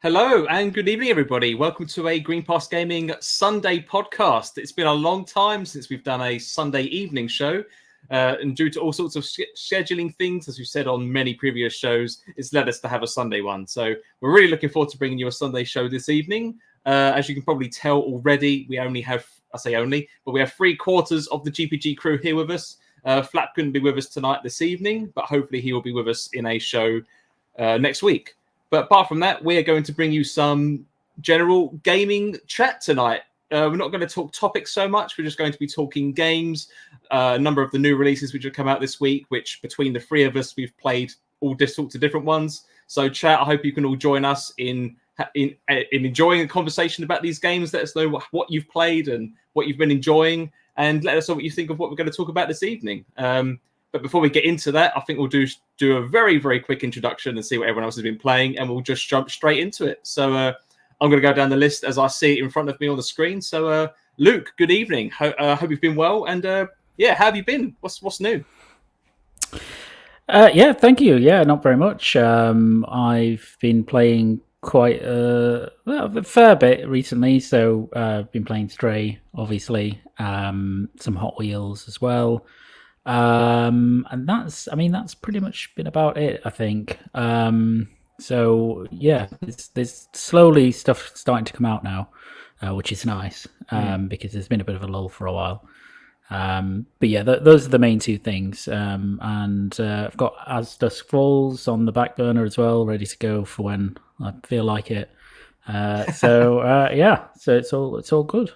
Hello and good evening, everybody. Welcome to a Green Pass Gaming Sunday podcast. It's been a long time since we've done a Sunday evening show, and due to all sorts of scheduling things, as we've said on many previous shows, it's led us to have a Sunday one. So we're really looking forward to bringing you a Sunday show this evening. As you can probably tell already, we only have, I say only, but we have 3/4 of the GPG crew here with us. Flap couldn't be with us tonight this evening, but hopefully he will be with us in a show next week. But apart from that, we're going to bring you some general gaming chat tonight. We're not going to talk topics so much. We're just going to be talking games, a number of the new releases which have come out this week, which between the three of us, we've played all sorts of different ones. So chat, I hope you can all join us in enjoying a conversation about these games. Let us know what you've played and what you've been enjoying, and let us know what you think of what we're going to talk about this evening. But before we get into that, I think we'll do a very, very quick introduction and see what everyone else has been playing, and we'll just jump straight into it. So I'm going to go down the list as I see it in front of me on the screen. So Luke, good evening. Hope you've been well, and how have you been? What's new? Yeah, thank you. Yeah, not very much. I've been playing quite a fair bit recently. So I've been playing Stray, obviously, some Hot Wheels as well. And that's pretty much been about it, I think. So yeah, there's slowly stuff starting to come out now, which is nice, because there's been a bit of a lull for a while. But yeah, those are the main two things. And I've got As Dusk Falls on the back burner as well, ready to go for when I feel like it. So it's all good.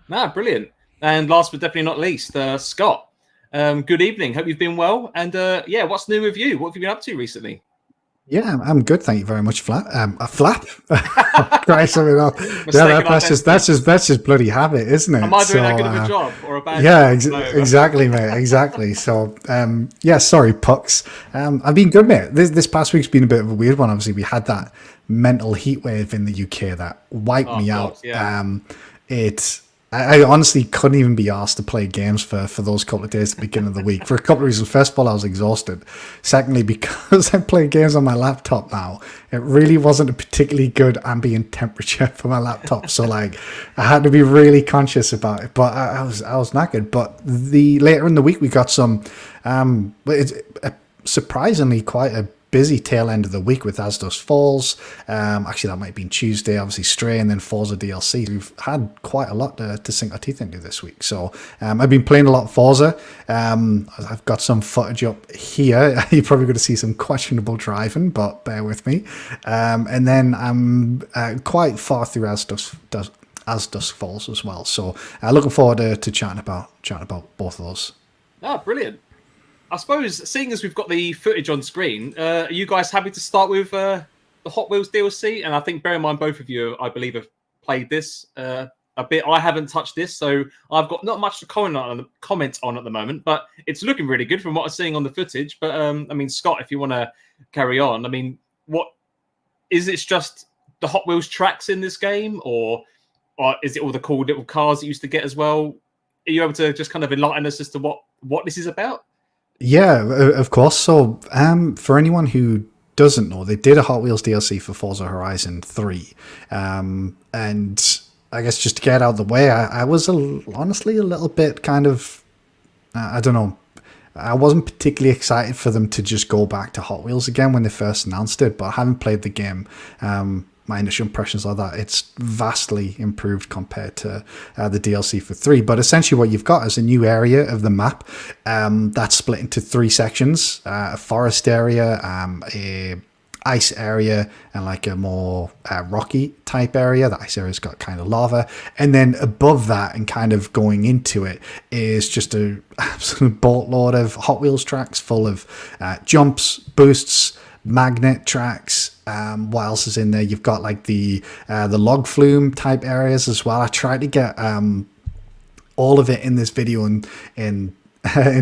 Brilliant. And last but definitely not least, Scott. Good evening. Hope you've been well. And what's new with you? What have you been up to recently? Yeah, I'm good. Thank you very much, Flap. A flap. Christ, I mean, that's just bloody habit, isn't it? Am I doing that good of a job or a bad job? Yeah, exactly, mate. Exactly. So, sorry, Pux. I've been good, mate. This past week's been a bit of a weird one. Obviously, we had that mental heat wave in the UK that wiped me out. Yeah. I honestly couldn't even be asked to play games for those couple of days at the beginning of the week for a couple of reasons. First of all, I was exhausted. Secondly, because I play games on my laptop now, it really wasn't a particularly good ambient temperature for my laptop. So I had to be really conscious about it. But I was knackered. But later in the week, we got some, it's surprisingly quite a busy tail end of the week with As Dusk Falls. Actually, that might have been Tuesday, obviously Stray, and then Forza DLC. We've had quite a lot to sink our teeth into this week. So I've been playing a lot of Forza. I've got some footage up here. You're probably going to see some questionable driving, but bear with me. And then I'm quite far through As Dusk Falls as well. So looking forward to chatting about both of those. Brilliant. I suppose, seeing as we've got the footage on screen, are you guys happy to start with the Hot Wheels DLC? And I think, bear in mind, both of you, I believe, have played this a bit. I haven't touched this, so I've got not much to comment on at the moment, but it's looking really good from what I'm seeing on the footage. But, Scott, if you want to carry on, what is it just the Hot Wheels tracks in this game, or is it all the cool little cars that you used to get as well? Are you able to just kind of enlighten us as to what this is about? Yeah, of course. So for anyone who doesn't know, they did a Hot Wheels DLC for Forza Horizon 3. And I guess just to get out of the way, I was honestly a little bit kind of, I don't know, I wasn't particularly excited for them to just go back to Hot Wheels again when they first announced it, but having played the game, my initial impressions are that it's vastly improved compared to the DLC for 3. But essentially what you've got is a new area of the map that's split into 3 sections, a forest area, a ice area, and a more rocky type area. The ice area's got kind of lava. And then above that and kind of going into it is just an absolute boatload of Hot Wheels tracks full of jumps, boosts, magnet tracks. What else is in there? You've got the log flume type areas as well. I tried to get all of it in this video in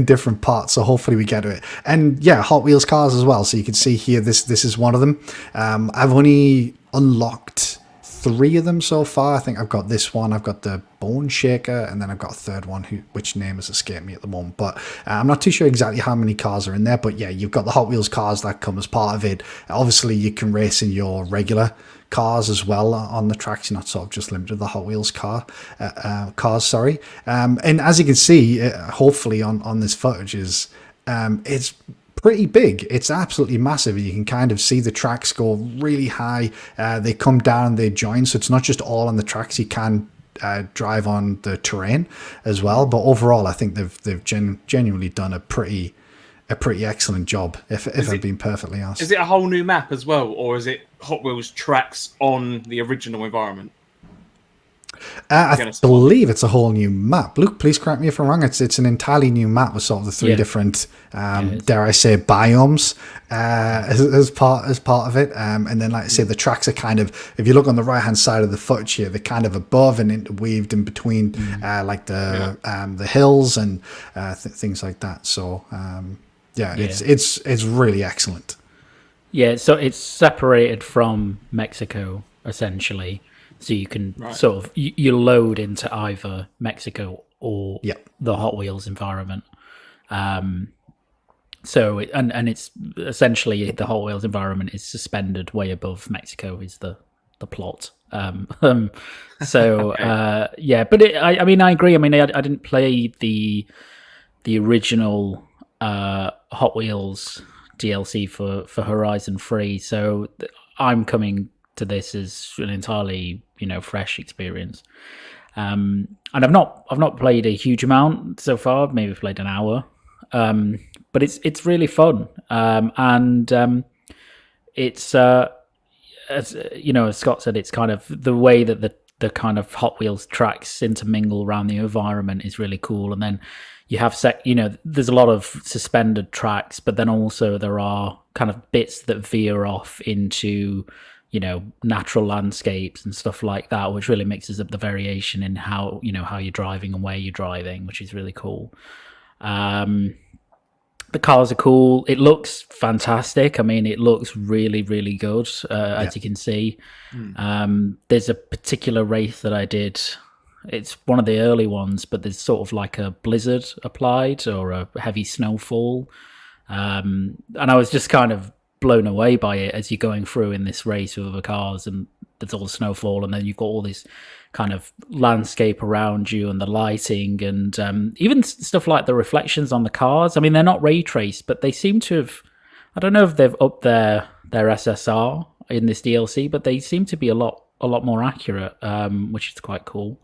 different parts, so hopefully we get to it. And yeah, Hot Wheels cars as well. So you can see here, this is one of them. I've only unlocked 3 of them so far. I think I've got this one, I've got the Bone Shaker, and then I've got a third one, which name has escaped me at the moment. But I'm not too sure exactly how many cars are in there. But yeah, you've got the Hot Wheels cars that come as part of it. Obviously, you can race in your regular cars as well on the tracks. You're not sort of just limited to the Hot Wheels cars. And as you can see, hopefully on this footage, it's pretty big. It's absolutely massive. You can kind of see the tracks go really high. They come down, they join, so it's not just all on the tracks. You can drive on the terrain as well. But overall, I think they've genuinely done a pretty excellent job. If I'm being perfectly honest, is it a whole new map as well, or is it Hot Wheels tracks on the original environment? I believe it's a whole new map. Luke, please correct me if I'm wrong. It's an entirely new map with sort of the 3 different, dare I say, biomes as part of it. And then, like I say, the tracks are kind of, if you look on the right hand side of the footage here, they're kind of above and interweaved in between, like the hills and things like that. So it's really excellent. Yeah, so it's separated from Mexico essentially. So you can sort of you load into either Mexico or the Hot Wheels environment. So it's essentially the Hot Wheels environment is suspended way above Mexico is the plot. So but I mean I agree. I mean I didn't play the original Hot Wheels DLC for Horizon 3, so I'm coming to this as an entirely fresh experience, and I've not played a huge amount so far. I've maybe played an hour, but it's really fun, and it's as Scott said, it's kind of the way that the kind of Hot Wheels tracks intermingle around the environment is really cool. And then you have there's a lot of suspended tracks, but then also there are kind of bits that veer off into natural landscapes and stuff like that, which really mixes up the variation in how you're driving and where you're driving, which is really cool. The cars are cool. It looks fantastic. I mean, it looks really, really good, as you can see. There's a particular race that I did. It's one of the early ones, but there's sort of like a blizzard applied or a heavy snowfall. And I was just kind of blown away by it as you're going through in this race with other cars, and there's all the snowfall, and then you've got all this kind of landscape around you and the lighting, and even stuff like the reflections on the cars. I mean, they're not ray traced, but they seem to have, I don't know if they've upped their SSR in this DLC, but they seem to be a lot more accurate, which is quite cool.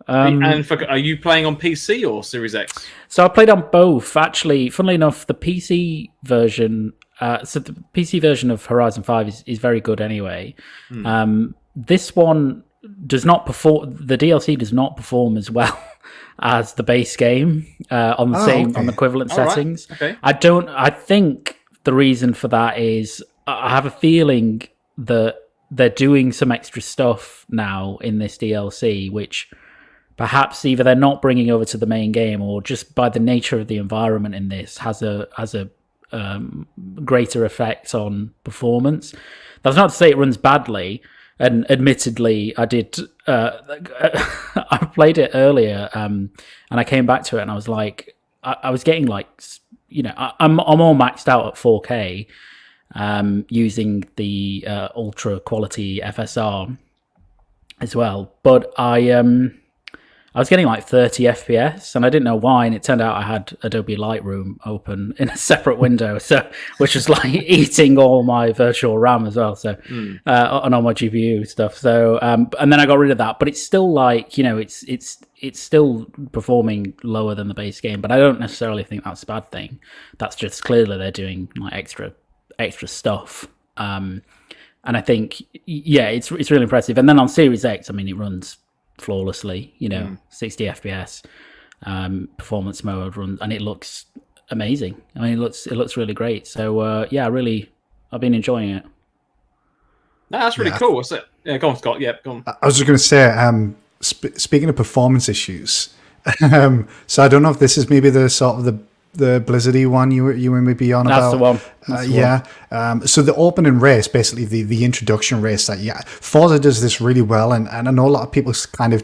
And are you playing on PC or Series X? So I played on both. Actually, funnily enough, the PC version, the PC version of Horizon 5 is very good anyway. This one does not perform. The DLC does not perform as well as the base game on the equivalent settings. Right. Okay. I think the reason for that is I have a feeling that they're doing some extra stuff now in this DLC, which perhaps either they're not bringing over to the main game, or just by the nature of the environment in this has a greater effect on performance. That's not to say it runs badly, and admittedly I did I played it earlier, and I came back to it and I was like, I was getting like, I'm all maxed out at 4K using the ultra quality FSR as well, but I was getting like 30 FPS, and I didn't know why, and it turned out I had Adobe Lightroom open in a separate window, which was like eating all my virtual RAM as well, and all my GPU stuff. So, and then I got rid of that, but it's still like, it's still performing lower than the base game, but I don't necessarily think that's a bad thing. That's just clearly they're doing like extra stuff. And I think, it's really impressive. And then on Series X, I mean, it runs flawlessly, 60 FPS performance mode runs, and it looks amazing. I mean, it looks really great. So I've been enjoying it. No, that's really cool. What's it? Yeah, go on, Scott. Yeah, go on. I was just going to say, speaking of performance issues, so I don't know if this is maybe the sort of the blizzardy one you were maybe on about. That's the one. Yeah. So the opening race, basically the introduction race that Forza does this really well, and I know a lot of people kind of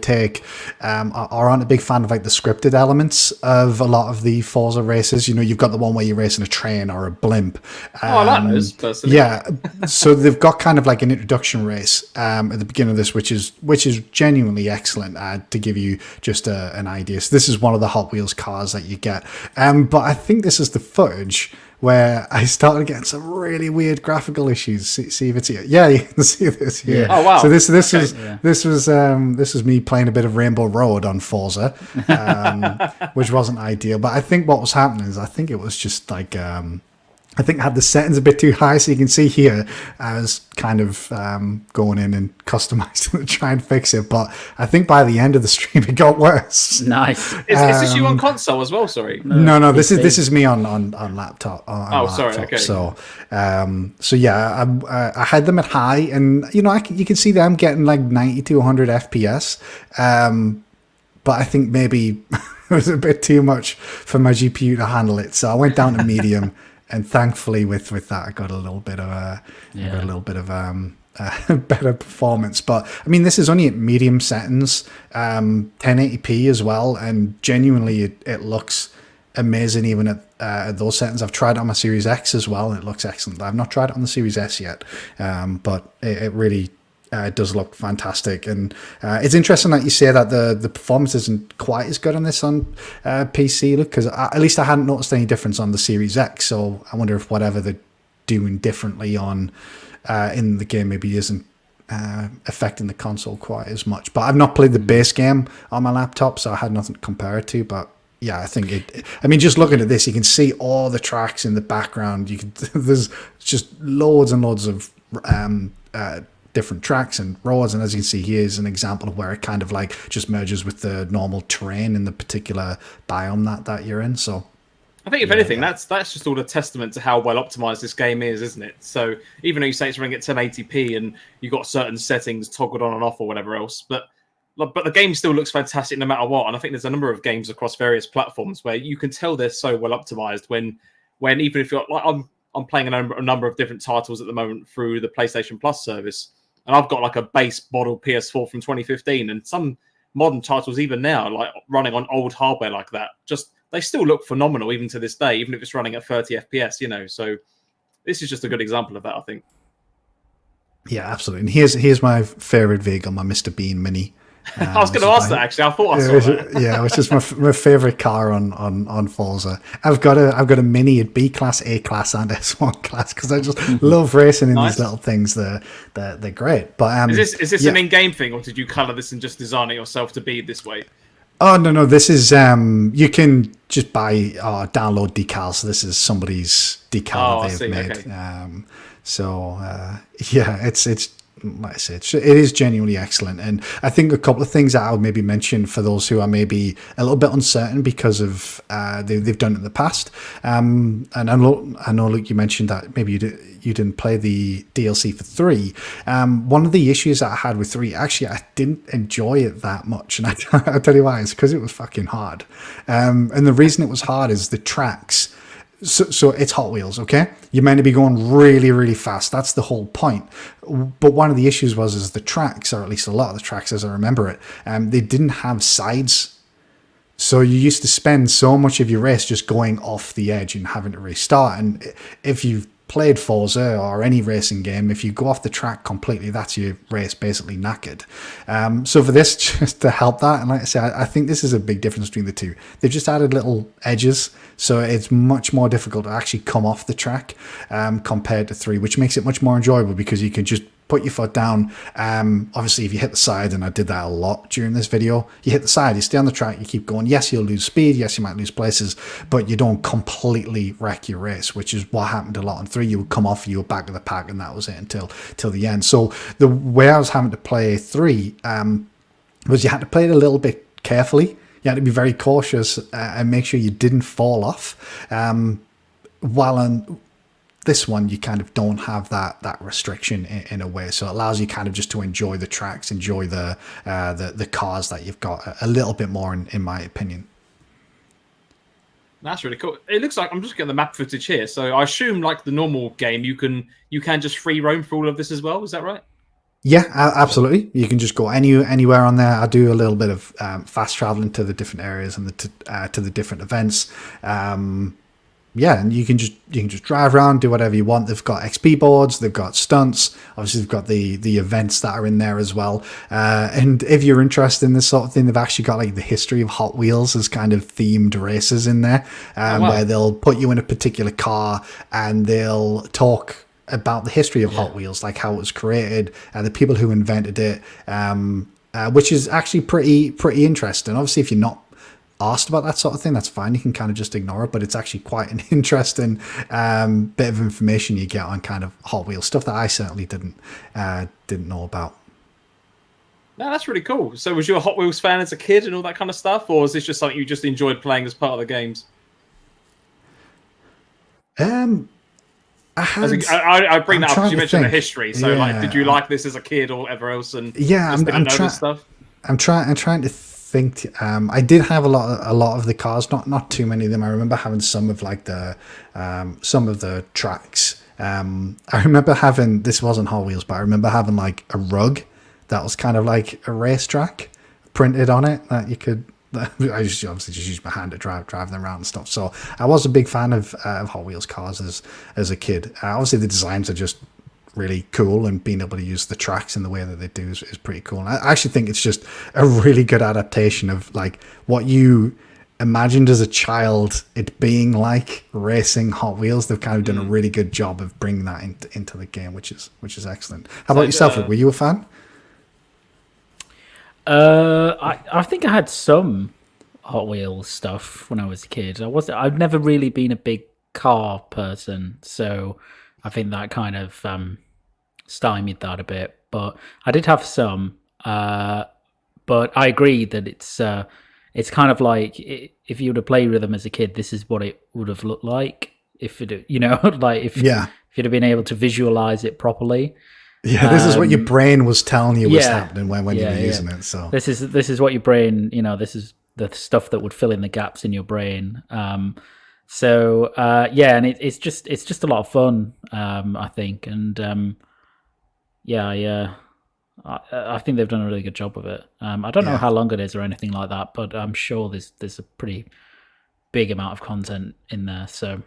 aren't a big fan of like the scripted elements of a lot of the Forza races. You've got the one where you're racing a train or a blimp. I like those personally. Yeah. So they've got kind of like an introduction race at the beginning of this, which is genuinely excellent to give you just an idea. So this is one of the Hot Wheels cars that you get. But I think this is the footage where I started getting some really weird graphical issues. See if it's here. Yeah, you can see this here. Yeah. Oh wow! So this was me playing a bit of Rainbow Road on Forza, which wasn't ideal. But I think what was happening is I think it was just like I think I had the settings a bit too high, so you can see here I was kind of going in and customizing to try and fix it. But I think by the end of the stream, it got worse. Nice. Is this you on console as well? Sorry. No. This is me on laptop. Sorry. Okay. So yeah, I had them at high, and you can see them getting like 90 to 100 FPS. But I think maybe it was a bit too much for my GPU to handle it, so I went down to medium. And thankfully, with that, I got a little bit of better performance. But I mean, this is only at medium settings, 1080p as well, and genuinely, it looks amazing even at those settings. I've tried it on my Series X as well, and it looks excellent. I've not tried it on the Series S yet, but it really. It does look fantastic, and it's interesting that you say that the performance isn't quite as good on this on PC, because at least I hadn't noticed any difference on the Series X. So I wonder if whatever they're doing differently on in the game maybe isn't affecting the console quite as much. But I've not played the base game on my laptop, so I had nothing to compare it to. But yeah, I think I mean, just looking at this, you can see all the tracks in the background. There's just loads and loads of different tracks and roads, and as you can see, here's an example of where it kind of like just merges with the normal terrain in the particular biome that you're in. So I think if anything, that's just all a testament to how well optimized this game is, isn't it? So even though you say it's running at 1080p and you've got certain settings toggled on and off or whatever else, but the game still looks fantastic no matter what. And I think there's a number of games across various platforms where you can tell they're so well optimized when even if you're like I'm playing a number of different titles at the moment through the PlayStation Plus service. And I've got like a base model PS4 from 2015, and some modern titles even now, like running on old hardware like that, just they still look phenomenal even to this day, even if it's running at 30 FPS. So this is just a good example of that, I think. Yeah, absolutely. And here's my favorite vehicle, my Mr. Bean Mini. I was going to ask that actually. I thought I saw that. Yeah, which is my favorite car on Forza. I've got a Mini at B class, A class, and S1 class because I just love racing in these little things. They're great. But is this an in-game thing, or did you colour this and just design it yourself to be this way? Oh no, this is you can just buy download decals. So this is somebody's decal that they've made. Okay. It's like I said, it is genuinely excellent. And I think a couple of things that I would maybe mention for those who are maybe a little bit uncertain because of they've done it in the past. And I know, Luke, you mentioned that maybe you didn't play the DLC for 3. One of the issues that I had with 3, actually, I didn't enjoy it that much. And I'll tell you why. It's because it was fucking hard. And the reason it was hard is the tracks. So it's Hot Wheels, okay? You're meant to be going really, really fast. That's the whole point. But one of the issues was the tracks, or at least a lot of the tracks as I remember it, they didn't have sides. So you used to spend so much of your race just going off the edge and having to restart. And if you've played Forza or any racing game, if you go off the track completely, that's your race basically knackered. So for this, just to help that, and like I say, I think this is a big difference between the two. They've just added little edges, so it's much more difficult to actually come off the track compared to 3, which makes it much more enjoyable because you can just put your foot down. Obviously, if you hit the side, and I did that a lot during this video, you hit the side, you stay on the track, you keep going. Yes, you'll lose speed. Yes, you might lose places, but you don't completely wreck your race, which is what happened a lot in 3. You would come off, you were back of the pack, and that was it until the end. So the way I was having to play 3 was you had to play it a little bit carefully. You had to be very cautious and make sure you didn't fall off. While on this one, you kind of don't have that restriction in a way, so it allows you kind of just to enjoy the tracks, enjoy the cars that you've got a little bit more, in my opinion. That's really cool. It looks like I'm just getting the map footage here. So I assume, like the normal game, you can just free roam for all of this as well. Is that right? Yeah, absolutely. You can just go anywhere on there. I do a little bit of fast traveling to the different areas and to the different events. Yeah, and you can just drive around, do whatever you want. They've got XP boards, they've got stunts. Obviously, they've got the events that are in there as well. And if you're interested in this sort of thing, they've actually got like the history of Hot Wheels as kind of themed races in there, where they'll put you in a particular car and they'll talk about the history of Hot Wheels, like how it was created and the people who invented it, which is actually pretty interesting. Obviously, if you're not asked about that sort of thing, that's fine. You can kind of just ignore it, but it's actually quite an interesting bit of information you get on kind of Hot Wheels stuff that I certainly didn't know about. No, that's really cool. So was you a Hot Wheels fan as a kid and all that kind of stuff, or is this just something you just enjoyed playing as part of the games? I bring that up because you mentioned the history. So, like, did you like this as a kid or whatever else? And I'm trying to think. I did have a lot of the cars, not too many of them. I remember having some of like some of the tracks. I remember having, this wasn't Hot Wheels, but I remember having like a rug that was kind of like a racetrack printed on it that you could. I obviously just used my hand to drive them around and stuff. So I was a big fan of Hot Wheels cars as a kid. Obviously, the designs are just really cool, and being able to use the tracks in the way that they do is pretty cool. And I actually think it's just a really good adaptation of like what you imagined as a child it being like racing Hot Wheels. They've kind of done a really good job of bringing that into the game, which is excellent. How about yourself? Were you a fan? I think I had some Hot Wheels stuff when I was a kid. I've never really been a big car person, so I think that kind of stymied that a bit. But I did have some. But I agree that it's kind of like if you would have played with them as a kid, this is what it would have looked like. If it, like if you'd have been able to visualize it properly. Yeah, this is what your brain was telling you was happening when you were using it. So this is what your brain, this is the stuff that would fill in the gaps in your brain. And it's just a lot of fun, I think, and I think they've done a really good job of it. I don't know how long it is or anything like that, but I'm sure there's a pretty big amount of content in there. So.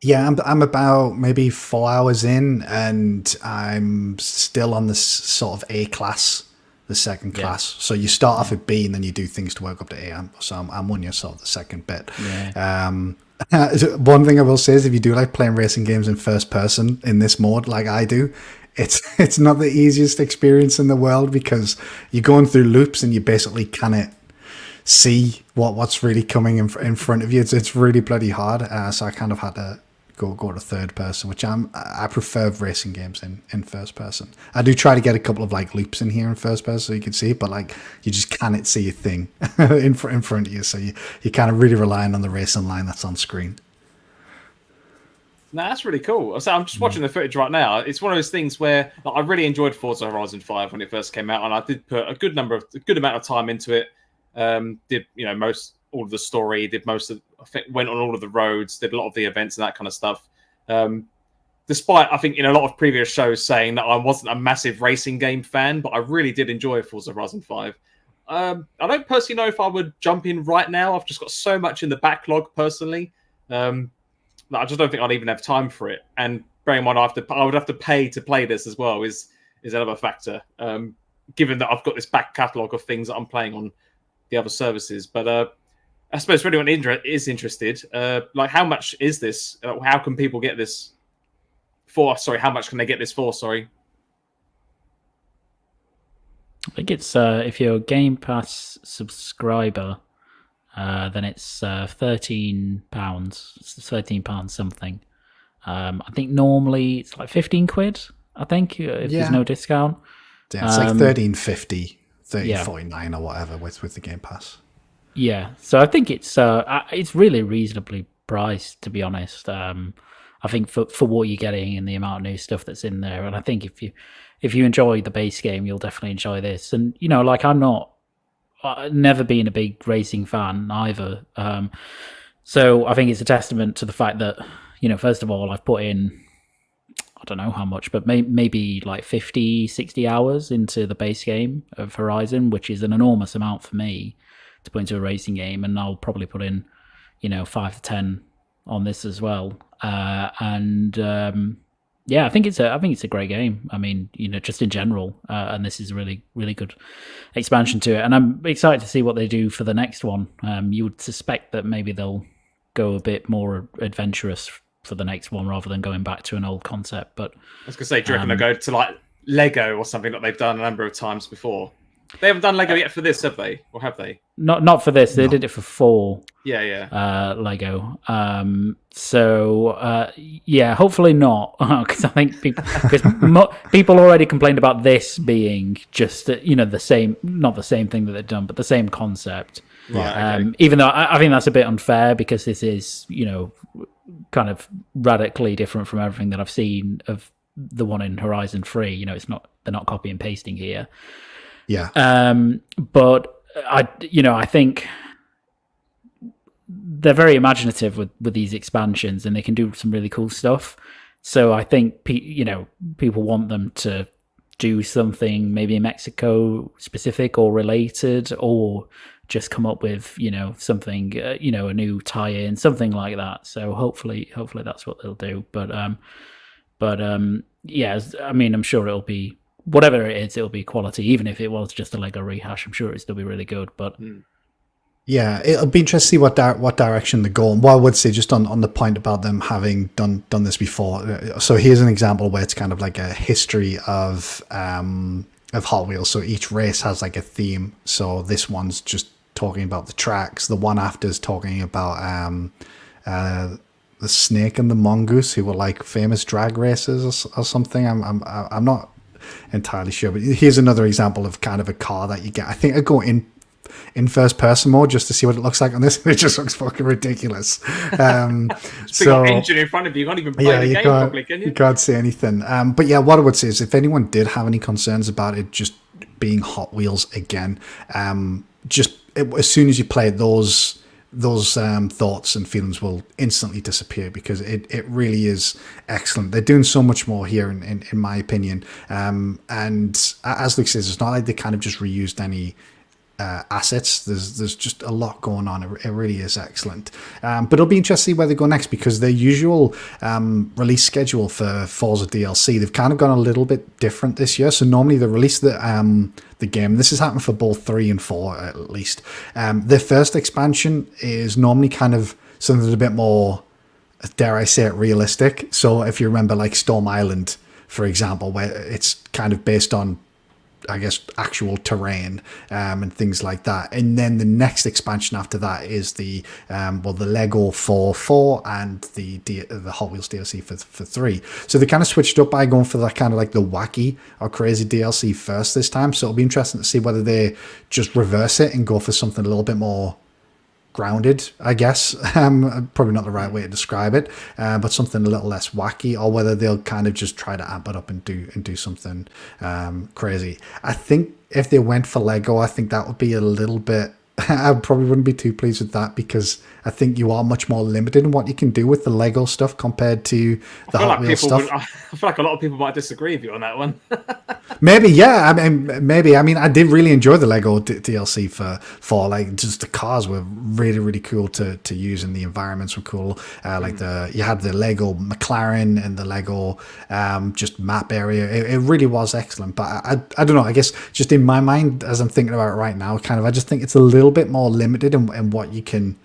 Yeah, I'm about maybe 4 hours in, and I'm still on this sort of A class, the second class. So you start off at B, and then you do things to work up to A. So I'm on your sort of the second bit. Yeah. One thing I will say is, if you do like playing racing games in first person in this mode, like I do, it's not the easiest experience in the world, because you're going through loops and you basically cannot see what's really coming in front of you. It's really bloody hard. So I kind of had to go to third person, which I prefer racing games in first person. I do try to get a couple of like loops in here in first person so you can see it, but like you just cannot see a thing in front of you, so you kind of really relying on the racing line that's on screen. No, that's really cool. So I'm just watching the footage right now. It's one of those things where I really enjoyed Forza Horizon 5 when it first came out, and I did put a good amount of time into it. Did all of the story, went on all of the roads, did a lot of the events and that kind of stuff. Despite, I think, in a lot of previous shows saying that I wasn't a massive racing game fan, but I really did enjoy Forza Horizon 5. I don't personally know if I would jump in right now. I've just got so much in the backlog personally. I just don't think I'd even have time for it. And bearing in mind, I would have to pay to play this as well is another factor. Given that I've got this back catalogue of things that I'm playing on the other services. But I suppose for anyone is interested, like how much is this? How can people get this for? Sorry, how much can they get this for? Sorry. I think it's if you're a Game Pass subscriber, then it's £13. It's £13 something. I think normally it's like £15. I think if there's no discount. Yeah, it's like $13.50, $13.49 or whatever with the Game Pass. Yeah, so I think it's really reasonably priced, to be honest. I think for what you're getting and the amount of new stuff that's in there, and I think if you enjoy the base game, you'll definitely enjoy this. And I've never been a big racing fan either. So I think it's a testament to the fact that, first of all, I've put in, I don't know how much, but maybe like 50, 60 hours into the base game of Horizon, which is an enormous amount for me to put into a racing game. And I'll probably put in, 5 to 10 on this as well. Yeah, I think it's a great game. I mean, just in general, and this is a really, really good expansion to it. And I'm excited to see what they do for the next one. You would suspect that maybe they'll go a bit more adventurous for the next one rather than going back to an old concept. But I was gonna say, do you reckon they'll go to like Lego or something that they've done a number of times before? They haven't done Lego yet for this, have they? Or have they? Not for this. They did it for 4. Yeah. Lego. Yeah, hopefully not, because I think people already complained about this being just the same, not the same thing that they've done, but the same concept. Right. Okay. Even though I think that's a bit unfair because this is kind of radically different from everything that I've seen of the one in Horizon 3. They're not copy and pasting here. Yeah. But I think they're very imaginative with these expansions, and they can do some really cool stuff. So I think people want them to do something maybe Mexico specific or related, or just come up with something a new tie-in, something like that. So hopefully that's what they'll do. But yeah, I mean, I'm sure it'll be. Whatever it is, it'll be quality. Even if it was just a Lego rehash, I'm sure it'd still be really good. But yeah, it'll be interesting to see what direction they go. And what I would say, just on the point about them having done this before. So here's an example where it's kind of like a history of Hot Wheels. So each race has like a theme. So this one's just talking about the tracks. The one after is talking about the snake and the mongoose, who were like famous drag racers or something. I'm not entirely sure, but here's another example of kind of a car that you get. I think I go in first person mode just to see what it looks like on this. It just looks fucking ridiculous. So engine in front of you, you can't even play the game properly, can you? You can't see anything. But yeah, what I would say is, if anyone did have any concerns about it just being Hot Wheels again, as soon as you play those thoughts and feelings will instantly disappear, because it really is excellent. They're doing so much more here in my opinion. And as Luke says, it's not like they kind of just reused any assets. There's just a lot going on. It really is excellent. But it'll be interesting to see where they go next, because their usual release schedule for Forza DLC, they've kind of gone a little bit different this year. So normally they release the game. This has happened for both 3 and 4 at least. Their first expansion is normally kind of something a bit more, dare I say it, realistic. So if you remember, like Storm Island, for example, where it's kind of based on, I guess, actual terrain and things like that. And then the next expansion after that is the Lego for 4 and the Hot Wheels DLC for 3. So they kind of switched up by going for that kind of like the wacky or crazy DLC first this time. So it'll be interesting to see whether they just reverse it and go for something a little bit more grounded, I guess. Probably not the right way to describe it, but something a little less wacky, or whether they'll kind of just try to amp it up and do something crazy. I think if they went for Lego, I think that would be a little bit, I probably wouldn't be too pleased with that, because I think you are much more limited in what you can do with the Lego stuff compared to the Hot Wheels stuff. I feel like a lot of people might disagree with you on that one. Maybe, yeah. I mean, I did really enjoy the Lego DLC for like, just the cars were really, really cool to use, and the environments were cool. You had the Lego McLaren and the Lego just map area. It really was excellent. But I don't know. I guess just in my mind, as I'm thinking about it right now, I just think it's a little bit more limited in what you can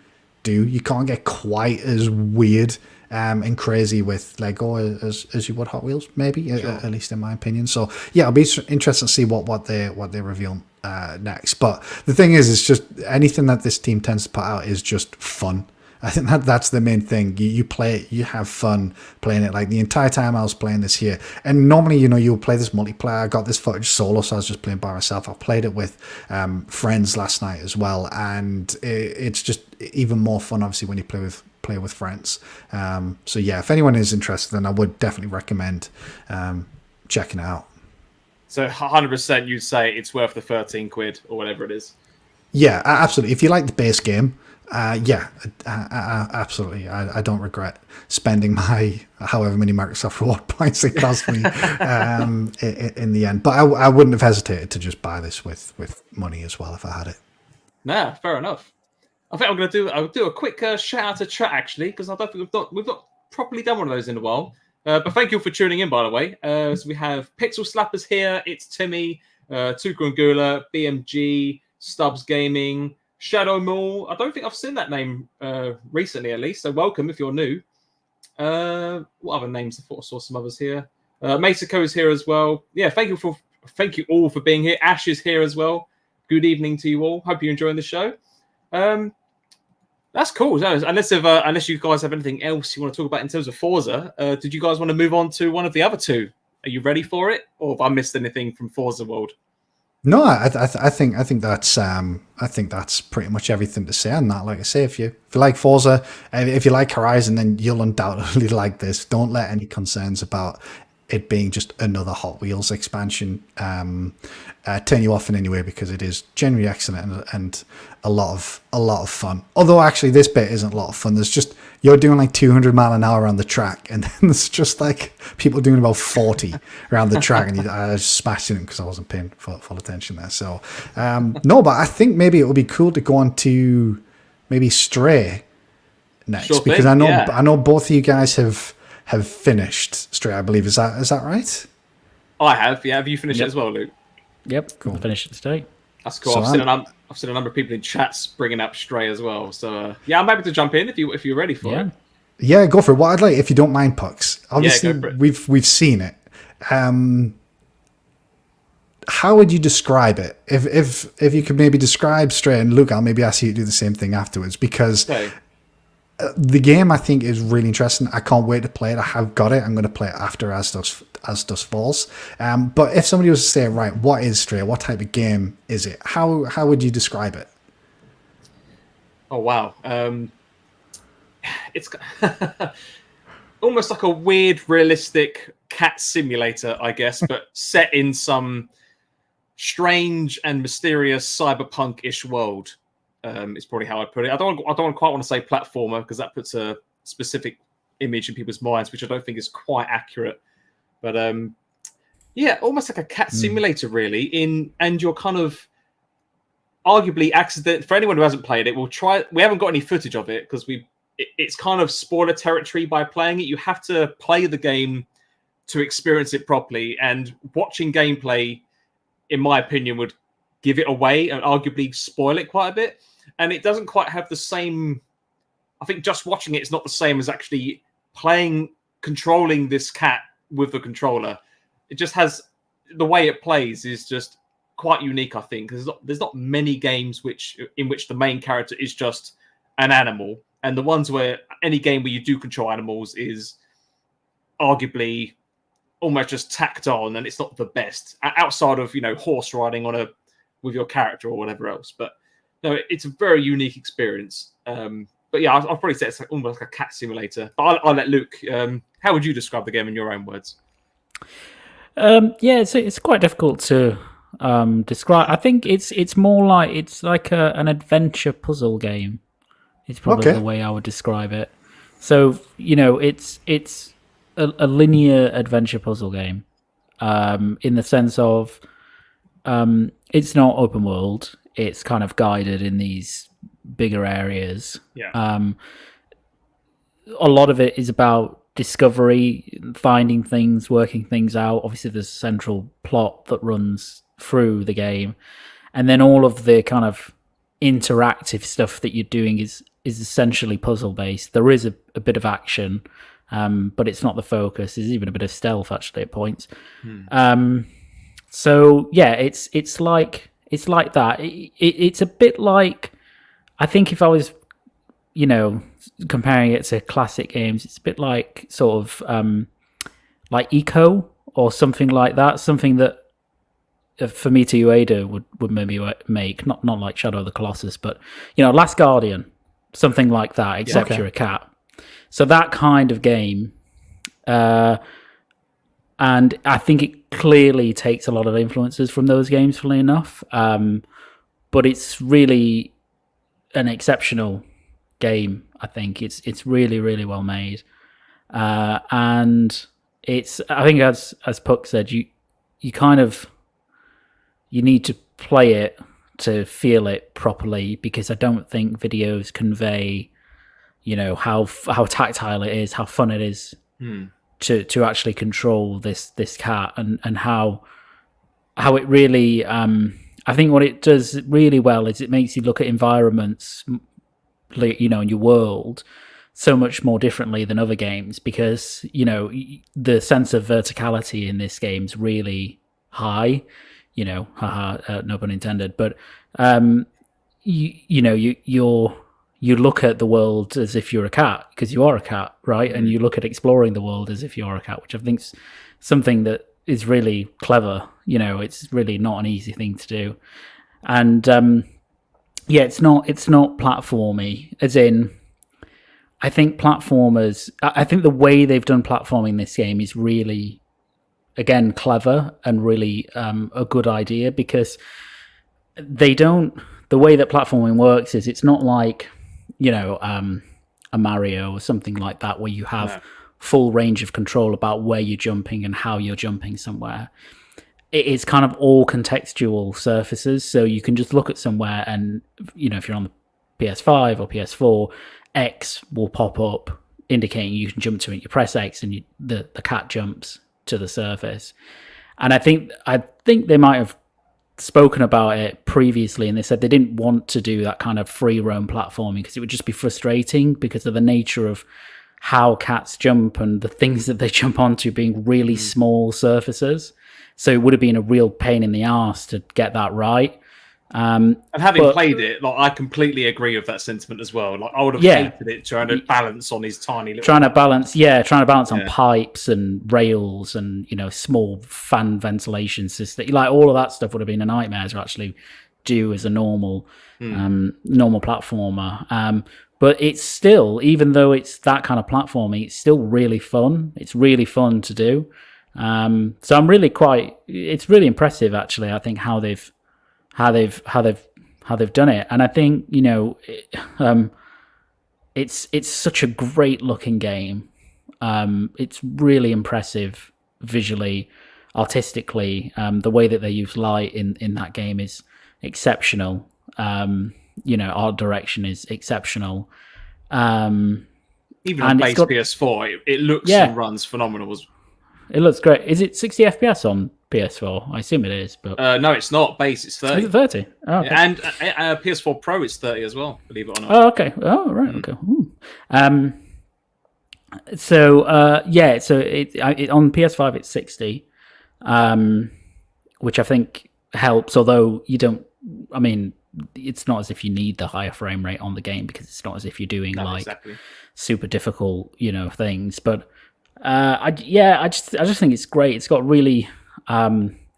do. You can't get quite as weird and crazy with Lego as you would Hot Wheels, maybe, sure. At least in my opinion. So yeah, I'll be interested to see what they reveal next. But the thing is, it's just anything that this team tends to put out is just fun. I think that's the main thing. You play it, you have fun playing it. Like the entire time I was playing this here, and normally, you'll play this multiplayer. I got this footage solo, so I was just playing by myself. I played it with friends last night as well, and it's just even more fun, obviously, when you play with friends. So yeah, if anyone is interested, then I would definitely recommend checking it out. So 100%, you'd say it's worth the 13 quid or whatever it is. Yeah, absolutely. If you like the base game, Absolutely. I don't regret spending my however many Microsoft reward points it cost me in the end. But I wouldn't have hesitated to just buy this with money as well if I had it. Nah, fair enough. I think I'll do a quick shout out to chat actually, because I don't think we've not properly done one of those in a while. But thank you for tuning in, by the way. So we have Pixel Slappers here. It's Timmy, Tuka and Gula, BMG, Stubbs Gaming, Shadow Mall. I don't think I've seen that name recently, at least. So welcome if you're new. What other names? I thought I saw some others here. Mesako is here as well. Yeah, thank you all for being here. Ash is here as well. Good evening to you all. Hope you're enjoying the show. That's cool. No, unless you guys have anything else you want to talk about in terms of Forza, did you guys want to move on to one of the other two? Are you ready for it, or have I missed anything from Forza World? No, I think that's pretty much everything to say on that. Like I say, if you like Forza, if you like Horizon, then you'll undoubtedly like this. Don't let any concerns about it being just another Hot Wheels expansion turn you off in any way, because it is genuinely excellent and a lot of fun. Although actually this bit isn't a lot of fun. There's just, you're doing like 200 mile an hour on the track, and then there's just like people doing about 40 around the track, and I was smashing it because I wasn't paying full attention there. So no, but I think maybe it would be cool to go on to maybe Stray next, sure, because I know both of you guys have finished Stray, I believe. Is that right? I have. Yeah, have you finished it as well, Luke? Yep, cool. I finished it today. That's cool. So I've seen a number of people in chats bringing up Stray as well. So I'm happy to jump in if you're ready for it. Yeah, go for it. What I'd like, if you don't mind, Pux. Obviously, we've seen it. How would you describe it? If you could maybe describe Stray, and Luke, I'll maybe ask you to do the same thing afterwards, because the game I think is really interesting. I can't wait to play it. I have got it. I'm going to play it after As Dusk Falls. But if somebody was to say, right, what is Stray? What type of game is it? How would you describe it? Oh wow, it's almost like a weird, realistic cat simulator, I guess, but set in some strange and mysterious cyberpunk-ish world. Is probably how I put it. I don't quite want to say platformer, because that puts a specific image in people's minds, which I don't think is quite accurate. But almost like a cat simulator, really. And you're kind of arguably accident. For anyone who hasn't played it, we haven't got any footage of it, because it's kind of spoiler territory by playing it. You have to play the game to experience it properly, and watching gameplay, in my opinion, would give it away and arguably spoil it quite a bit. And it doesn't quite have the same. I think just watching it's not the same as actually controlling this cat with the controller. It just has, the way it plays is just quite unique, I think. There's not many games in which the main character is just an animal, and the ones where any game where you do control animals is arguably almost just tacked on, and it's not the best outside of horse riding with your character or whatever else. But no, it's a very unique experience. But yeah, I'll probably say it's almost like a cat simulator. But I'll let Luke. How would you describe the game in your own words? It's quite difficult to describe. I think it's more like an adventure puzzle game. It's probably the way I would describe it. So it's a linear adventure puzzle game, in the sense of it's not open world. It's kind of guided in these bigger areas. Yeah. A lot of it is about discovery, finding things, working things out. Obviously, there's a central plot that runs through the game, and then all of the kind of interactive stuff that you're doing is essentially puzzle based. There is a bit of action, but it's not the focus. There's even a bit of stealth actually at points. So yeah, it's like that. It's a bit like, I think if I was, comparing it to classic games, it's a bit like sort of like Eco or something like that. Something that for me to Ueda would maybe make, not like Shadow of the Colossus, but Last Guardian, something like that. Except you're a cat. So that kind of game. And I think it clearly takes a lot of influences from those games, funnily enough. But it's really an exceptional game. I think it's really, really well made, and I think as Puck said, you kind of you need to play it to feel it properly, because I don't think videos convey, how tactile it is, how fun it is to actually control this cat, and how it really. I think what it does really well is it makes you look at environments, in your world, so much more differently than other games, because the sense of verticality in this game's really high. Haha, no pun intended. But you look at the world as if you're a cat, because you are a cat, right? And you look at exploring the world as if you're a cat, which I think's something that is really clever. It's really not an easy thing to do. And it's not platformy, as in, I think the way they've done platforming in this game is really, again, clever and really a good idea, because the way that platforming works is it's not like, a Mario or something like that, where you have full range of control about where you're jumping and how you're jumping somewhere. It is kind of all contextual surfaces, so you can just look at somewhere and, if you're on the PS5 or PS4, X will pop up indicating you can jump to it. You press X and the cat jumps to the surface. And I think they might have spoken about it previously, and they said they didn't want to do that kind of free roam platforming because it would just be frustrating because of the nature of how cats jump and the things that they jump onto being really small surfaces. So it would have been a real pain in the arse to get that right. And having played it, I completely agree with that sentiment as well. I would have hated it trying to balance on his tiny little... Trying to balance on pipes and rails and, small fan ventilation system. All of that stuff would have been a nightmare to actually do as a normal platformer. But it's still, even though it's that kind of platforming, it's still really fun. It's really fun to do. So I'm really it's really impressive, actually, I think, how they've done it. And I think, it's such a great looking game. It's really impressive visually, artistically. The way that they use light in that game is exceptional. Art direction is exceptional. Even on base PS4, it looks and runs phenomenal. It looks great. Is it 60 FPS on PS4? I assume it is, but no, it's not. Base, it's 30. Is it 30? Oh, okay. And PS4 Pro is 30 as well. Believe it or not. Oh, okay. Oh, right. Okay. So it on PS5 it's 60, which I think helps. Although you don't. I mean, it's not as if you need the higher frame rate on the game, because it's not as if you're doing super difficult, things. But I just think it's great. It's got really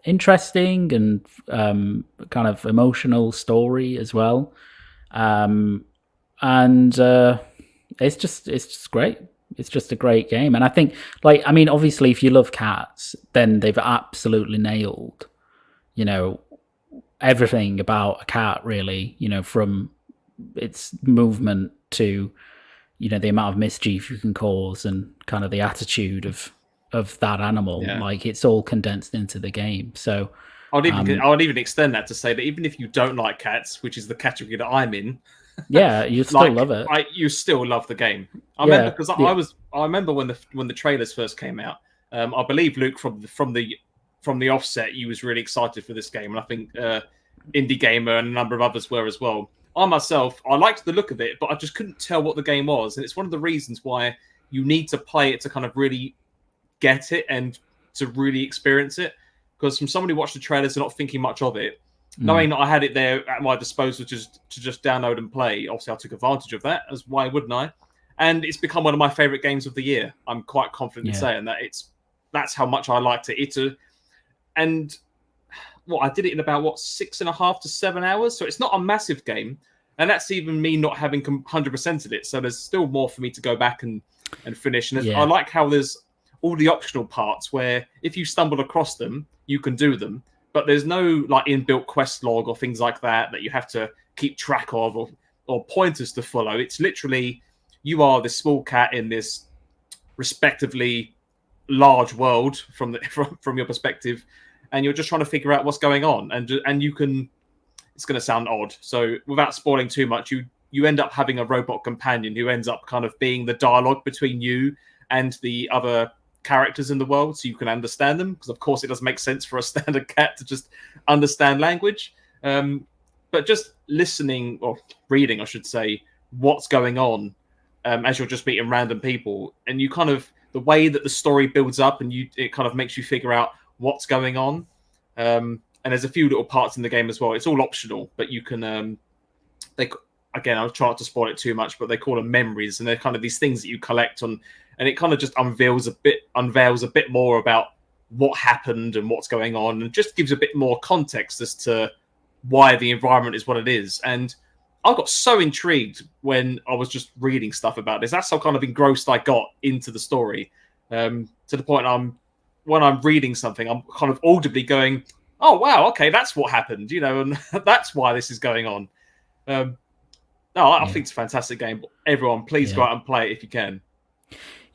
interesting and kind of emotional story as well, and it's just great. It's just a great game, and I think, obviously, if you love cats, then they've absolutely nailed, everything about a cat, really. From its movement to the amount of mischief you can cause and kind of the attitude of that animal. It's all condensed into the game. So I would even extend that to say that even if you don't like cats, which is the category that I'm in, you still love it. You still love the game. I remember when the trailers first came out. I believe, Luke, from the offset, you was really excited for this game, and I think Indie Gamer and a number of others were as well. I myself, I liked the look of it, but I just couldn't tell what the game was. And it's one of the reasons why you need to play it to kind of really get it and to really experience it. Because from somebody who watched the trailers and not thinking much of it, knowing that I had it there at my disposal to just download and play, obviously I took advantage of that, as why wouldn't I? And it's become one of my favourite games of the year. I'm quite confident in saying that. That's how much I liked it. I did it in about 6.5 to 7 hours, so it's not a massive game, and that's even me not having 100%ed it. So there's still more for me to go back and finish. And I like how there's all the optional parts where if you stumble across them, you can do them, but there's no inbuilt quest log or things like that you have to keep track of or or pointers to follow. It's literally you are this small cat in this respectively large world from your perspective, and you're just trying to figure out what's going on. And you can. It's going to sound odd, so without spoiling too much, you end up having a robot companion who ends up kind of being the dialogue between you and the other characters in the world, so you can understand them, because of course it doesn't make sense for a standard cat to just understand language, but just listening or reading, I should say, what's going on as you're just meeting random people, and you kind of the way that the story builds up, and it kind of makes you figure out what's going on, and there's a few little parts in the game as well. It's all optional, but you can again, I'll try not to spoil it too much, but they call them memories, and they're kind of these things that you collect on, and it kind of just unveils a bit more about what happened and what's going on, and just gives a bit more context as to why the environment is what it is. And I got so intrigued when I was just reading stuff about this. That's how kind of engrossed I got into the story, to the point when I'm reading something, I'm kind of audibly going, "Oh wow, okay, that's what happened," and that's why this is going on. I think it's a fantastic game. Everyone, please go out and play it if you can.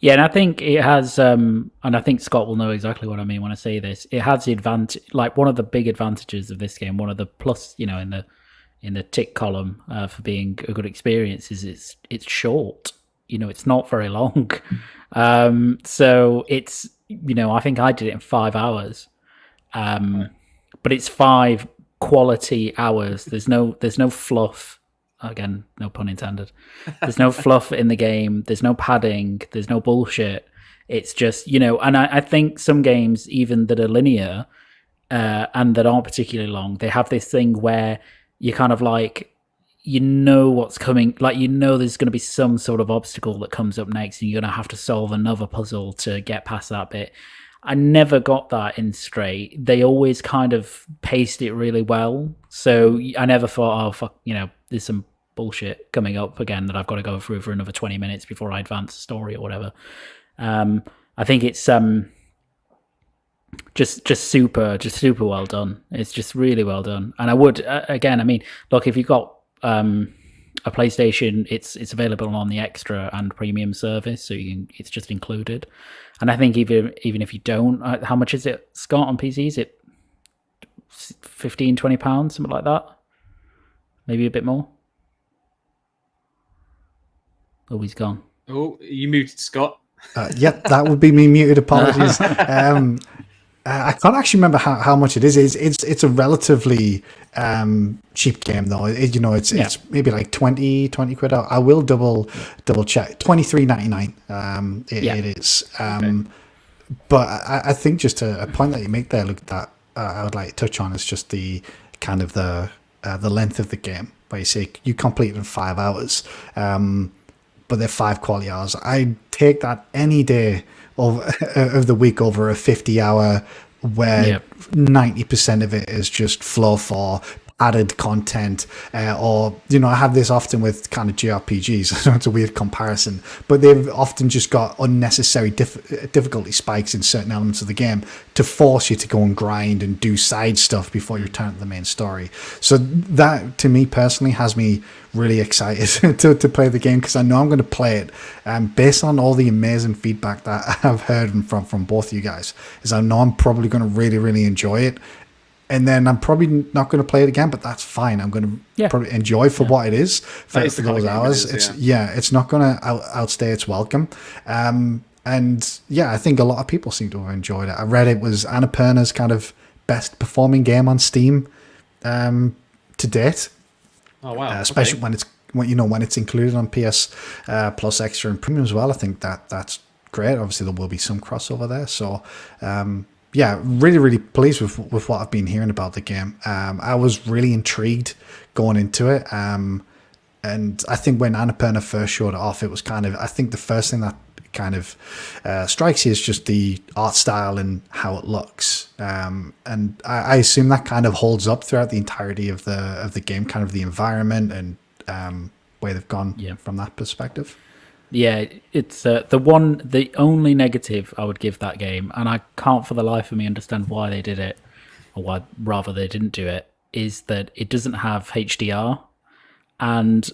Yeah, and I think it has, and I think Scott will know exactly what I mean when I say this. It has the advantage, like one of the big advantages of this game, one of the plus, in the tick column for being a good experience is it's short. It's not very long. So it's, I think I did it in 5 hours, but it's 5 quality hours. There's no fluff. Again, no pun intended. There's no fluff in the game. There's no padding. There's no bullshit. It's just, and I think some games, even that are linear and that aren't particularly long, they have this thing where you kind of like, what's coming. Like, there's going to be some sort of obstacle that comes up next, and you're going to have to solve another puzzle to get past that bit. I never got that in Stray. They always kind of paced it really well. So I never thought, oh, fuck, there's some bullshit coming up again that I've got to go through for another 20 minutes before I advance the story or whatever. I think it's just super well done. It's just really well done. And I would, again, I mean, look, if you've got a PlayStation, it's available on the extra and premium service, so it's just included. And I think even if you don't, how much is it, Scott, on PC? Is it £15-20, something like that? Maybe a bit more. Oh, he's gone. Oh, you muted, Scott. Yep, that would be me muted. Apologies. I can't actually remember how much it is. It's a relatively cheap game though. It's maybe like 20 quid. I will double check. $23.99. It is. But I think just a point that you make there, look, that I would like to touch on is just the kind of the length of the game. Where you say you complete it in 5 hours, but they're 5 quality hours. I take that any day of the week over a 50-hour where 90% of it is just fluff or added content, or I have this often with kind of JRPGs. I know it's a weird comparison, but they've often just got unnecessary difficulty spikes in certain elements of the game to force you to go and grind and do side stuff before you return to the main story. So that, to me personally, has me really excited to play the game, because I know I'm going to play it based on all the amazing feedback that I've heard from both of you guys. Is I know I'm probably going to really, really enjoy it. And then I'm probably not going to play it again, but that's fine. I'm going to probably enjoy for what it is for those hours. It's not going to outstay its welcome. And I think a lot of people seem to have enjoyed it. I read it was Annapurna's kind of best performing game on Steam to date. Oh wow! Especially when it's included on PS Plus Extra and Premium as well. I think that's great. Obviously, there will be some crossover there. So. Really, really pleased with what I've been hearing about the game. I was really intrigued going into it. And I think when Annapurna first showed it off, it was kind of, I think the first thing that kind of strikes you is just the art style and how it looks. And I assume that kind of holds up throughout the entirety of the game, kind of the environment and where they've gone from that perspective. Yeah, it's the only negative I would give that game, and I can't for the life of me understand why they did it, or why rather they didn't do it, is that it doesn't have HDR, and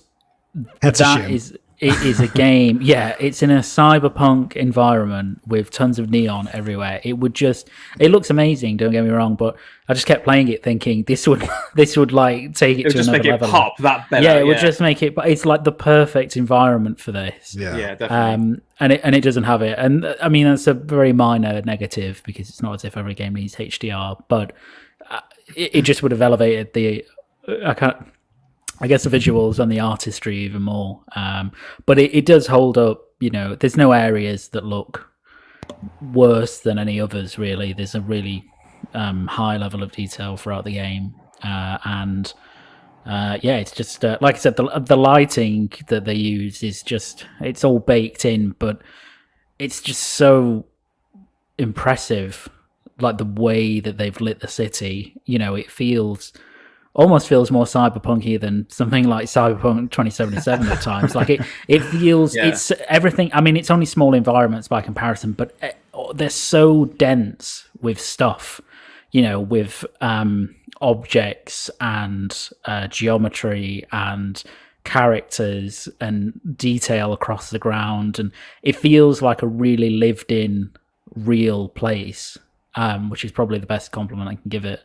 That's a shame. It is a game. Yeah, it's in a cyberpunk environment with tons of neon everywhere. It looks amazing. Don't get me wrong, but I just kept playing it, thinking this would like take it to just another make level. It pop that better. Yeah, it would just make it. But it's like the perfect environment for this. Yeah, definitely. And it doesn't have it. And I mean, that's a very minor negative because it's not as if every game needs HDR, but it just would have elevated the. I guess the visuals and the artistry even more. But it does hold up, there's no areas that look worse than any others, really. There's a really high level of detail throughout the game. It's just, like I said, the lighting that they use is just, it's all baked in, but it's just so impressive, like the way that they've lit the city. It almost feels more cyberpunky than something like Cyberpunk 2077 at times. Like it feels, it's everything. I mean, it's only small environments by comparison, but they're so dense with stuff, with objects and geometry and characters and detail across the ground. And it feels like a really lived in real place, which is probably the best compliment I can give it.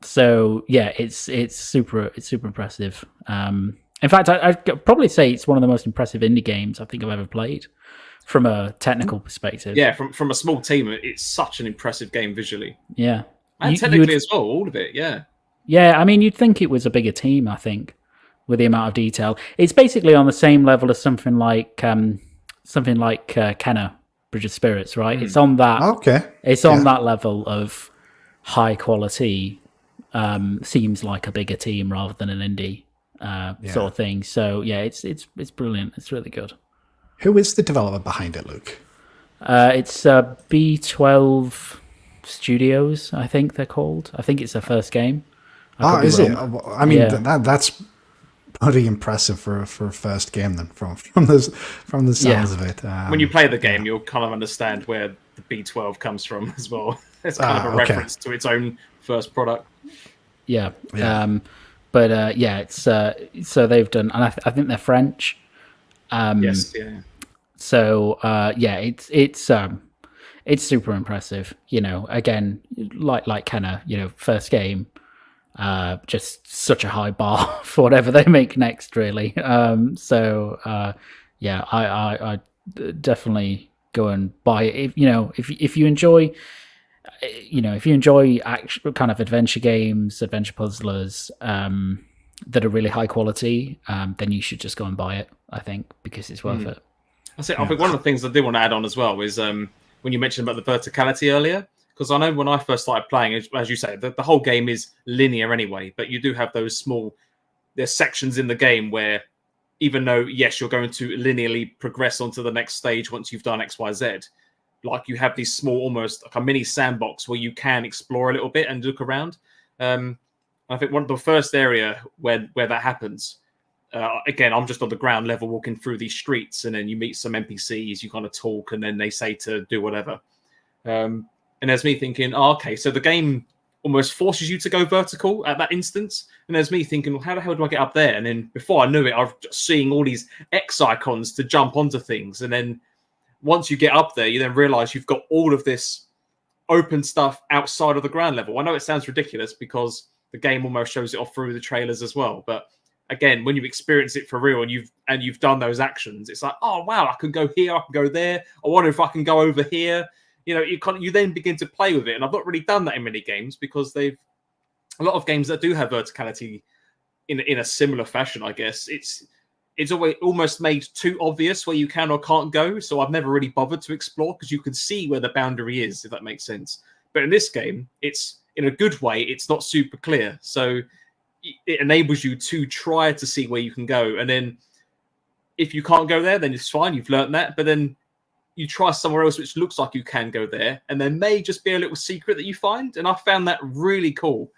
So yeah, it's super impressive. In fact, I'd probably say it's one of the most impressive indie games I think I've ever played from a technical perspective. Yeah, from a small team, it's such an impressive game visually. Yeah, and technically as well, all of it. Yeah. Yeah, I mean, you'd think it was a bigger team. I think with the amount of detail, it's basically on the same level as something like Kenna, Bridge of Spirits, right? It's on that. Okay. It's on that level of high quality. Seems like a bigger team rather than an indie sort of thing. So yeah, it's brilliant. It's really good. Who is the developer behind it, Luke? It's B12 Studios, I think they're called. I think it's their first game. Is it? I mean, that's pretty impressive for a first game. Then from the sounds of it. When you play the game, you'll kind of understand where the B12 comes from as well. It's kind of a reference to its own first product. Yeah. It's so they've done, and I think they're French. Yes. Yeah. So it's super impressive. Again, like Kenna, first game, just such a high bar for whatever they make next, really. I definitely go and buy it. If you enjoy. If you enjoy kind of adventure games, adventure puzzlers that are really high quality, then you should just go and buy it, I think, because it's worth it. I think one of the things I do want to add on as well is when you mentioned about the verticality earlier, because I know when I first started playing, as you say, the whole game is linear anyway, but you do have those there's sections in the game where even though, yes, you're going to linearly progress onto the next stage once you've done X, Y, Z, like you have these small, almost like a mini sandbox where you can explore a little bit and look around. I think one of the first area where that happens, again, I'm just on the ground level walking through these streets, and then you meet some NPCs, you kind of talk, and then they say to do whatever. And there's me thinking, okay, so the game almost forces you to go vertical at that instance. And there's me thinking, well, how the hell do I get up there? And then before I knew it, I was just seeing all these X icons to jump onto things. And then once you get up there, you then realize you've got all of this open stuff outside of the ground level. I know it sounds ridiculous because the game almost shows it off through the trailers as well. But again, when you experience it for real and you've done those actions, it's like, oh wow, I can go here, I can go there. I wonder if I can go over here. You then begin to play with it. And I've not really done that in many games because a lot of games that do have verticality in a similar fashion, I guess, it's always almost made too obvious where you can or can't go. So I've never really bothered to explore because you can see where the boundary is, if that makes sense. But in this game, it's in a good way, it's not super clear. So it enables you to try to see where you can go. And then if you can't go there, then it's fine. You've learned that. But then you try somewhere else which looks like you can go there. And there may just be a little secret that you find. And I found that really cool.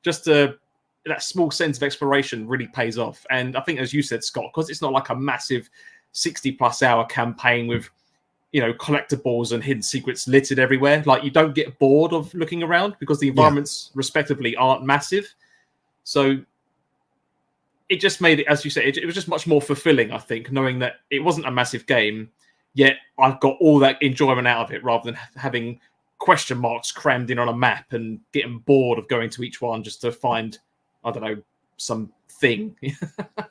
That small sense of exploration really pays off. And I think, as you said, Scott, because it's not like a massive 60+ hour campaign with, collectibles and hidden secrets littered everywhere. Like, you don't get bored of looking around because the environments respectively aren't massive. So it just made it, as you said, it was just much more fulfilling, I think, knowing that it wasn't a massive game, yet I've got all that enjoyment out of it rather than having question marks crammed in on a map and getting bored of going to each one just to find, I don't know, some thing.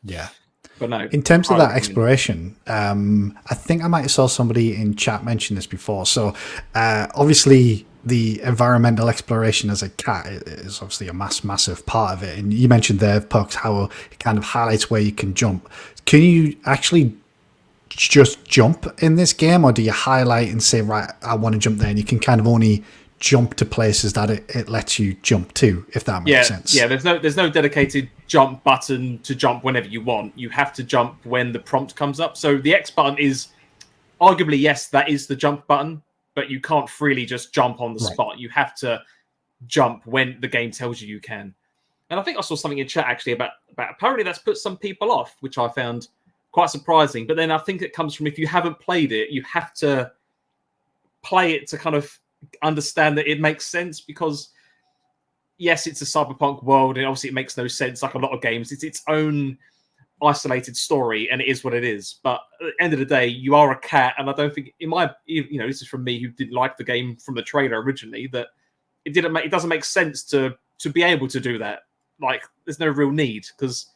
Yeah. But no. In terms of that exploration, I think I might have saw somebody in chat mention this before. So obviously the environmental exploration as a cat is obviously a massive part of it. And you mentioned there, Pucks, how it kind of highlights where you can jump. Can you actually just jump in this game, or do you highlight and say, right, I want to jump there, and you can kind of only jump to places that it lets you jump to, if that makes sense? Yeah, there's no dedicated jump button to jump whenever you want. You have to jump when the prompt comes up. So the X button is arguably, yes, that is the jump button, but you can't freely just jump on the spot. You have to jump when the game tells you can. And I think I saw something in chat actually about apparently that's put some people off, which I found quite surprising. But then I think it comes from, if you haven't played it, you have to play it to kind of understand that it makes sense, because yes, it's a cyberpunk world and obviously it makes no sense like a lot of games. It's its own isolated story and it is what it is. But at the end of the day, you are a cat, and I don't think, in my, this is from me who didn't like the game from the trailer originally, that it doesn't make sense to be able to do that. Like, there's no real need, because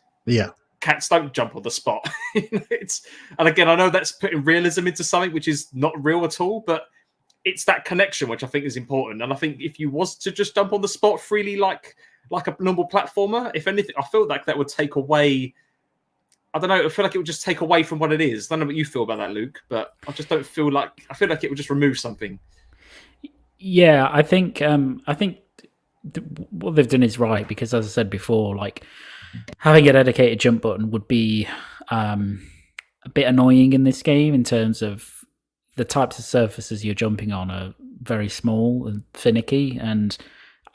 cats don't jump on the spot. And again, I know that's putting realism into something which is not real at all, but it's that connection which I think is important. And I think if you was to just jump on the spot freely like a normal platformer, if anything, I feel like that would take away, I don't know, I feel like it would just take away from what it is. I don't know what you feel about that, Luke, but I just don't feel like, I feel like it would just remove something. Yeah, I think what they've done is right, because as I said before, like, having a dedicated jump button would be a bit annoying in this game, in terms of the types of surfaces you're jumping on are very small and finicky, and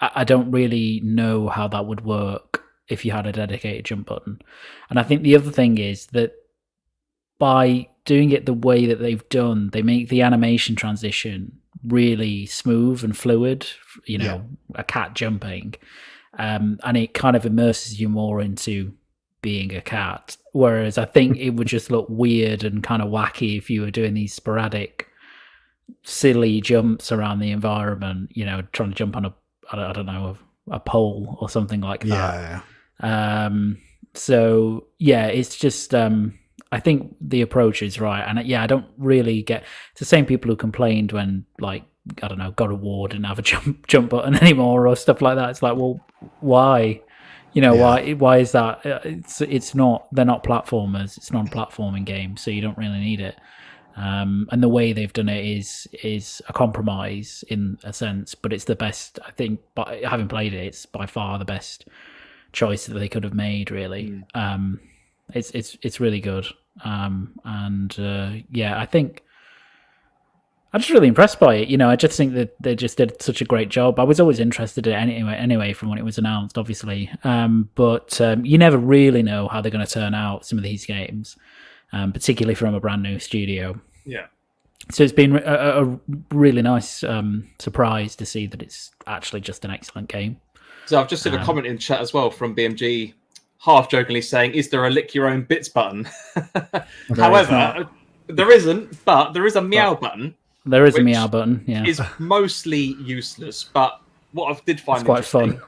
I don't really know how that would work if you had a dedicated jump button. And I think the other thing is that by doing it the way that they've done, they make the animation transition really smooth and fluid, a cat jumping, and it kind of immerses you more into being a cat. Whereas I think it would just look weird and kind of wacky if you were doing these sporadic, silly jumps around the environment, trying to jump on a pole or something like that. So yeah, it's just I think the approach is right, and I don't really get, it's the same people who complained when, like, I don't know, God of War didn't have a jump button anymore or stuff like that. It's like, well, why? Why is that? It's not, they're not platformers. It's non-platforming game, so you don't really need it. And the way they've done it is a compromise in a sense, but it's the best, I think. But having played it, it's by far the best choice that they could have made, really. It's really good. I think I'm just really impressed by it. I just think that they just did such a great job. I was always interested in it anyway from when it was announced, obviously. But you never really know how they're going to turn out, some of these games, particularly from a brand new studio. Yeah. So it's been a really nice surprise to see that it's actually just an excellent game. So I've just seen a comment in chat as well from BMG, half jokingly saying, "Is there a lick your own bits button?" However, there isn't, but there is a meow button. There is a meow button, yeah. It's mostly useless, but what I did find it's quite fun.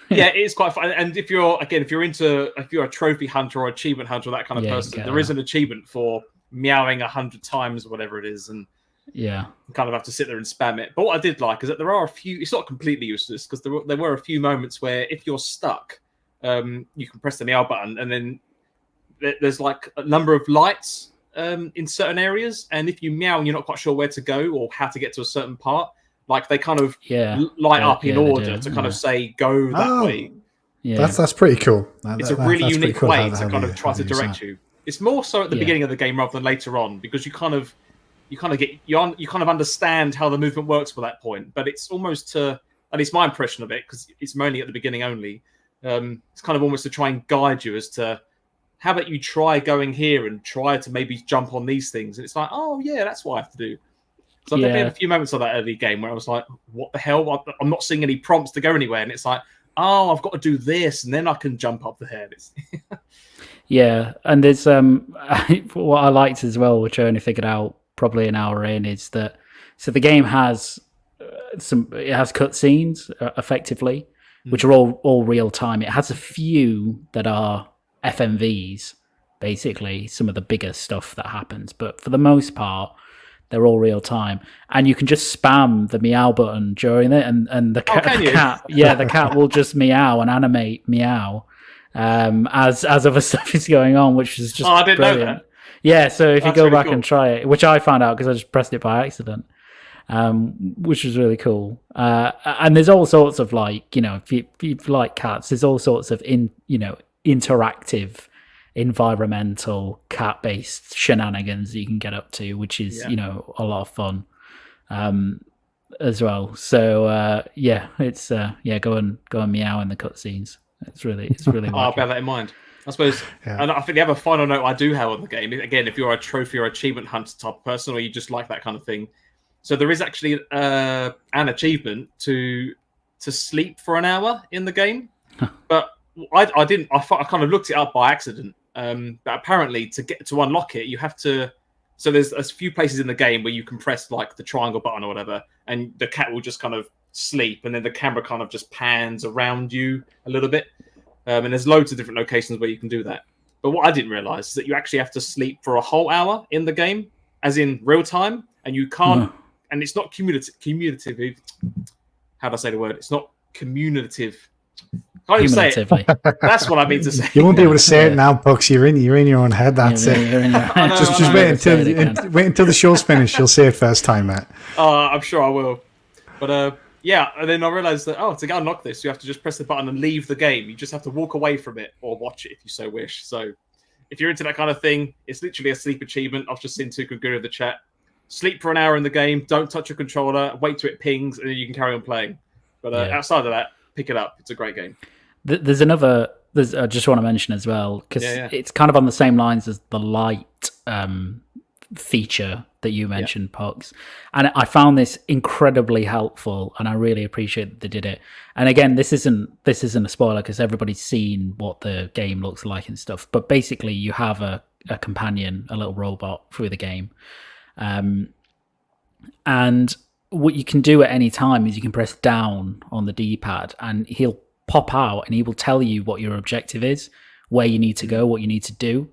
Yeah, it is quite fun. And if you're a trophy hunter or achievement hunter or that kind of person, there is an achievement for meowing 100 times or whatever it is, and you kind of have to sit there and spam it. But what I did like is that there are a few, it's not completely useless, because there were a few moments where if you're stuck, you can press the meow button, and then there's like a number of lights in certain areas, and if you meow and you're not quite sure where to go or how to get to a certain part, like they kind of light up in order to kind of say go that way. Yeah, that's pretty cool. It's a really unique way to kind of try to direct you. It's more so at the beginning of the game rather than later on, because you kind of understand how the movement works for that point. But it's almost at least my impression of it, because it's mainly at the beginning only. It's kind of almost to try and guide you as to, how about you try going here and try to maybe jump on these things? And it's like, oh yeah, that's what I have to do. So I've definitely had a few moments of that early game where I was like, what the hell? I'm not seeing any prompts to go anywhere. And it's like, oh, I've got to do this, and then I can jump up the head. Yeah, and there's what I liked as well, which I only figured out probably an hour in, is that so the game has it has cutscenes effectively, which are all real time. It has a few that are FMVs, basically some of the bigger stuff that happens, but for the most part, they're all real time, and you can just spam the meow button during it, and the cat, yeah, the cat will just meow and animate meow. As other stuff is going on, which is just I didn't brilliant. know that. Yeah, so if you go back and try it, which I found out because I just pressed it by accident, which was really cool. And there's all sorts of if you like cats, there's all sorts of interactive, environmental cat-based shenanigans that you can get up to, which is a lot of fun as well. So it's go and meow in the cutscenes. It's really I'll bear that in mind. I suppose, and I think the other final note I do have on the game, again, if you're a trophy or achievement hunter type person, or you just like that kind of thing, so there is actually an achievement to sleep for an hour in the game, but I didn't. I kind of looked it up by accident. But apparently, to unlock it, you have to. So there's a few places in the game where you can press like the triangle button or whatever, and the cat will just kind of sleep, and then the camera kind of just pans around you a little bit. And there's loads of different locations where you can do that. But what I didn't realize is that you actually have to sleep for a whole hour in the game, as in real time, and you can't. And it's not commutative. How do I say the word? It's not commutative. Can't even say it. That's what I mean to say. You won't be able to say it now, Pucks. You're in your own head. That's it. Just wait until the show's finished. You'll say it first time, Matt. I'm sure I will. But and then I realized that to unlock this, you have to just press the button and leave the game. You just have to walk away from it or watch it if you so wish. So if you're into that kind of thing, it's literally a sleep achievement. I've just seen Tukaguru in the chat. Sleep for an hour in the game. Don't touch your controller. Wait till it pings, and then you can carry on playing. But outside of that, pick it up. It's a great game. There's another. I just want to mention as well because it's kind of on the same lines as the light feature that you mentioned, Pucks. And I found this incredibly helpful, and I really appreciate that they did it. And again, this isn't a spoiler because everybody's seen what the game looks like and stuff. But basically, you have a companion, a little robot through the game. And what you can do at any time is you can press down on the D-pad and he'll pop out and he will tell you what your objective is, where you need to go, what you need to do.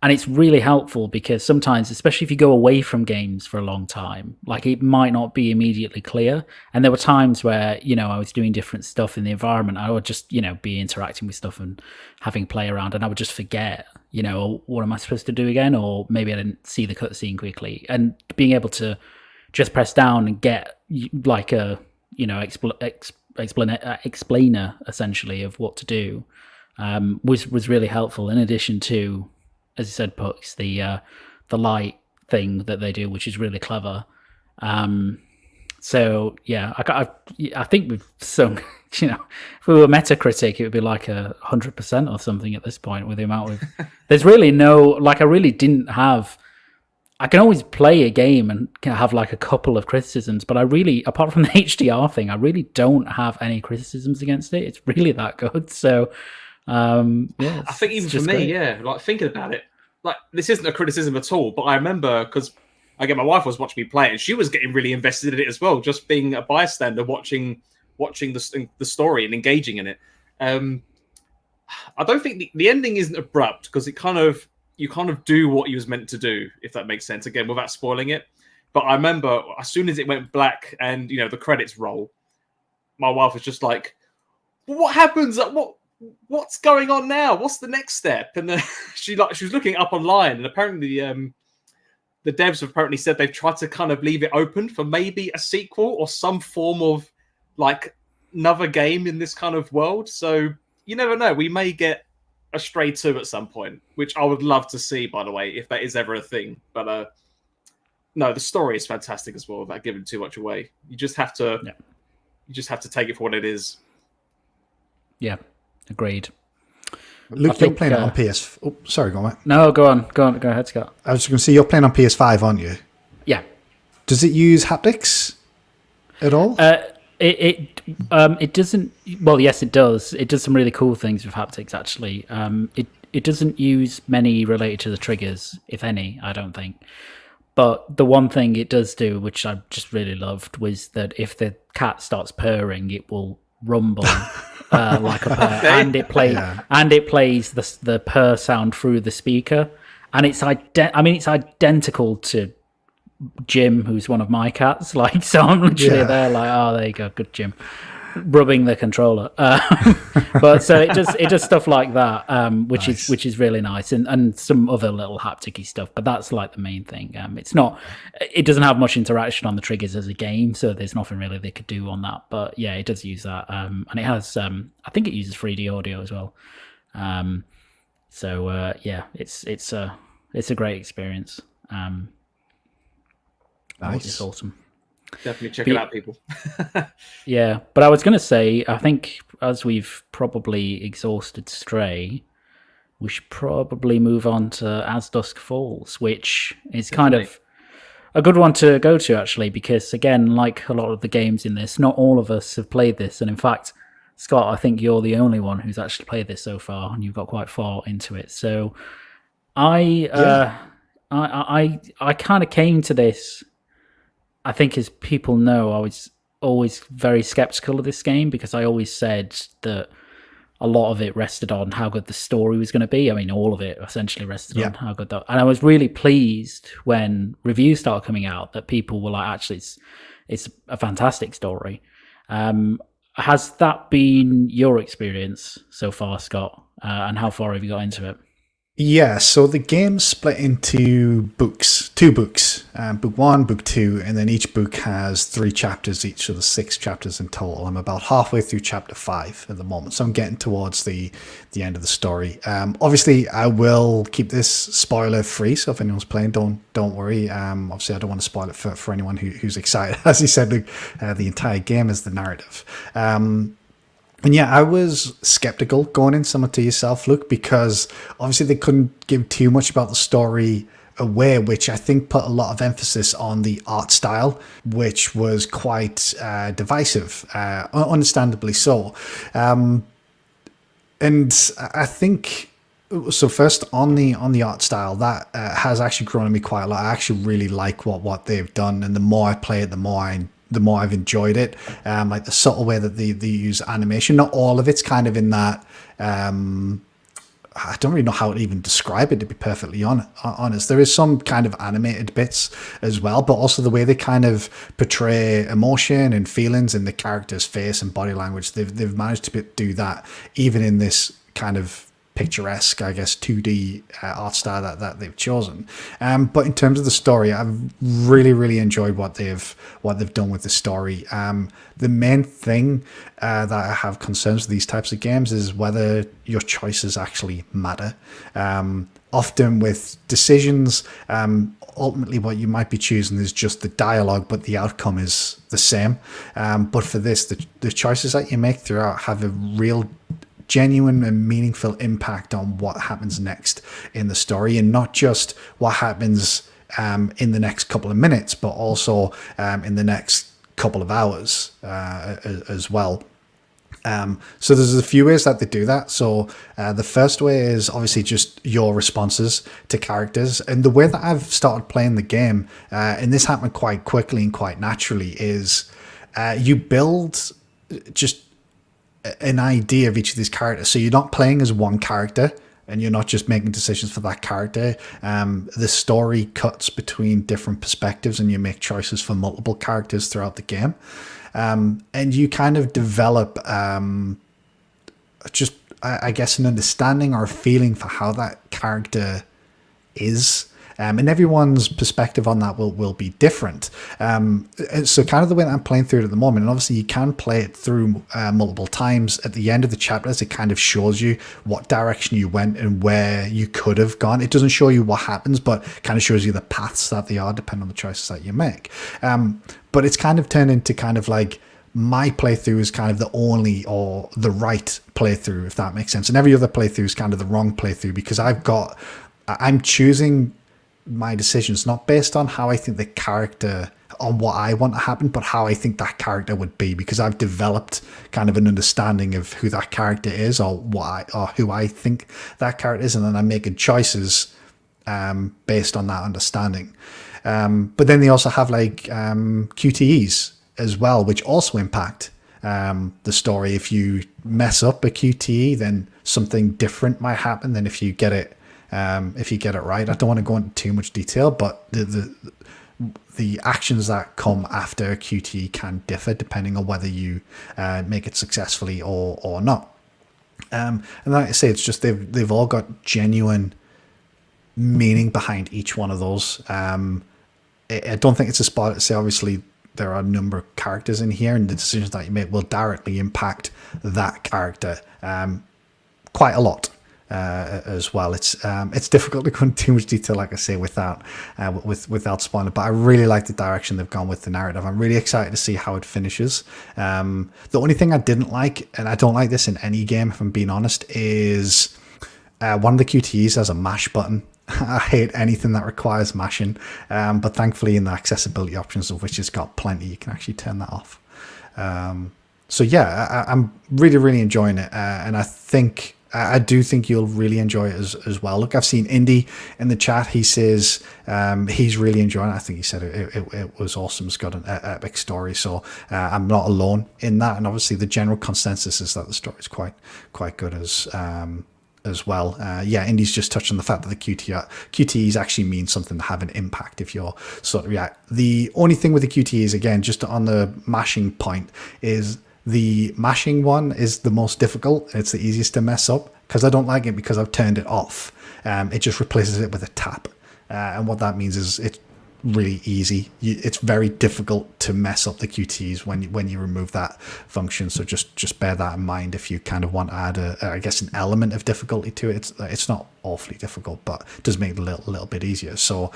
And it's really helpful because sometimes, especially if you go away from games for a long time, like it might not be immediately clear. And there were times where, I was doing different stuff in the environment. I would just, be interacting with stuff and having play around, and I would just forget, what am I supposed to do again? Or maybe I didn't see the cutscene quickly. And being able to just press down and get like a, explainer essentially of what to do was really helpful. In addition to, as you said, Pucks, the light thing that they do, which is really clever. So yeah, I think we've sung. If we were Metacritic, it would be like 100% or something at this point with the amount of. There's really no I really didn't have. I can always play a game and have like a couple of criticisms, but I really, apart from the HDR thing, I really don't have any criticisms against it. It's really that good. So. I think even for me, like thinking about it, like this isn't a criticism at all, but I remember because my wife was watching me play it and she was getting really invested in it as well, just being a bystander watching the story and engaging in it. I don't think the ending isn't abrupt because you kind of do what you was meant to do, if that makes sense, again without spoiling it. But I remember as soon as it went black and the credits roll, my wife was just like, what happens? What's going on now? What's the next step? And she was looking up online, and apparently the devs have apparently said they've tried to kind of leave it open for maybe a sequel or some form of like another game in this kind of world. So you never know. We may get a Stray 2 at some point, which I would love to see, by the way, if that is ever a thing. But no, the story is fantastic as well without giving too much away. You just have to take it for what it is. Yeah. Agreed. Luke, you're playing it on PS. Oh, sorry, go on, mate. No, go on. Go ahead, Scott. I was just going to say you're playing on PS5, aren't you? Yeah. Does it use haptics at all? It doesn't. Well, yes, it does. It does some really cool things with haptics. Actually, doesn't use many related to the triggers, if any, I don't think. But the one thing it does do, which I just really loved, was that if the cat starts purring, it will rumble like a purr, and it plays the purr sound through the speaker, and it's identical to Jim, who's one of my cats. Like, so I'm literally there, like, oh, there you go, good Jim, rubbing the controller. But so it does stuff like that, which is really nice, and some other little haptic-y stuff. But that's like the main thing. It doesn't have much interaction on the triggers as a game, so there's nothing really they could do on that. But yeah, it does use that, and it has. I think it uses 3D audio as well. Yeah, it's a great experience. Nice. It's awesome. Definitely check it out, people. Yeah, but I was going to say, I think as we've probably exhausted Stray, we should probably move on to As Dusk Falls, which is kind of a good one to go to, actually, because, again, like a lot of the games in this, not all of us have played this. And in fact, Scott, I think you're the only one who's actually played this so far, and you've got quite far into it. So I kind of came to this, I think, as people know, I was always very skeptical of this game because I always said that a lot of it rested on how good the story was going to be. I mean, all of it essentially rested on how good that. And I was really pleased when reviews started coming out that people were like, actually, it's a fantastic story. Has that been your experience so far, Scott? And how far have you got into it? Yeah, so the game's split into two books, book 1, book 2, and then each book has 3 chapters each, so there's 6 chapters in total. I'm about halfway through chapter 5 at the moment, so I'm getting towards the end of the story. Obviously, I will keep this spoiler free, so if anyone's playing, don't worry. Obviously, I don't want to spoil it for anyone who's excited. As he said, the entire game is the narrative. And yeah, I was skeptical going in, similar to yourself, Luke, because obviously they couldn't give too much about the story away, which I think put a lot of emphasis on the art style, which was quite divisive, understandably so. And I think, so first on the art style, that has actually grown on me quite a lot. I actually really like what they've done, and the more I play it, the more I've enjoyed it. Like the subtle way that they use animation. Not all of it's kind of in that. I don't really know how to even describe it, to be perfectly honest. There is some kind of animated bits as well, but also the way they kind of portray emotion and feelings in the character's face and body language. They've managed to do that even in this kind of picturesque, I guess, 2D art style that they've chosen. But in terms of the story, I've really enjoyed what they've done with the story. The main thing that I have concerns with these types of games is whether your choices actually matter. Often with decisions, ultimately what you might be choosing is just the dialogue, but the outcome is the same. But for this, the choices that you make throughout have a real genuine and meaningful impact on what happens next in the story, and not just what happens in the next couple of minutes, but also in the next couple of hours as well. So there's a few ways that they do that. So the first way is obviously just your responses to characters, and the way that I've started playing the game, and this happened quite quickly and quite naturally, is you build just an idea of each of these characters. So you're not playing as one character, and you're not just making decisions for that character. The story cuts between different perspectives, and you make choices for multiple characters throughout the game. And you kind of develop just, I guess, an understanding or a feeling for how that character is. And everyone's perspective on that will be different. So kind of the way that I'm playing through it at the moment, and obviously you can play it through multiple times. At the end of the chapters, it kind of shows you what direction you went and where you could have gone. It doesn't show you what happens, but kind of shows you the paths that they are, depending on the choices that you make. But it's kind of turned into kind of like, my playthrough is kind of the only or the right playthrough, if that makes sense. And every other playthrough is kind of the wrong playthrough, because I'm choosing my decisions not based on how I think the character, on what I want to happen, but how I think that character would be, because I've developed kind of an understanding of who that character is, or who I think that character is, and then I'm making choices based on that understanding. But then they also have like QTEs as well, which also impact the story. If you mess up a QTE, then something different might happen than if you get it right. I don't want to go into too much detail, but the actions that come after a QTE can differ depending on whether you make it successfully or not. And like I say, it's just they've all got genuine meaning behind each one of those. I don't think it's a spoiler to say, obviously, there are a number of characters in here, and the decisions that you make will directly impact that character quite a lot as well. It's difficult to go into too much detail, like I say, without spoiling. But I really like the direction they've gone with the narrative. I'm really excited to see how it finishes. The only thing I didn't like, and I don't like this in any game, if I'm being honest, is one of the QTEs has a mash button. I hate anything that requires mashing, but thankfully in the accessibility options, of which it's got plenty, you can actually turn that off. So yeah, I'm really, really enjoying it, and I do think you'll really enjoy it as well. Look, I've seen Indy in the chat. He says he's really enjoying it. I think he said it was awesome. It's got an epic story, so I'm not alone in that. And obviously the general consensus is that the story is quite good as well. Yeah, Indy's just touched on the fact that the QTEs actually mean something to have an impact if you're sort of react. The only thing with the QTEs, again, just on the mashing point, is the mashing one is the most difficult. It's the easiest to mess up, because I don't like it because I've turned it off. It just replaces it with a tap. And what that means is it's really easy. It's very difficult to mess up the QTEs when you remove that function. So just bear that in mind if you kind of want to add an element of difficulty to it. It's not awfully difficult, but it does make it a little bit easier. So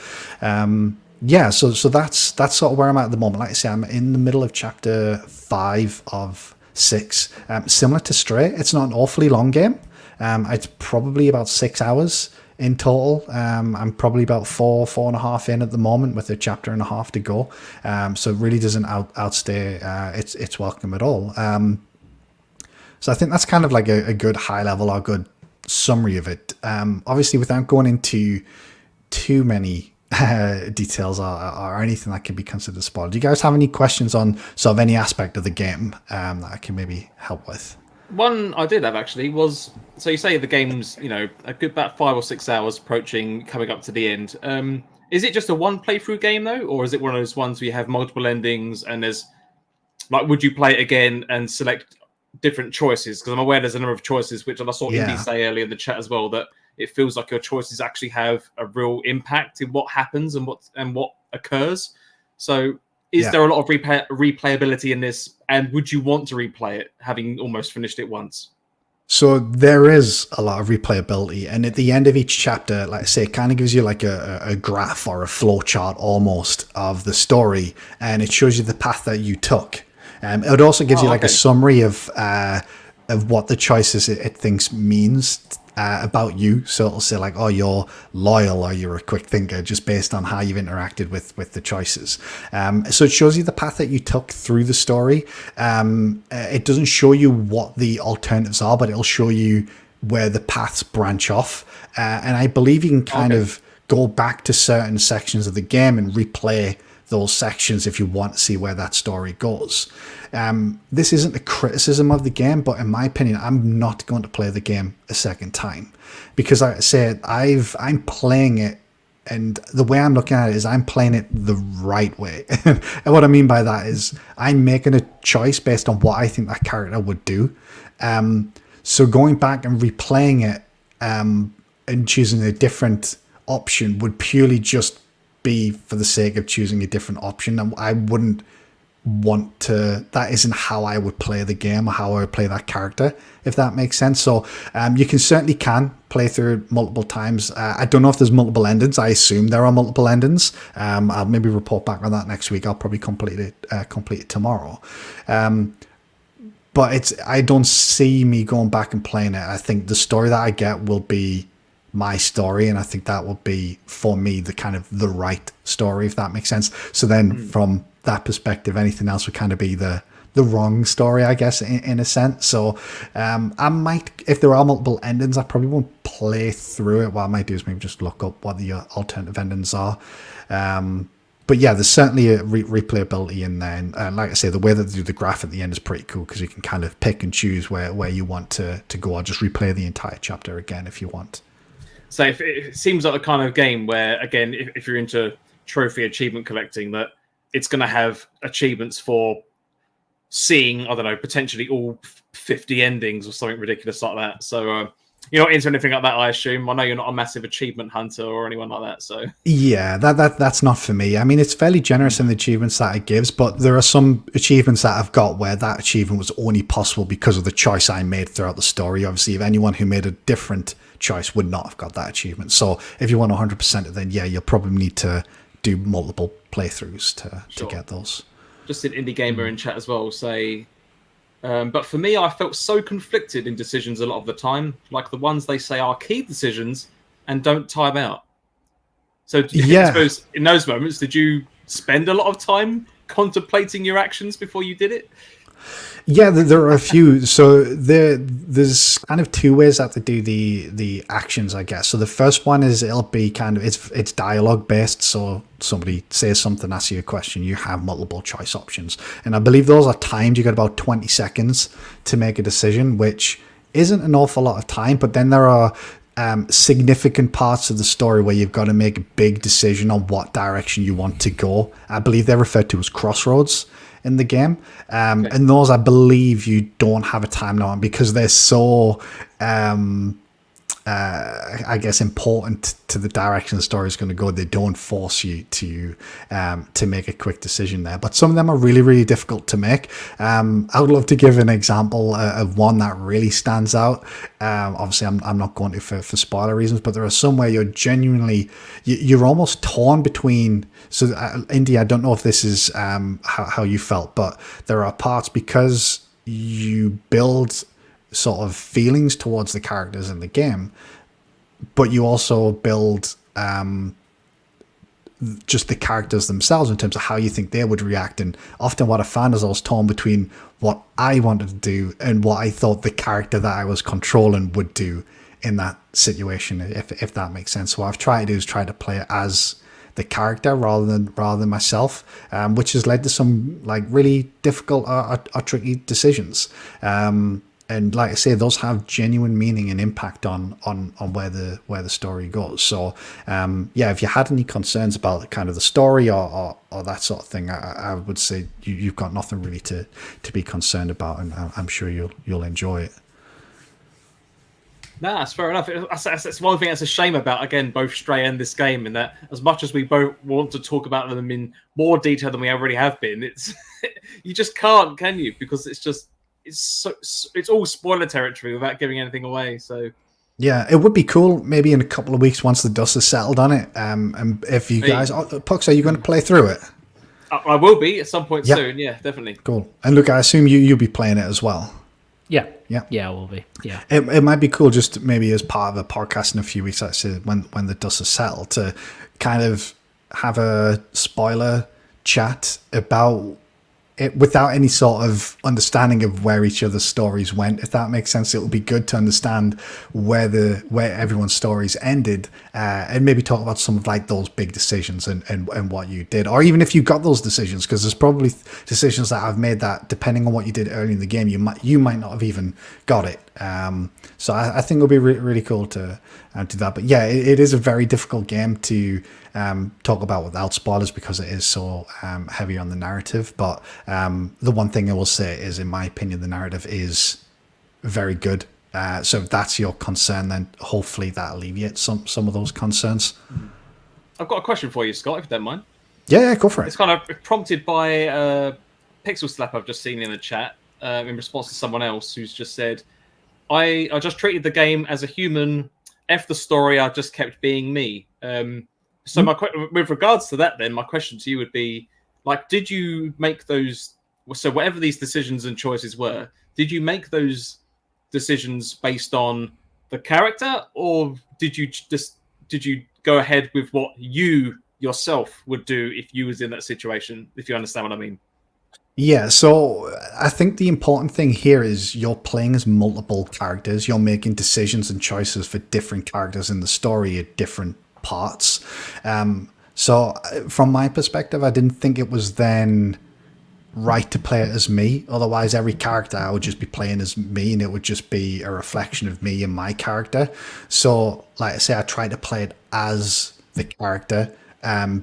yeah, so that's sort of where I'm at the moment. Like I say, I'm in the middle of chapter 5 of 6. Similar to Stray, it's not an awfully long game. It's probably about 6 hours in total. I'm probably about 4.5 in at the moment, with a chapter and a half to go. So it really doesn't outstay its welcome at all. So I think that's kind of like a good high level or good summary of it. Obviously, without going into too many details or anything that can be considered spoiled, do you guys have any questions on sort of any aspect of the game that I can maybe help with? One I did have actually was, so you say the game's, a good about 5 or 6 hours approaching, coming up to the end. Is it just a one playthrough game though, or is it one of those ones where you have multiple endings and there's like, would you play it again and select different choices? Because I'm aware there's a number of choices, which I saw Indy say earlier in the chat as well, that it feels like your choices actually have a real impact in what happens and what occurs. So is there a lot of replayability in this? And would you want to replay it, having almost finished it once? So there is a lot of replayability. And at the end of each chapter, like I say, it kind of gives you like a graph or a flow chart almost of the story. And it shows you the path that you took. It also gives you like a summary of what the choices it thinks means about you. So it'll say like, oh, you're loyal or you're a quick thinker, just based on how you've interacted with the choices. So it shows you the path that you took through the story. It doesn't show you what the alternatives are, but it'll show you where the paths branch off. And I believe you can kind of go back to certain sections of the game and replay those sections if you want to see where that story goes. This isn't a criticism of the game, but in my opinion, I'm not going to play the game a second time, because like I said, I'm playing it, and the way I'm looking at it is I'm playing it the right way. And what I mean by that is I'm making a choice based on what I think that character would do. So going back and replaying it and choosing a different option would purely just be for the sake of choosing a different option. And I wouldn't want to, that isn't how I would play the game or how I would play that character, if that makes sense. So you certainly can play through multiple times. I don't know if there's multiple endings. I assume there are multiple endings. I'll maybe report back on that next week. I'll probably complete it tomorrow. But I don't see me going back and playing it. I think the story that I get will be my story, and I think that would be for me the kind of the right story, if that makes sense. So then from that perspective, anything else would kind of be the wrong story, I guess, in a sense. So I might, if there are multiple endings, I probably won't play through it. What I might do is maybe just look up what the alternative endings are. But yeah, there's certainly a replayability in there. And like I say, the way that they do the graph at the end is pretty cool, because you can kind of pick and choose where you want to go, or just replay the entire chapter again if you want. So if it seems like the kind of game where, again, if you're into trophy achievement collecting, that it's going to have achievements for seeing, I don't know, potentially all 50 endings or something ridiculous like that. So you're not into anything like that, I assume. I know you're not a massive achievement hunter or anyone like that. So yeah, that's not for me. I mean, it's fairly generous in the achievements that it gives, but there are some achievements that I've got where that achievement was only possible because of the choice I made throughout the story. Obviously, if anyone who made a different choice would not have got that achievement. So if you want 100% it, then yeah, you'll probably need to do multiple playthroughs to get those. Just an indie gamer in chat as well say, but for me, I felt so conflicted in decisions a lot of the time, like the ones they say are key decisions and don't time out. So I suppose in those moments, did you spend a lot of time contemplating your actions before you did it? Yeah, there are a few. So there's kind of two ways that they do the actions, I guess. So the first one is it'll be kind of it's dialogue based. So somebody says something, asks you a question, you have multiple choice options, and I believe those are timed. You got about 20 seconds to make a decision, which isn't an awful lot of time. But then there are significant parts of the story where you've got to make a big decision on what direction you want to go. I believe they're referred to as crossroads in the game, and those I believe you don't have a time now on, because they're so I guess important to the direction the story is going to go. They don't force you to make a quick decision there, but some of them are really, really difficult to make. I would love to give an example of one that really stands out. Obviously I'm not going to for spoiler reasons, but there are some where you're genuinely you're almost torn between. So Indy, I don't know if this is how you felt, but there are parts, because you build sort of feelings towards the characters in the game, but you also build just the characters themselves in terms of how you think they would react. And often what I found is I was torn between what I wanted to do and what I thought the character that I was controlling would do in that situation, if that makes sense. So what I've tried to do is try to play it as the character rather than myself, which has led to some like really difficult or tricky decisions. And like I say, those have genuine meaning and impact on where the story goes. So yeah, if you had any concerns about kind of the story or that sort of thing, I would say you've got nothing really to be concerned about, and I'm sure you'll enjoy it. No, that's fair enough. That's one thing that's a shame about, again, both Stray and this game, in that as much as we both want to talk about them in more detail than we already have been, it's you just can't, can you? Because it's all spoiler territory without giving anything away. So yeah, it would be cool maybe in a couple of weeks once the dust has settled on it. And if you guys, Pux, are you going to play through it? I will be at some point soon. Yeah, definitely. Cool. And look, I assume you'll be playing it as well. Yeah, I will be. Yeah, it might be cool just maybe as part of a podcast in a few weeks, actually, when the dust has settled, to kind of have a spoiler chat about it without any sort of understanding of where each other's stories went. If that makes sense, it will be good to understand where everyone's stories ended, and maybe talk about some of like those big decisions and what you did, or even if you got those decisions, because there's probably decisions that I've made that, depending on what you did early in the game, you might not have even got it. So I think it'll be really cool to do that. But yeah, it is a very difficult game to talk about without spoilers, because it is so heavy on the narrative. But the one thing I will say is, in my opinion, the narrative is very good. So if that's your concern, then hopefully that alleviates some of those concerns. I've got a question for you, Scott, if you don't mind. Yeah, go for it. It's kind of prompted by Pixel Slap I've just seen in the chat in response to someone else who's just said, I just treated the game as a human. F the story, I just kept being me. So with regards to that, then my question to you would be, like, did you make those? So whatever these decisions and choices were, did you make those decisions based on the character, or did you go ahead with what you yourself would do if you was in that situation? If you understand what I mean. Yeah, so I think the important thing here is you're playing as multiple characters. You're making decisions and choices for different characters in the story at different parts. So from my perspective, I didn't think it was then right to play it as me. Otherwise, every character I would just be playing as me, and it would just be a reflection of me and my character. So, like I say, I tried to play it as the character,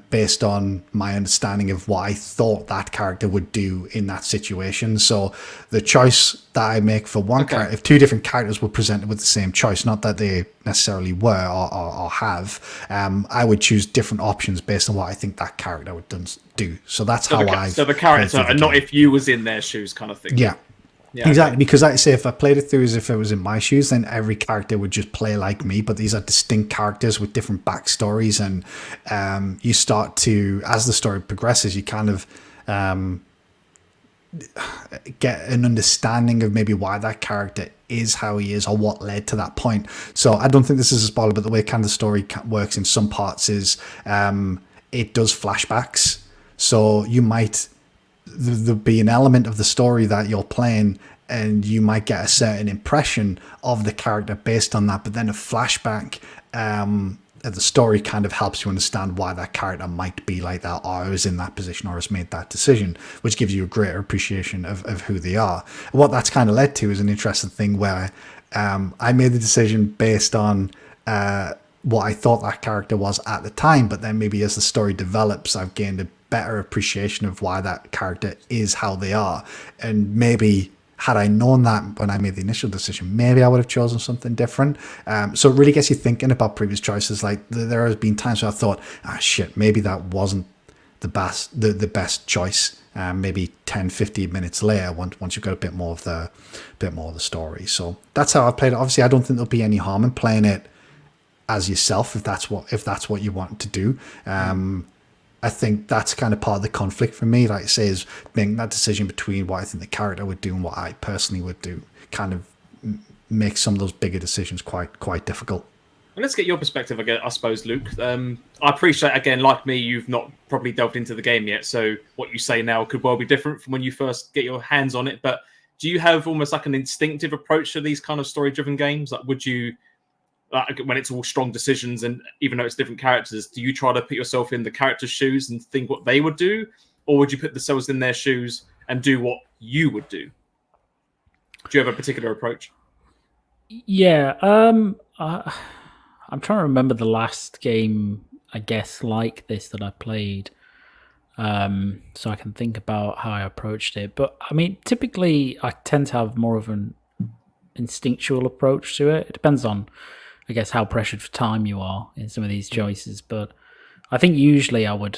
based on my understanding of what I thought that character would do in that situation. So the choice that I make for one character, if two different characters were presented with the same choice, not that they necessarily were or have, I would choose different options based on what I think that character would do. So that's how I. So the character, and not if you was in their shoes, kind of thing. Yeah. Yeah, exactly, because like I say, if I played it through as if it was in my shoes, then every character would just play like me, but these are distinct characters with different backstories, and you start to, as the story progresses, you kind of get an understanding of maybe why that character is how he is or what led to that point. So I don't think this is a spoiler, but the way kind of the story works in some parts is it does flashbacks, so you might... there'll be an element of the story that you're playing and you might get a certain impression of the character based on that, but then a flashback of the story kind of helps you understand why that character might be like that, or is in that position, or has made that decision, which gives you a greater appreciation of who they are. And what that's kind of led to is an interesting thing where I made the decision based on what I thought that character was at the time, but then maybe as the story develops, I've gained a better appreciation of why that character is how they are. And maybe had I known that when I made the initial decision, maybe I would have chosen something different. So it really gets you thinking about previous choices. Like there has been times where I thought, shit, maybe that wasn't the best choice. Maybe 10, 15 minutes later, once you've got a bit more of the story. So that's how I played it. Obviously, I don't think there'll be any harm in playing it as yourself if that's what you want to do. I think that's kind of part of the conflict for me, like I say, is making that decision between what I think the character would do and what I personally would do kind of makes some of those bigger decisions quite difficult. Well, let's get your perspective again, I suppose, Luke. I appreciate, again, like me, you've not probably delved into the game yet, so what you say now could well be different from when you first get your hands on it, but do you have almost like an instinctive approach to these kind of story-driven games? Like, would you... when it's all strong decisions, and even though it's different characters, do you try to put yourself in the character's shoes and think what they would do, or would you put themselves in their shoes and do what you would do? Do you have a particular approach? Yeah, I'm trying to remember the last game, I guess, like this that I played, so I can think about how I approached it. But I mean, typically I tend to have more of an instinctual approach to it. It depends on, I guess, how pressured for time you are in some of these choices, but I think usually I would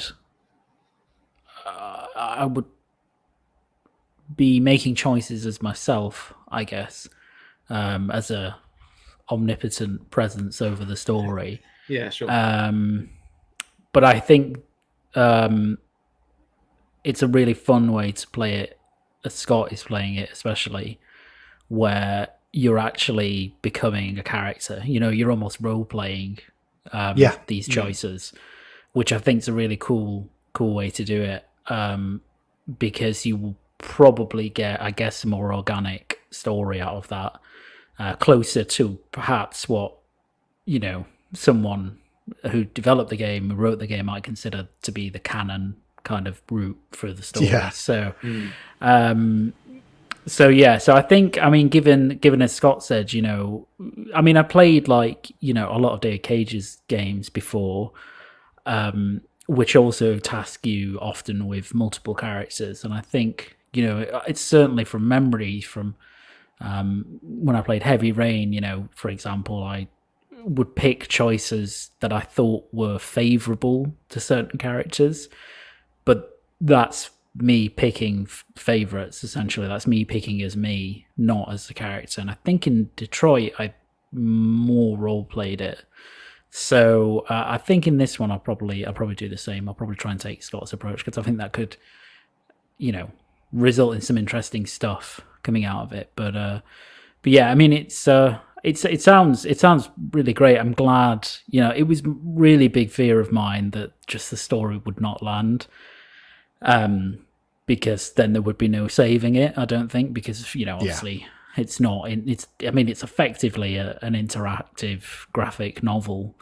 be making choices as myself, I guess, as a omnipotent presence over the story. Yeah, sure. But I think it's a really fun way to play it, as Scott is playing it, especially, where you're actually becoming a character. You know, you're almost role-playing these choices, which I think is a really cool way to do it, because you will probably get, I guess, a more organic story out of that, closer to perhaps what, you know, someone who developed the game, who wrote the game, might consider to be the canon kind of route for the story. Yeah. So, so I think, I mean, given as Scott said, you know, I mean, I played, like, you know, a lot of David Cage's games before, which also task you often with multiple characters. And I think, you know, it's certainly from memory from when I played Heavy Rain, you know, for example, I would pick choices that I thought were favorable to certain characters, but that's me picking favorites, essentially. That's me picking as me, not as the character. And I think in Detroit I more role played it, so I think in this one I'll probably do the same. I'll probably try and take Scott's approach, because I think that could, you know, result in some interesting stuff coming out of it. But yeah, I mean, it's it sounds really great. I'm glad. It was really big fear of mine that just the story would not land, because then there would be no saving it. I don't think, because obviously it's not. It's effectively an interactive graphic novel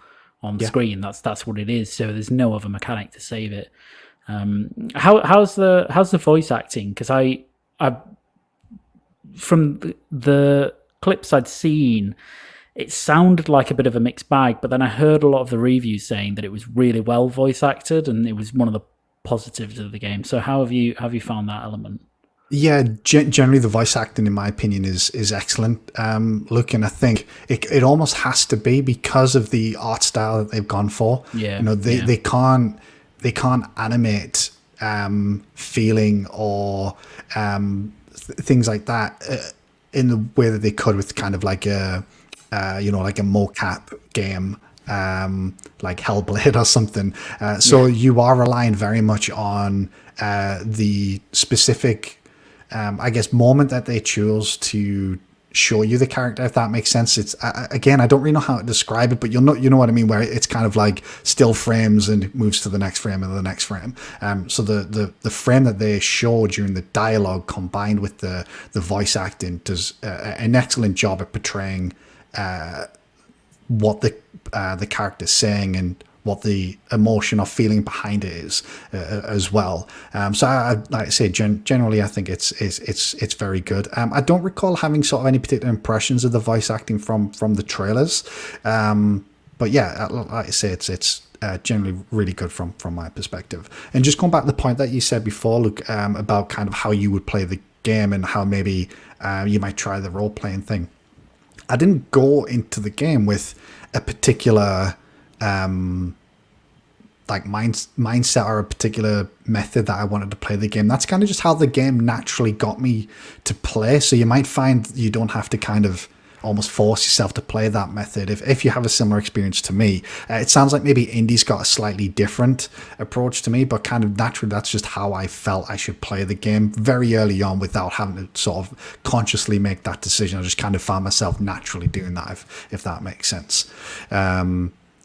on screen. That's what it is. So there's no other mechanic to save it. How's the voice acting? Because I from the clips I'd seen, it sounded like a bit of a mixed bag, but then I heard a lot of the reviews saying that it was really well voice acted, and it was one of the positives of the game. So how have you found that element? Yeah, generally the voice acting, in my opinion, is excellent. Look, and I think it almost has to be because of the art style that they've gone for. Yeah, they can't animate feeling or things like that in the way that they could with kind of like a like a mocap game, like Hellblade or something. So you are relying very much on the specific, I guess, moment that they choose to show you the character, if that makes sense. It's again, I don't really know how to describe it, but you know what I mean, where it's kind of like still frames and it moves to the next frame and the next frame. So the frame that they show during the dialogue combined with the voice acting does an excellent job at portraying what the character's saying and what the emotion or feeling behind it is as well. So I like I say, generally I think it's very good. I don't recall having sort of any particular impressions of the voice acting from the trailers, but yeah, like I say, it's generally really good from my perspective. And just going back to the point that you said before, Luke, about kind of how you would play the game and how maybe you might try the role playing thing. I didn't go into the game with a particular like mindset or a particular method that I wanted to play the game. That's kind of just how the game naturally got me to play. So you might find you don't have to kind of almost force yourself to play that method if you have a similar experience to me. It sounds like maybe Indy's got a slightly different approach to me, but kind of naturally that's just how I felt I should play the game very early on without having to sort of consciously make that decision. I just kind of found myself naturally doing that, if that makes sense.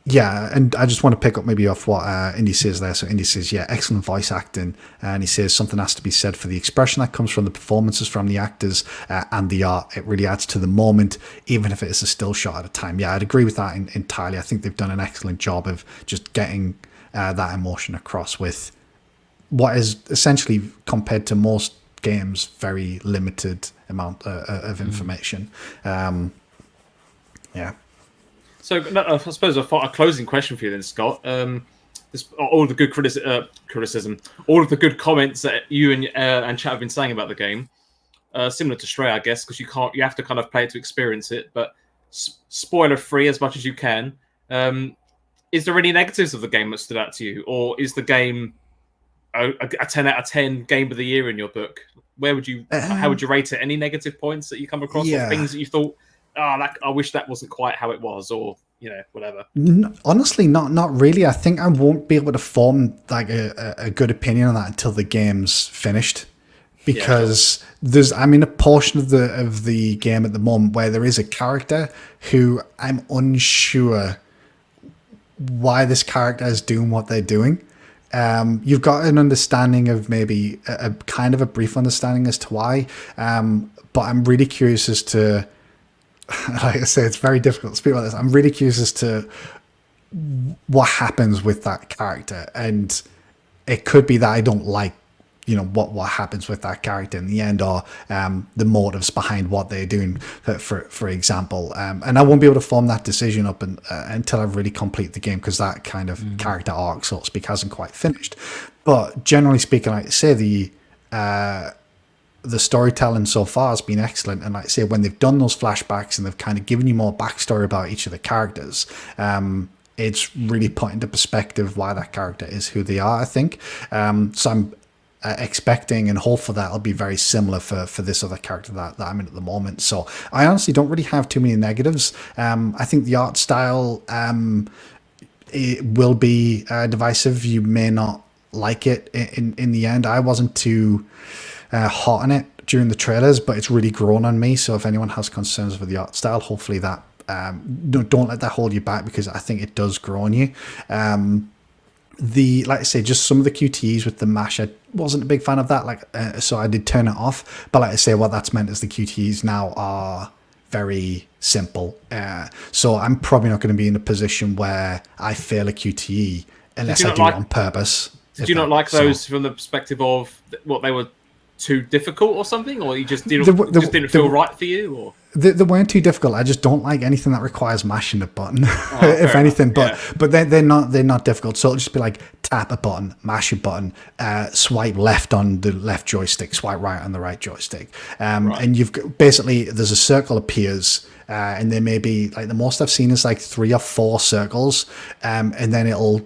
Yeah, and I just want to pick up maybe off what Indy says there. So Indy says, yeah, excellent voice acting. And he says something has to be said for the expression that comes from the performances from the actors and the art. It really adds to the moment, even if it is a still shot at a time. Yeah, I'd agree with that entirely. I think they've done an excellent job of just getting that emotion across with what is essentially, compared to most games, very limited amount of information. Yeah. So I suppose a closing question for you then, Scott. All of the good criticism, all of the good comments that you and chat have been saying about the game, similar to Stray, I guess, because you have to kind of play it to experience it. But spoiler free as much as you can. Is there any negatives of the game that stood out to you, or is the game a 10 out of 10 game of the year in your book? Where would you? How would you rate it? Any negative points that you come across, or things that you thought? I wish that wasn't quite how it was, or whatever. Honestly, not really. I think I won't be able to form like a good opinion on that until the game's finished, because there's a portion of the game at the moment where there is a character who I'm unsure why this character is doing what they're doing. You've got an understanding of maybe a kind of a brief understanding as to why, but I'm really curious as to. Like I say, it's very difficult to speak about this. I'm really curious as to what happens with that character, and it could be that I don't like, what happens with that character in the end, or the motives behind what they're doing, for example. And I won't be able to form that decision up until I really complete the game, because that kind of character arc, so to speak, hasn't quite finished. But generally speaking, like I say, the storytelling so far has been excellent, and like I say, when they've done those flashbacks and they've kind of given you more backstory about each of the characters, it's really put into perspective why that character is who they are, I think. So I'm expecting and hopeful that it'll be very similar for this other character that I'm in at the moment. So I honestly don't really have too many negatives. I think the art style it will be divisive. You may not like it in the end. I wasn't too hot on it, during the trailers, but it's really grown on me. So if anyone has concerns with the art style, hopefully that don't let that hold you back, because I think it does grow on you. Like I say, just some of the QTEs with the mash, I wasn't a big fan of that. So I did turn it off. But like I say, what that's meant is the QTEs now are very simple. So I'm probably not going to be in a position where I fail a QTE unless I do it on purpose. Did you not like those from the perspective of what they were too difficult or something, or you just didn't feel right for you, or? They weren't too difficult. I just don't like anything that requires mashing a button, if anything. But they're not difficult. So it'll just be like tap a button, mash a button, swipe left on the left joystick, swipe right on the right joystick, and basically there's a circle appears, and there may be like the most I've seen is like 3 or 4 circles, and then it'll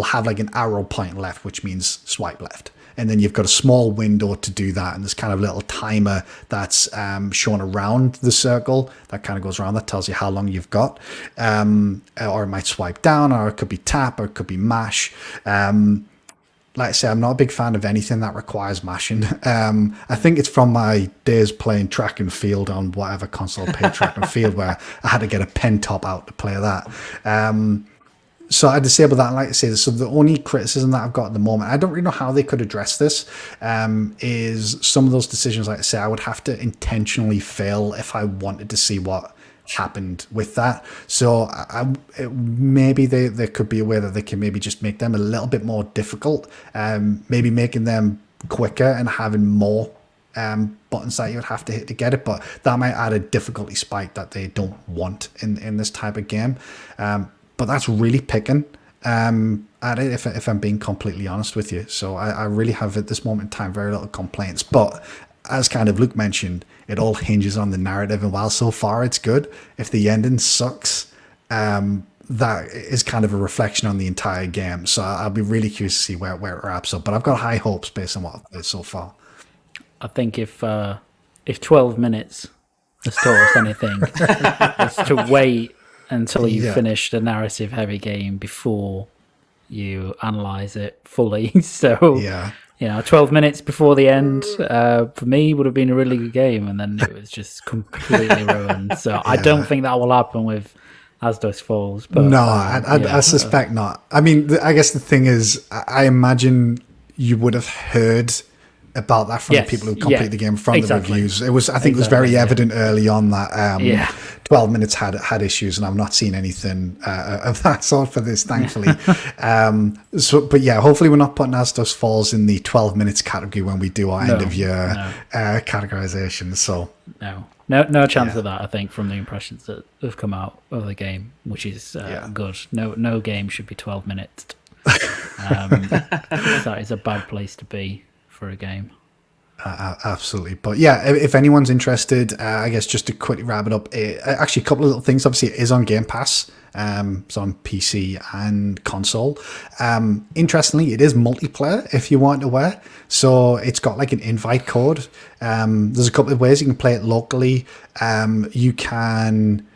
have like an arrow pointing left, which means swipe left. And then you've got a small window to do that, and there's kind of a little timer that's shown around the circle that kind of goes around, that tells you how long you've got. Or it might swipe down, or it could be tap, or it could be mash. Like I say, I'm not a big fan of anything that requires mashing. I think it's from my days playing track and field on whatever console I played track and field, where I had to get a pen top out to play that. So I disable that. And like I say, so the only criticism that I've got at the moment, I don't really know how they could address this, is some of those decisions, like I say, I would have to intentionally fail if I wanted to see what happened with that. So maybe there could be a way that they can maybe just make them a little bit more difficult, maybe making them quicker and having more buttons that you would have to hit to get it. But that might add a difficulty spike that they don't want in this type of game. But that's really picking at it, if I'm being completely honest with you. So I really have, at this moment in time, very little complaints. But as kind of Luke mentioned, it all hinges on the narrative. And while so far it's good, if the ending sucks, that is kind of a reflection on the entire game. So I'll be really curious to see where it wraps up. But I've got high hopes based on what I've played so far. I think if 12 minutes has taught us anything, it's to wait until you finish the narrative-heavy game before you analyze it fully. So, 12 minutes before the end, for me, would have been a really good game, and then it was just completely ruined. So I don't think that will happen with As Dusk Falls. But, no, I suspect not. I mean, I guess the thing is, I imagine you would have heard about that from the people who complete the game, from the reviews. It was, I think, it was very evident early on that 12 minutes had issues, and I've not seen anything of that sort for this, thankfully. But yeah, hopefully we're not putting As Dusk Falls in the 12 minutes category when we do our end of year categorization. So no chance of that. I think from the impressions that have come out of the game, which is good. No game should be 12 minutes. That is a bad place to be for a game. Absolutely. But yeah, if anyone's interested, I guess just to quickly wrap it up, actually a couple of little things. Obviously it is on Game Pass. It's on PC and console. Interestingly, it is multiplayer, if you weren't aware. So it's got like an invite code. There's a couple of ways you can play it locally.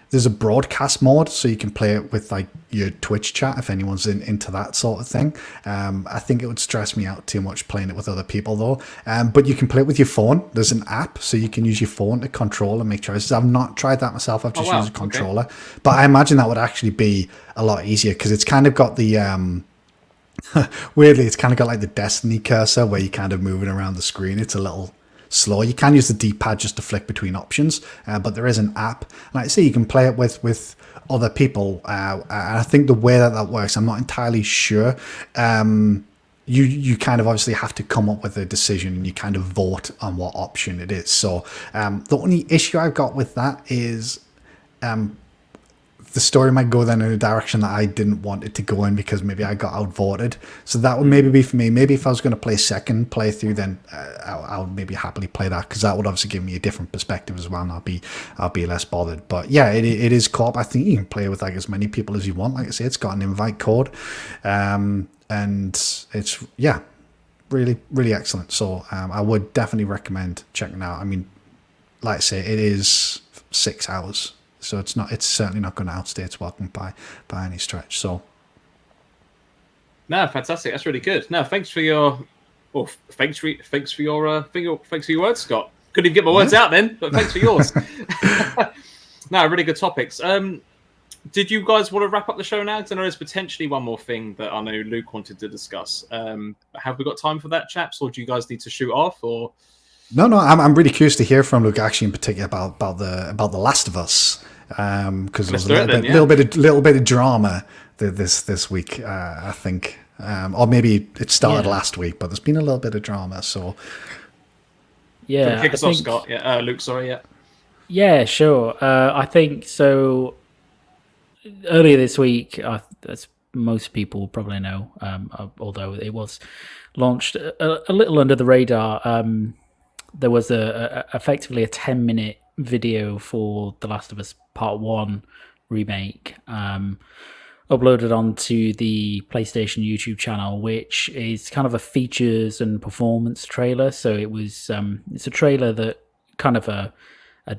There's a broadcast mode, so you can play it with like your Twitch chat if anyone's into that sort of thing. I think it would stress me out too much playing it with other people though. But you can play it with your phone. There's an app, so you can use your phone to control and make choices. I've not tried that myself. I've just used a controller. Okay. But I imagine that would actually be a lot easier, because it's kind of got the weirdly, it's kind of got like the Destiny cursor where you're kind of moving around the screen. It's a little slow. You can use the D-pad just to flick between options, but there is an app. Like I say, you can play it with other people. And I think the way that works, I'm not entirely sure. You kind of obviously have to come up with a decision, and you kind of vote on what option it is. So the only issue I've got with that is the story might go then in a direction that I didn't want it to go in, because maybe I got outvoted. So that would maybe be for me. Maybe if I was going to play second playthrough, then I would maybe happily play that, because that would obviously give me a different perspective as well, and I'll be less bothered. But yeah, it is co-op. I think you can play with like as many people as you want. Like I say, it's got an invite code, and it's really, really excellent. So I would definitely recommend checking it out. I mean, like I say, it is 6 hours. So it's certainly not going to outstay its welcome by any stretch. So, no, fantastic. That's really good. No, thanks for your words, Scott. Couldn't even get my words out then, but thanks for yours. No, really good topics. Did you guys want to wrap up the show now? Because I know there's potentially one more thing that I know Luke wanted to discuss. Have we got time for that, chaps, or do you guys need to shoot off? Or no, I'm really curious to hear from Luke actually in particular about the Last of Us, because there's a little bit of drama this week, I think, or maybe it started last week, but there's been a little bit of drama. So yeah, kick us off, Scott. Yeah, Luke. Sorry, yeah. Yeah, sure. I think so. Earlier this week, as most people probably know, although it was launched a little under the radar, there was effectively a 10-minute video for The Last of Us Part 1 remake, uploaded onto the PlayStation YouTube channel, which is kind of a features and performance trailer. So it was it's a trailer that kind of a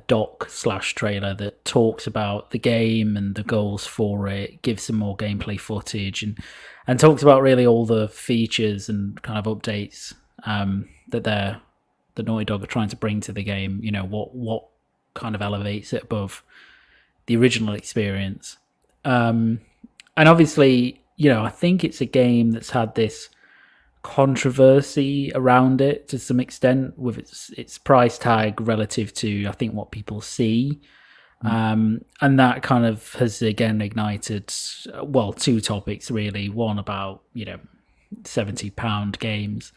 doc/trailer that talks about the game and the goals for it, gives some more gameplay footage, and talks about really all the features and kind of updates that the Naughty Dog are trying to bring to the game. You know, what kind of elevates it above the original experience. And obviously, you know, I think it's a game that's had this controversy around it to some extent with its price tag relative to, I think, what people see. And that kind of has again ignited, well, two topics really. One about, you know, £70 games,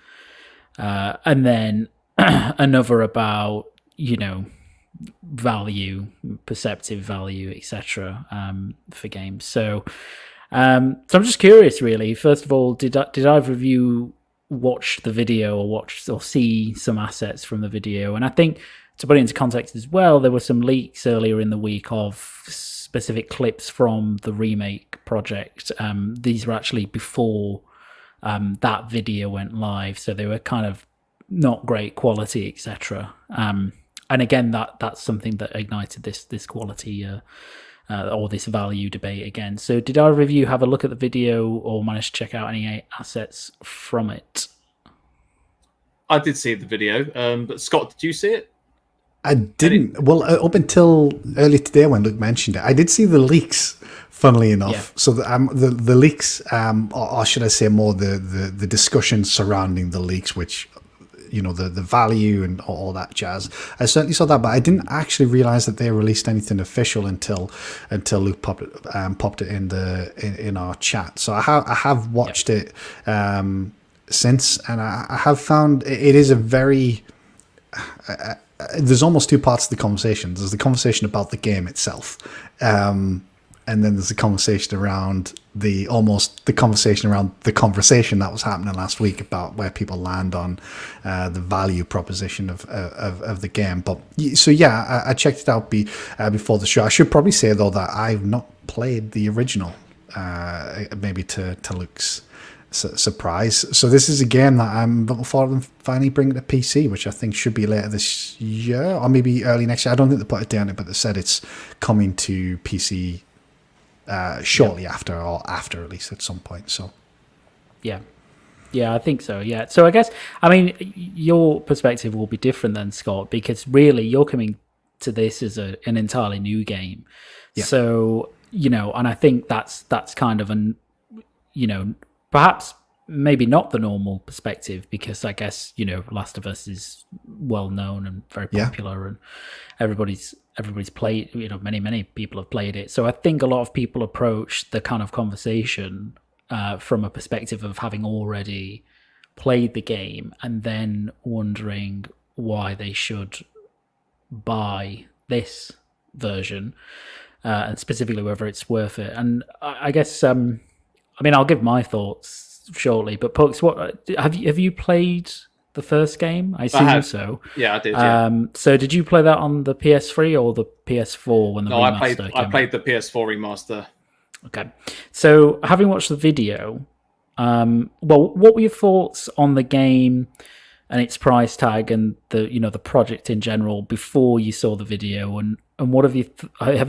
and then another about, you know, value, perceptive value, etc. For games. So I'm just curious, really. First of all, did either of you watch the video or see some assets from the video? And I think, to put it into context as well, there were some leaks earlier in the week of specific clips from the remake project. These were actually before that video went live, so they were kind of not great quality, etc. And again, that's something that ignited this quality or this value debate again. So did either of you have a look at the video or manage to check out any assets from it? I did see the video, but Scott, did you see it? I didn't. Well, up until earlier today when Luke mentioned it, I did see the leaks, funnily enough. Yeah. So the leaks, or should I say more the discussion surrounding the leaks, which, you know, the value and all that jazz. I certainly saw that, but I didn't actually realize that they released anything official until Luke popped it in our chat. So I have watched it since, and I have found it is a very. There's almost two parts to the conversation. There's the conversation about the game itself, and then there's the conversation around the conversation around the conversation that was happening last week about where people land on the value proposition of the game. But so yeah, I checked it out before the show. I should probably say though that I've not played the original, maybe to Luke's surprise. So this is a game that I'm looking forward to them finally bringing to PC, which I think should be later this year or maybe early next year. I don't think they put it down there, but they said it's coming to PC shortly after, or after at least at some point. So yeah, I think so. Yeah, so I guess, I mean, your perspective will be different than Scott, because really you're coming to this as an entirely new game. Yeah. So, you know, and I think that's kind of an, you know, perhaps maybe not the normal perspective, because I guess, you know, Last of Us is well known and very popular, and everybody's played, you know, many people have played it. So I think a lot of people approach the kind of conversation from a perspective of having already played the game and then wondering why they should buy this version, and specifically whether it's worth it. And I guess, I mean, I'll give my thoughts shortly, but Pux, what have you played the first game? I assume so. Yeah, I did. Yeah. So did you play that on the PS3 or the PS4 when the remaster came out? I played the PS4 remaster. Okay. So having watched the video, well, what were your thoughts on the game and its price tag and the project in general before you saw the video, and what have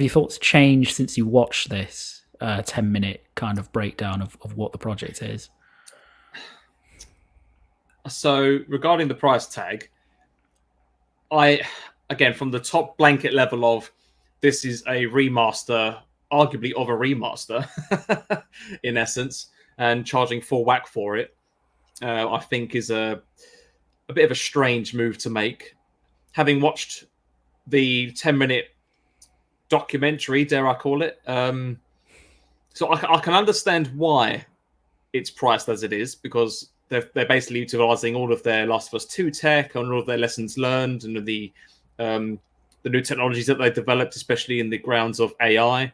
your thoughts changed since you watched this 10-minute kind of breakdown of what the project is? So regarding the price tag, again, from the top blanket level of this is a remaster, arguably of a remaster, in essence, and charging full whack for it, I think is a bit of a strange move to make. Having watched the 10-minute documentary, dare I call it, so I can understand why it's priced as it is, because they're basically utilizing all of their Last of Us 2 tech and all of their lessons learned and the new technologies that they developed, especially in the grounds of AI.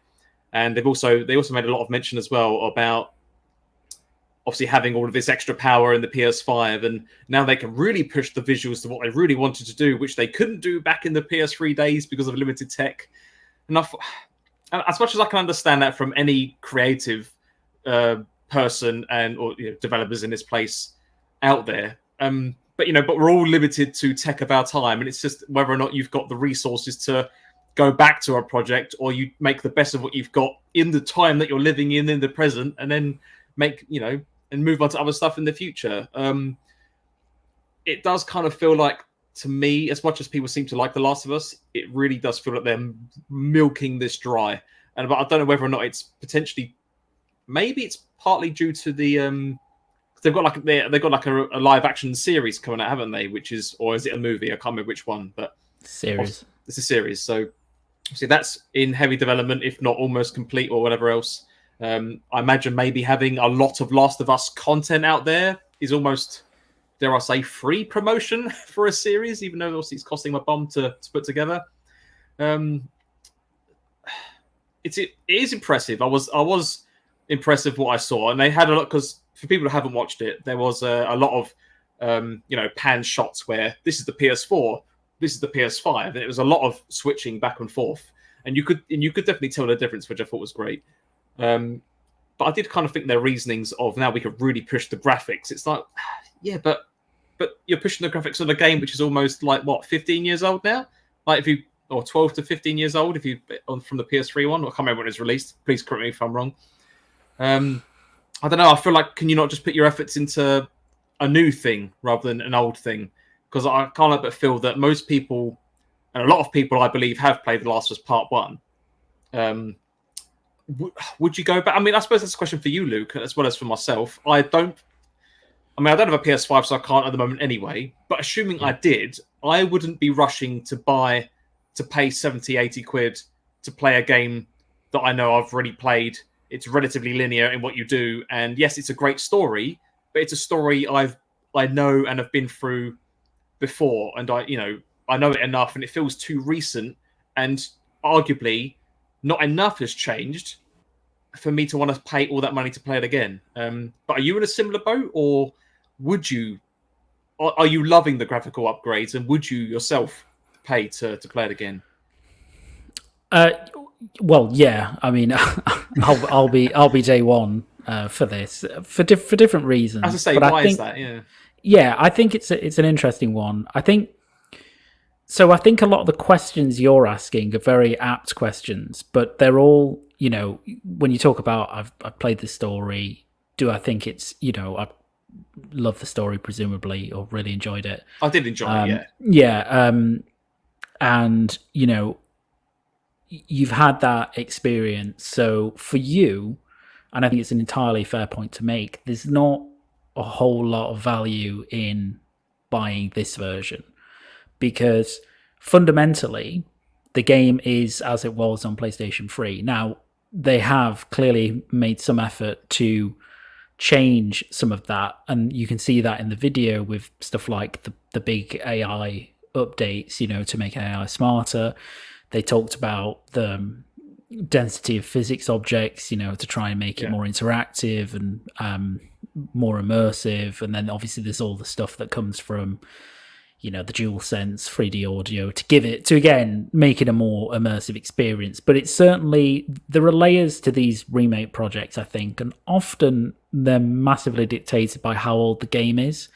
And they also made a lot of mention as well about obviously having all of this extra power in the PS5, and now they can really push the visuals to what they really wanted to do, which they couldn't do back in the PS3 days because of limited tech. And as much as I can understand that from any creative person or developers in this place out there, but we're all limited to tech of our time, and it's just whether or not you've got the resources to go back to a project, or you make the best of what you've got in the time that you're living in the present, and then make and move on to other stuff in the future. It does kind of feel like, to me, as much as people seem to like The Last of Us, it really does feel like they're milking this dry. But I don't know whether or not it's potentially, maybe it's partly due to the they've got like a live action series coming out, haven't they? Which is, or is it a movie? I can't remember which one, but series. It's a series. So that's in heavy development, if not almost complete or whatever else. I imagine maybe having a lot of Last of Us content out there is almost, dare I say, free promotion for a series, even though obviously it's costing a bomb to put together. It is impressive. I was impressed with what I saw, and they had a lot, because for people who haven't watched it, there was a lot of pan shots where this is the PS4, this is the PS5, and it was a lot of switching back and forth, and you could definitely tell the difference, which I thought was great. But I did kind of think their reasonings of, now we could really push the graphics. It's like, yeah, but you're pushing the graphics on a game which is almost like, what, 15 years old now? Like, or 12 to 15 years old from the PS3 one. I can't remember when it was released. Please correct me if I'm wrong. I don't know. I feel like, can you not just put your efforts into a new thing rather than an old thing? Because I can't help but feel that most people, and a lot of people, I believe, have played The Last of Us Part 1. Would you go back? I mean, I suppose that's a question for you, Luke, as well as for myself. I don't have a PS5, so I can't at the moment anyway. But assuming I did, I wouldn't be rushing to pay 70, 80 quid to play a game that I know I've already played. It's relatively linear in what you do. And yes, it's a great story, but it's a story I know and have been through before. And I know it enough, and it feels too recent. And arguably, not enough has changed for me to want to pay all that money to play it again. But are you in a similar boat, or are you loving the graphical upgrades, and would you yourself pay to play it again? Well, yeah. I mean, I'll be day one for this for different reasons. As I say, but is that? Yeah, I think it's an interesting one. I think a lot of the questions you're asking are very apt questions, but they're all, when you talk about I've played the story, do I think it's, I love the story presumably, or really enjoyed it. I did enjoy it, yeah. Yeah, and you've had that experience, so for you, and I think it's an entirely fair point to make, there's not a whole lot of value in buying this version, because fundamentally the game is as it was on PlayStation 3. Now, they have clearly made some effort to change some of that, and you can see that in the video with stuff like the big AI updates, to make AI smarter. They talked about the density of physics objects, to try and make it more interactive and more immersive. And then obviously there's all the stuff that comes from, the DualSense 3D audio to again, make it a more immersive experience. But it's certainly, there are layers to these remake projects, I think, and often they're massively dictated by how old the game is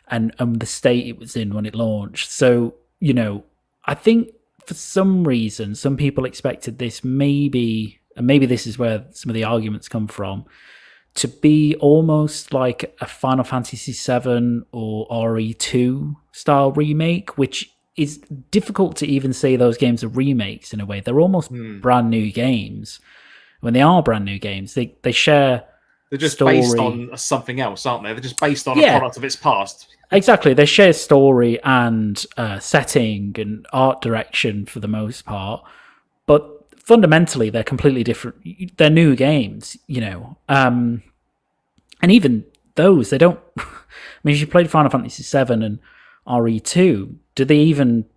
and the state it was in when it launched. So, I think for some reason, some people expected this and maybe this is where some of the arguments come from, to be almost like a Final Fantasy VII or RE2 style remake, which it's difficult to even say those games are remakes in a way. They're almost brand new games. When they are brand new games, they share. They're just story. based on something else, aren't they? They're just based on a product of its past. Exactly. They share story and setting and art direction for the most part, but fundamentally they're completely different. They're new games, and even those, they don't. I mean, if you played Final Fantasy VII and RE2,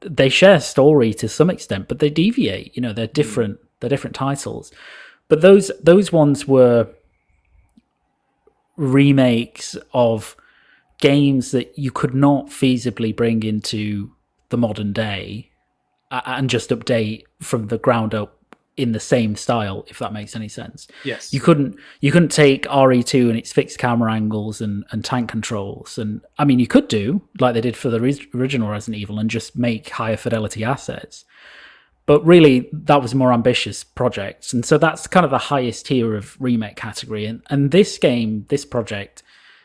they share story to some extent, but they deviate. They're different. They're different titles, but those ones were remakes of games that you could not feasibly bring into the modern day and just update from the ground up in the same style, if that makes any sense. Yes. You couldn't take RE2 and its fixed camera angles and tank controls, and I mean you could do like they did for the original Resident Evil and just make higher fidelity assets. But really, that was a more ambitious project. And so that's kind of the highest tier of remake category. And this game, this project,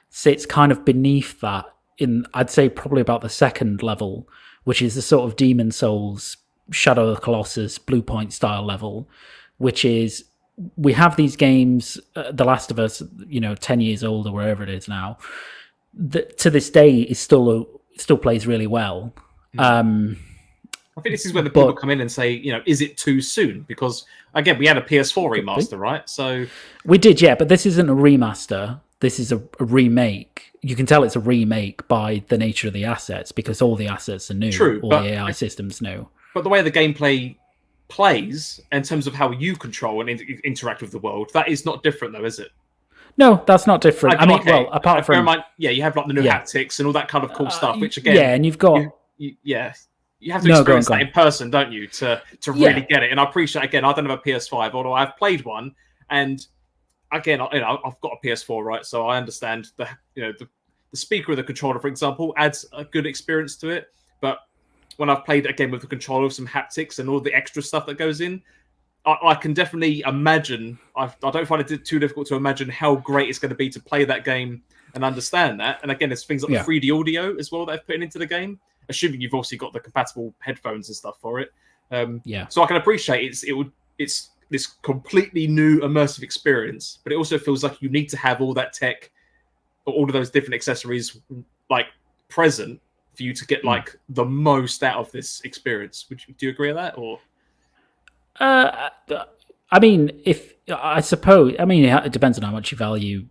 sits kind of beneath that in, I'd say, probably about the second level, which is the sort of Demon Souls, Shadow of the Colossus, Blue Point style level, which is, we have these games, The Last of Us, 10 years old or wherever it is now, that to this day is still plays really well. I think this is where the people come in and say, is it too soon? Because, again, we had a PS4 remaster, right? So we did, yeah, but this isn't a remaster. This is a remake. You can tell it's a remake by the nature of the assets, because all the assets are new. True, all the AI systems new. But the way the gameplay plays, in terms of how you control and interact with the world, that is not different, though, is it? No, that's not different. Apart from... you have like the new haptics and all that kind of cool stuff, which, again... Yeah, and you've got... You have to experience that in person, don't you, to really get it? And I appreciate, again, I don't have a PS5, although I've played one, and again, I've got a PS4, right? So I understand the speaker of the controller, for example, adds a good experience to it. But when I've played again with the controller with some haptics and all the extra stuff that goes in, I can definitely imagine. I don't find it too difficult to imagine how great it's going to be to play that game and understand that. And again, there's things like the 3D audio as well that I've put into the game, assuming you've also got the compatible headphones and stuff for it. So I can appreciate it's this completely new immersive experience, but it also feels like you need to have all that tech or all of those different accessories like present for you to get like the most out of this experience. Do you agree with that? Or I mean, it depends on how much you value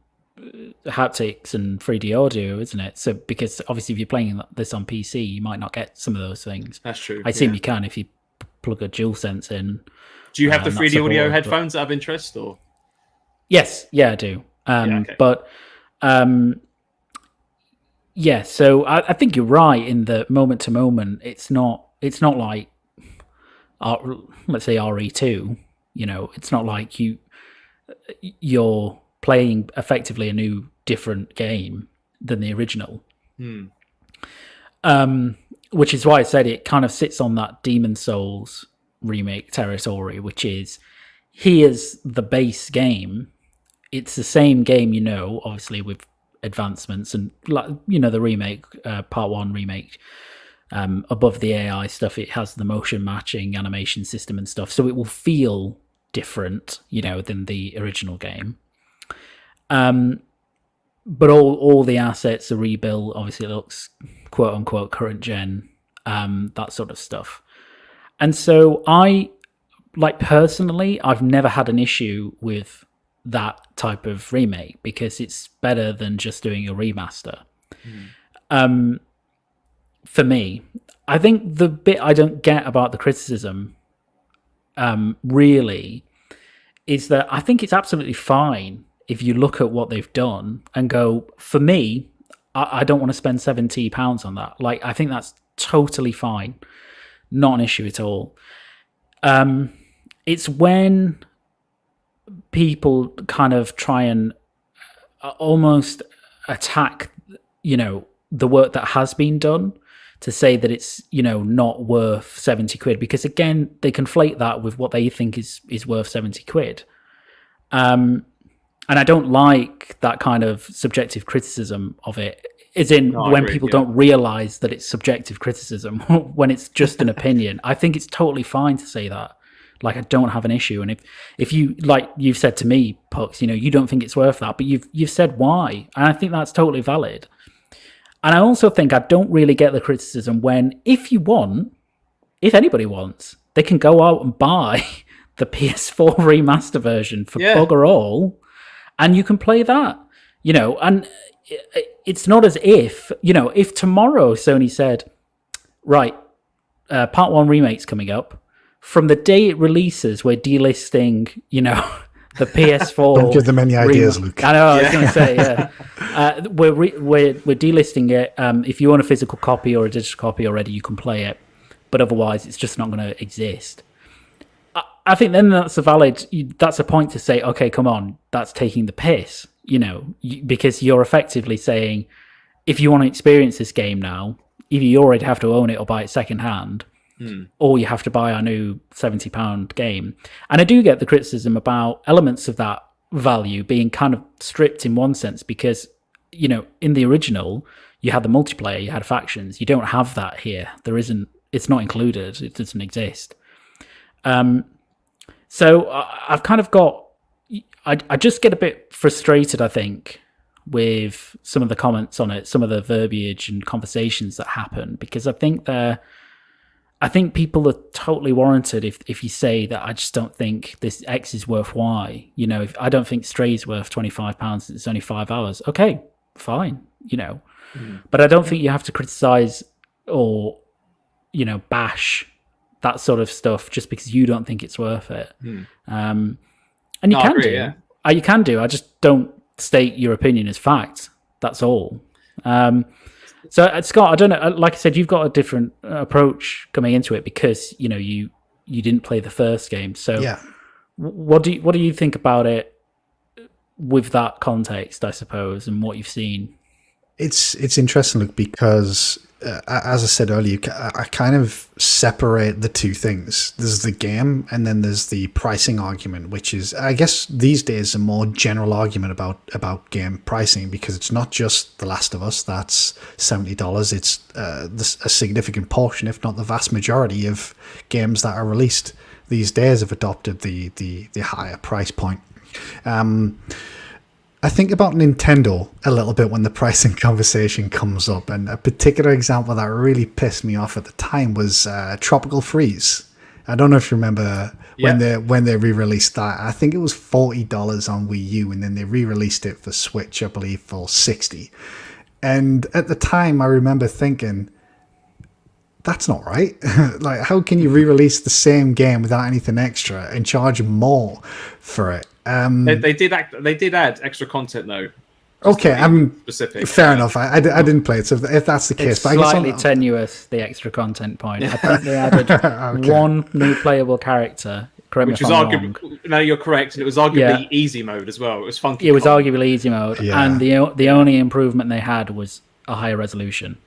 haptics and 3D audio, isn't it? So, because obviously if you're playing this on PC, you might not get some of those things. That's true. I assume you can if you plug a DualSense in. Do you have the 3D audio headphones out of interest, or? Yes, yeah, I do. But so I think you're right in the moment to moment. It's not like, let's say RE2. It's not like you're playing effectively a new, different game than the original. Which is why I said it kind of sits on that Demon Souls remake territory, which is, here's the base game. It's the same game, obviously with advancements and the remake, part 1 remake. Above the AI stuff, it has the motion matching animation system and stuff, so it will feel different, than the original game. But all the assets are rebuilt. Obviously, it looks quote unquote current gen, that sort of stuff. And so personally, I've never had an issue with that type of remake because it's better than just doing a remaster. For me, I think the bit I don't get about the criticism, really, is that I think it's absolutely fine if you look at what they've done and go, for me, I don't want to spend £70 on that. I think that's totally fine. Not an issue at all. It's when people kind of try and almost attack, the work that has been done, to say that it's, not worth 70 quid, because again, they conflate that with what they think is worth 70 quid. And I don't like that kind of subjective criticism of it. As in, No, I when agree, people yeah. don't realize that it's subjective criticism, when it's just an opinion, I think it's totally fine to say that. Like, I don't have an issue. And if you, like you've said to me, Pux, you don't think it's worth that, but you've said why. And I think that's totally valid. And I also think I don't really get the criticism when, if anybody wants, they can go out and buy the PS4 remaster version for bugger all, and you can play that, and it's not as if tomorrow Sony said, right, part 1 remake's coming up, from the day it releases, we're delisting, the PS4. Don't give them any ideas, Luke. I know, I was going to say, yeah. We're delisting it. If you own a physical copy or a digital copy already, you can play it, but otherwise it's just not going to exist. I think then that's a point to say, okay, come on, that's taking the piss, because you're effectively saying, if you want to experience this game now, either you already have to own it or buy it secondhand, or you have to buy our new £70 game. And I do get the criticism about elements of that value being kind of stripped in one sense, because, in the original, you had the multiplayer, you had factions. You don't have that here. It's not included. It doesn't exist. So I've kind of I just get a bit frustrated, I think, with some of the comments on it, some of the verbiage and conversations that happen, because I think people are totally warranted if you say that I just don't think this X is worth Y. If I don't think Stray's worth £25, it's only 5 hours. Okay, fine, But I don't think you have to criticize or, bash that sort of stuff just because you don't think it's worth it. And you can do. Yeah. You can do. I just don't state your opinion as fact. That's all. So, Scott, I don't know. Like I said, you've got a different approach coming into it because you didn't play the first game. So, yeah. What do you think about it with that context, I suppose, and what you've seen? It's interesting, Luke, because as I said earlier, I kind of separate the two things. There's the game, and then there's the pricing argument, which is, I guess, these days a more general argument about game pricing, because it's not just The Last of Us that's $70. It's a significant portion, if not the vast majority, of games that are released these days have adopted the higher price point. I think about Nintendo a little bit when the pricing conversation comes up, and a particular example that really pissed me off at the time was Tropical Freeze. I don't know if you remember when they re-released that. I think it was $40 on Wii U, and then they re-released it for Switch, I believe, for $60. And at the time, I remember thinking, that's not right. Like, how can you re-release the same game without anything extra and charge more for it? They did add extra content though. Okay, I'm specific. Fair enough. I didn't play it, so if that's the case, it's slightly tenuous, the extra content point. I think they added one new playable character. Which was arguably, no, you're correct, and it was arguably easy mode as well. It was funky. It was arguably easy mode, and the only improvement they had was a higher resolution.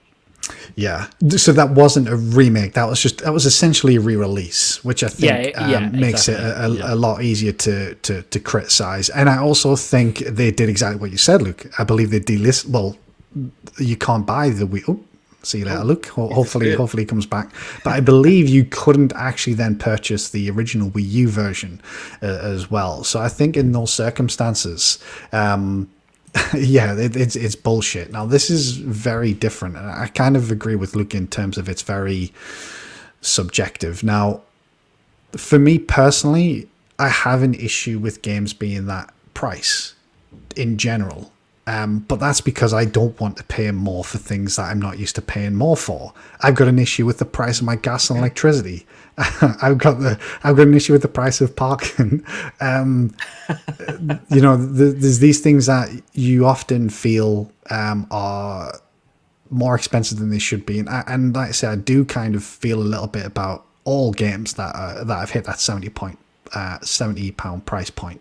Yeah, so that wasn't a remake. That was essentially a re-release, which I think makes exactly. it a lot easier to criticize. And I also think they did exactly what you said, Luke. I believe they delist. Well, you can't buy the Wii. Oh, see you later, Luke. Hopefully he comes back. But I believe you couldn't actually then purchase the original Wii U version as well. So I think in those circumstances. It's bullshit. Now, this is very different, and I kind of agree with Luke in terms of it's very subjective. Now, for me personally, I have an issue with games being that price in general. But that's because I don't want to pay more for things that I'm not used to paying more for. I've got an issue with the price of my gas and electricity. I've got an issue with the price of parking. There's these things that you often feel are more expensive than they should be, and like I say, I do kind of feel a little bit about all games that have hit that £70 price point.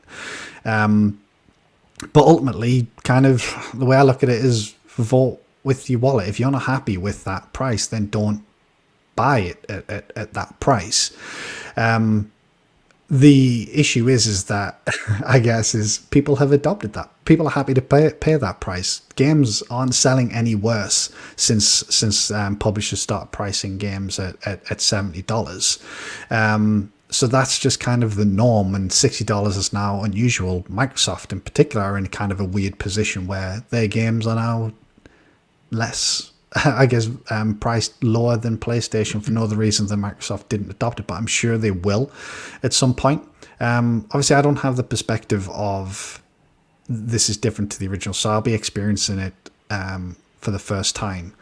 But ultimately, kind of the way I look at it is vote with your wallet. If you're not happy with that price, then don't buy it at that price. The issue is that I guess is people have adopted that. People are happy to pay that price. Games aren't selling any worse since publishers started pricing games at $70. So that's just kind of the norm, and $60 is now unusual. Microsoft in particular are in kind of a weird position where their games are now less, I guess, priced lower than PlayStation for no other reason than Microsoft didn't adopt it, but I'm sure they will at some point. Obviously, I don't have the perspective of this is different to the original, so I'll be experiencing it for the first time.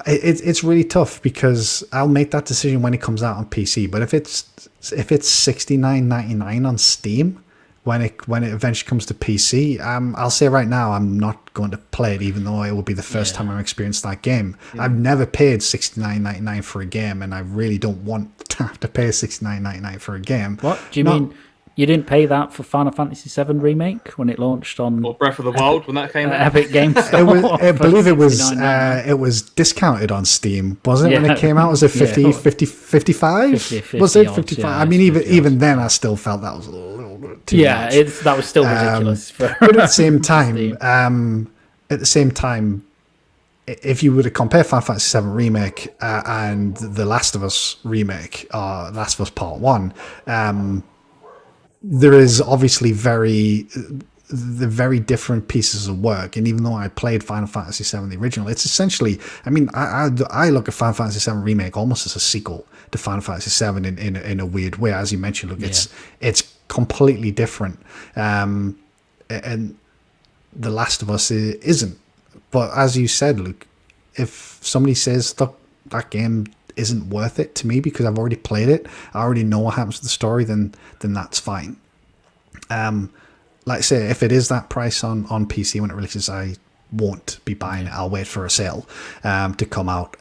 It's really tough because I'll make that decision when it comes out on PC, but if it's $69.99 on Steam, when it eventually comes to PC, I'll say right now I'm not going to play it, even though it will be the first time I'm experiencing that game. I've never paid $69.99 for a game, and I really don't want to have to pay $69.99 for a game. What do you mean? You didn't pay that for Final Fantasy VII Remake when it launched on or Breath of the Wild when that came out? Epic Games Store? I believe it was discounted on Steam, wasn't it? When it came out, was it 50, 55? 50 was it odds, 55? yeah, I mean, even then, I still felt that was a little bit too much. That was still ridiculous. But at the same time, if you were to compare Final Fantasy VII Remake and The Last of Us Remake, or Last of Us Part 1, there is obviously very different pieces of work. And even though I played Final Fantasy VII, the original, it's essentially, I mean, I look at Final Fantasy VII Remake almost as a sequel to Final Fantasy VII in a weird way. As you mentioned, look, it's completely different. And The Last of Us isn't. But as you said, Luke, if somebody says that game isn't worth it to me because I've already played it, I already know what happens to the story, then that's fine. Like I say, if it is that price on PC when it releases, I won't be buying it. I'll wait for a sale to come out.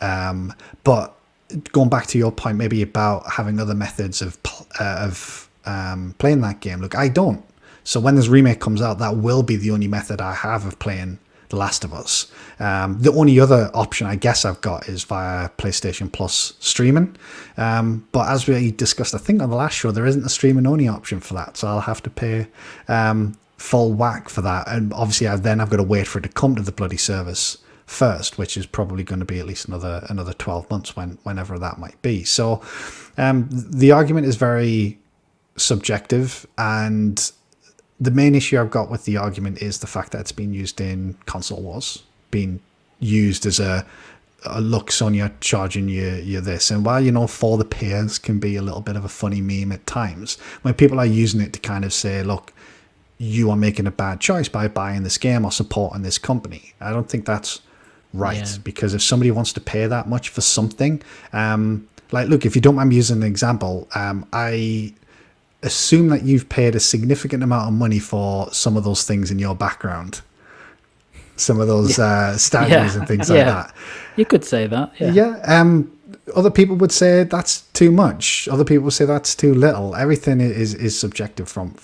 But going back to your point, maybe about having other methods of playing that game. Look, I don't. So when this remake comes out, that will be the only method I have of playing The Last of Us. The only other option I guess I've got is via PlayStation Plus streaming. But as we discussed, I think on the last show, there isn't a streaming only option for that. So I'll have to pay full whack for that. And obviously I've got to wait for it to come to the bloody service first, which is probably going to be at least another 12 months whenever that might be. So the argument is very subjective, and the main issue I've got with the argument is the fact that it's been used in console wars, being used as a look, Sonya charging you this. And while, for the peers can be a little bit of a funny meme at times, when people are using it to kind of say, look, you are making a bad choice by buying this game or supporting this company. I don't think that's right, because if somebody wants to pay that much for something, look, if you don't mind me using an example, I assume that you've paid a significant amount of money for some of those things in your background, some of those statues and things like that. You could say that. Other people would say that's too much. Other people would say that's too little. Everything is subjective from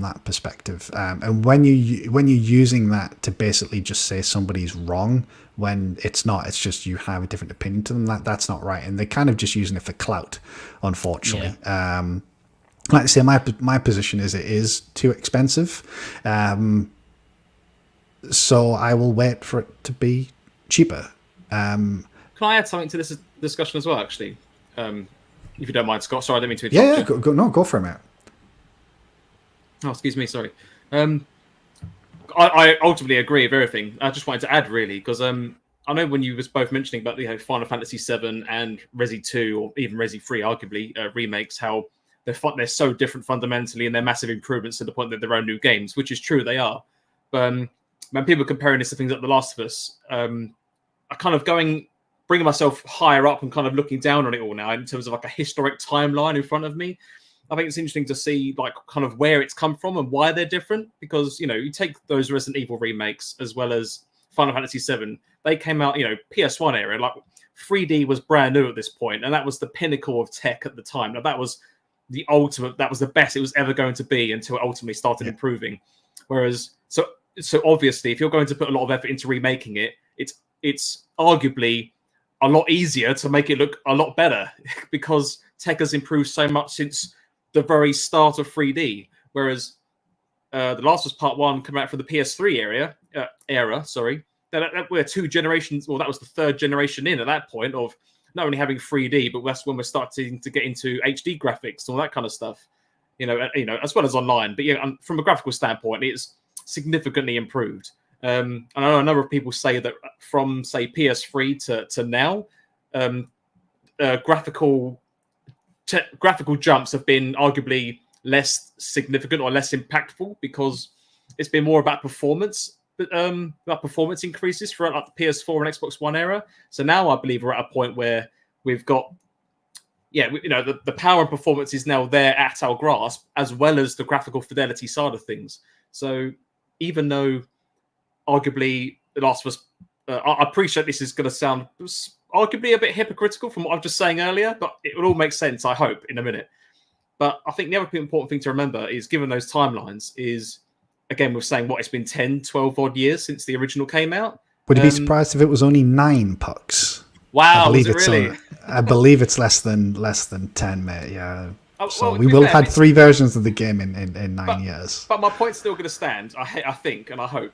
that perspective. And when you're using that to basically just say somebody's wrong when it's not, it's just you have a different opinion to them. That's not right. And they're kind of just using it for clout, unfortunately. Like I say, my position is it is too expensive. So I will wait for it to be cheaper. Can I add something to this discussion as well, actually? If you don't mind, Scott. Sorry, I didn't mean to interrupt you. Go for it, mate. Oh, excuse me, sorry. I ultimately agree with everything. I just wanted to add, really, because I know when you was both mentioning about Final Fantasy VII and Resi 2, or even Resi 3, arguably, remakes, how they're so different fundamentally, and they're massive improvements to the point that they're own new games, which is true, they are. But when people are comparing this to things like The Last of Us, I kind of bringing myself higher up and kind of looking down on it all now in terms of like a historic timeline in front of me. I think it's interesting to see like kind of where it's come from and why they're different, because you take those Resident Evil remakes as well as Final Fantasy VII, they came out PS1 era, like 3D was brand new at this point, and that was the pinnacle of tech at the time. Now that was the ultimate, that was the best it was ever going to be until it ultimately started improving. Whereas so obviously if you're going to put a lot of effort into remaking it, it's arguably a lot easier to make it look a lot better because tech has improved so much since the very start of 3D, whereas The Last of Us Part 1 came out from the PS3 era, sorry. That we're 2 generations, well, that was the 3rd generation in at that point of not only having 3D, but that's when we're starting to get into HD graphics and all that kind of stuff, as well as online. But from a graphical standpoint, it's significantly improved. And I know a number of people say that from, say, PS3 to now, graphical jumps have been arguably less significant or less impactful because it's been more about performance increases throughout like the PS4 and Xbox One era. So now I believe we're at a point where we've got, the power and performance is now there at our grasp, as well as the graphical fidelity side of things. So even though arguably The Last of Us, I appreciate this is going to sound arguably a bit hypocritical from what I was just saying earlier, but it will all make sense, I hope, in a minute. But I think the other important thing to remember is, given those timelines, is, again, we're saying, it's been 10, 12 odd years since the original came out. Would you be surprised if it was only 9 pucks? Wow, I believe really? I believe it's less than 10, mate. Yeah. So well, we will have had 3 versions of the game in 9 years. But my point's still going to stand, I think, and I hope.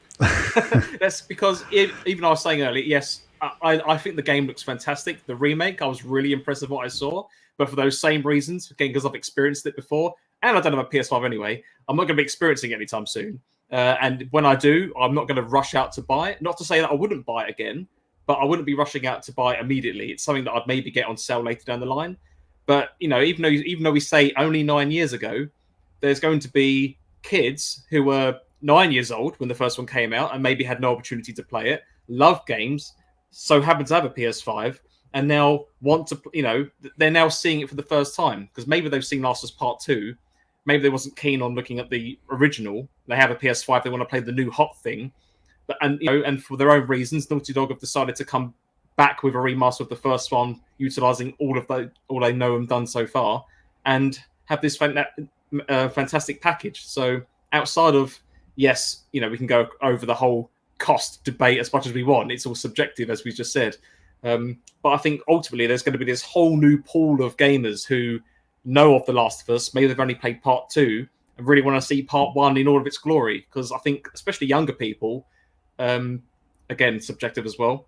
That's because, even I was saying earlier, yes, I think the game looks fantastic. The remake, I was really impressed with what I saw. But for those same reasons, again, because I've experienced it before, and I don't have a PS5 anyway, I'm not going to be experiencing it anytime soon. And when I do, I'm not going to rush out to buy it. Not to say that I wouldn't buy it again, but I wouldn't be rushing out to buy it immediately. It's something that I'd maybe get on sale later down the line. But, even though we say only 9 years ago, there's going to be kids who were 9 years old when the first one came out and maybe had no opportunity to play it, love games, so happen to have a PS5, and now want to, they're now seeing it for the first time because maybe they've seen Last of Us Part 2. Maybe they wasn't keen on looking at the original. They have a PS5, they want to play the new hot thing. And for their own reasons, Naughty Dog have decided to come back with a remaster of the first one, utilizing all they know and done so far, and have this fantastic package. So outside of, yes, we can go over the whole cost debate as much as we want. It's all subjective, as we just said. But I think ultimately there's going to be this whole new pool of gamers who know of The Last of Us. Maybe they've only played Part 2 and really want to see Part 1 in all of its glory. Because I think, especially younger people, again, subjective as well,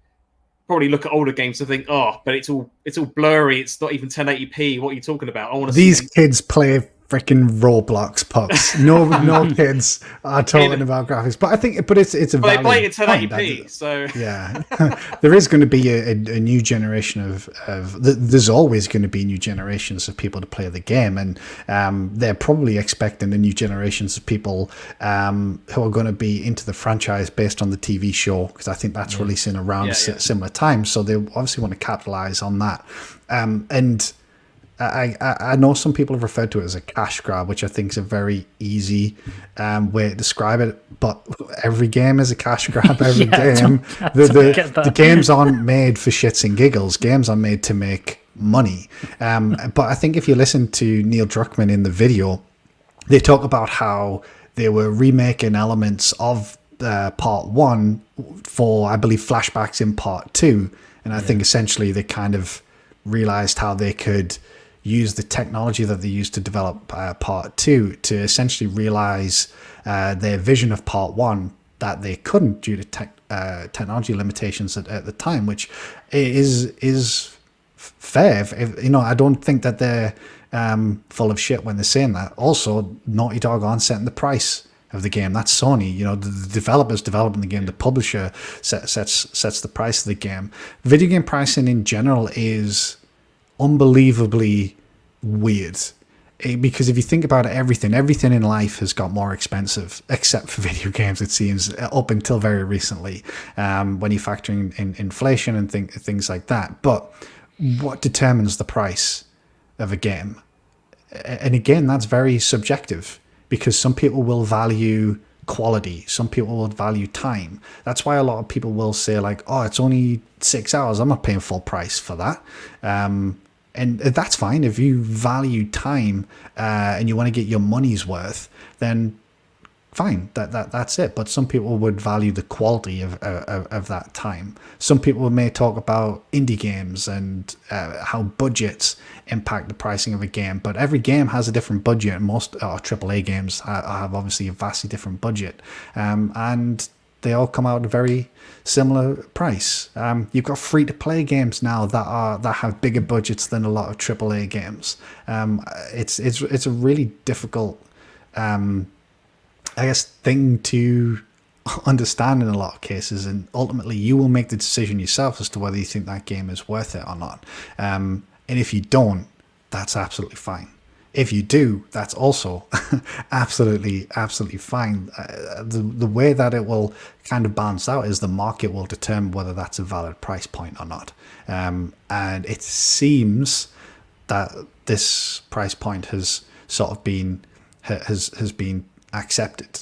probably look at older games and think, but it's all blurry. It's not even 1080p. What are you talking about? I want to These kids play freaking Roblox pucks. No kids are talking about graphics, but I think, it's a valid they play it in point, 1080p, so yeah. There is going to be a new generation of there's always going to be new generations of people to play the game, and they're probably expecting the new generations of people who are going to be into the franchise based on the TV show, because I think that's releasing around similar time, so they obviously want to capitalize on that. And I know some people have referred to it as a cash grab, which I think is a very easy way to describe it. But every game is a cash grab. Every game, the games aren't made for shits and giggles. Games are made to make money. But I think if you listen to Neil Druckmann in the video, they talk about how they were remaking elements of Part 1 for, I believe, flashbacks in Part 2. And I think essentially they kind of realized how they could use the technology that they used to develop Part 2 to essentially realize their vision of Part 1 that they couldn't due to technology limitations at the time, which is fair. I don't think that they're full of shit when they're saying that. Also, Naughty Dog aren't setting the price of the game. That's Sony. The developers developing the game, the publisher sets the price of the game. Video game pricing in general is unbelievably weird, because if you think about it, everything in life has got more expensive except for video games, it seems, up until very recently, when you factor in inflation and things like that. But what determines the price of a game? And again, that's very subjective, because some people will value quality, some people will value time. That's why a lot of people will say, like, it's only 6 hours, I'm not paying full price for that. And that's fine. If you value time and you want to get your money's worth, then fine, that's it. But some people would value the quality of that time. Some people may talk about indie games and how budgets impact the pricing of a game. But every game has a different budget, and most AAA games have obviously a vastly different budget, and they all come out at a very similar price. You've got free-to-play games now that have bigger budgets than a lot of AAA games. It's a really difficult, thing to understand in a lot of cases, and ultimately you will make the decision yourself as to whether you think that game is worth it or not. And if you don't, that's absolutely fine. If you do, that's also absolutely fine. The way that it will kind of balance out is the market will determine whether that's a valid price point or not. And it seems that this price point has sort of been accepted,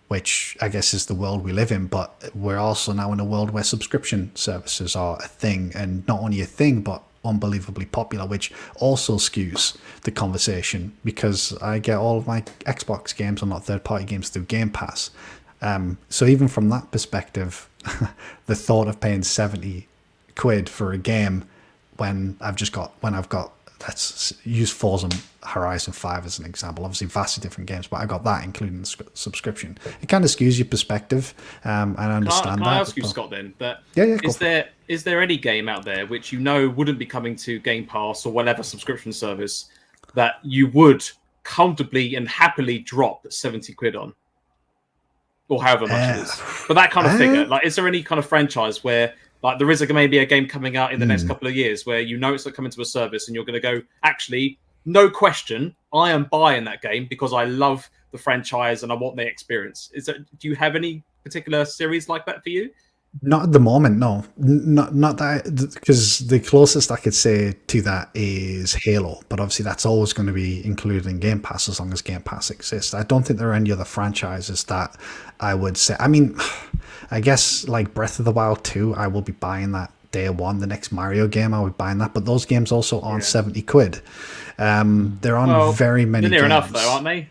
which I guess is the world we live in. But we're also now in a world where subscription services are a thing, and not only a thing, but unbelievably popular, which also skews the conversation, because I get all of my Xbox games, or not third-party games, through Game Pass. So even from that perspective, the thought of paying 70 quid for a game when I've got, let's use Forza Horizon 5 as an example, obviously vastly different games, but I got that including the subscription. It kind of skews your perspective, and I understand that. Can I ask you, Scott, then, that is there any game out there which you know wouldn't be coming to Game Pass or whatever subscription service that you would comfortably and happily drop 70 quid on? Or however much it is. But that kind of figure. Like, is there any kind of franchise where there is maybe a game coming out in the next couple of years where you know it's coming to a service and you're going to go, actually, no question, I am buying that game because I love the franchise and I want the experience. Do you have any particular series like that for you? Not at the moment, no. Not that, because the closest I could say to that is Halo, but obviously that's always going to be included in Game Pass as long as Game Pass exists. I don't think there are any other franchises that I would say. I mean, I guess like Breath of the Wild 2, I will be buying that day one. The next Mario game, I would be buying that, but those games also aren't 70 quid. They're on very many games. They're near enough though, aren't they?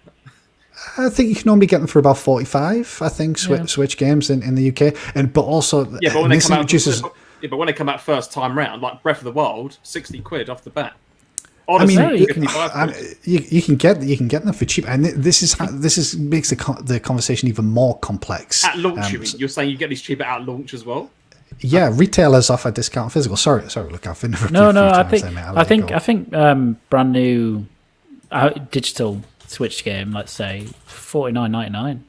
I think you can normally get them for about 45. I think Switch games in the UK, but also but when they come out, but when they come out first time round, like Breath of the Wild, 60 quid off the bat. Honestly, I mean, you can get them for cheap, and this makes the conversation even more complex. At launch, you're saying you get these cheaper at launch as well? Yeah, retailers offer discount physical. Sorry, look, I've interrupted. I think brand new digital Switch game, let's say $49.99.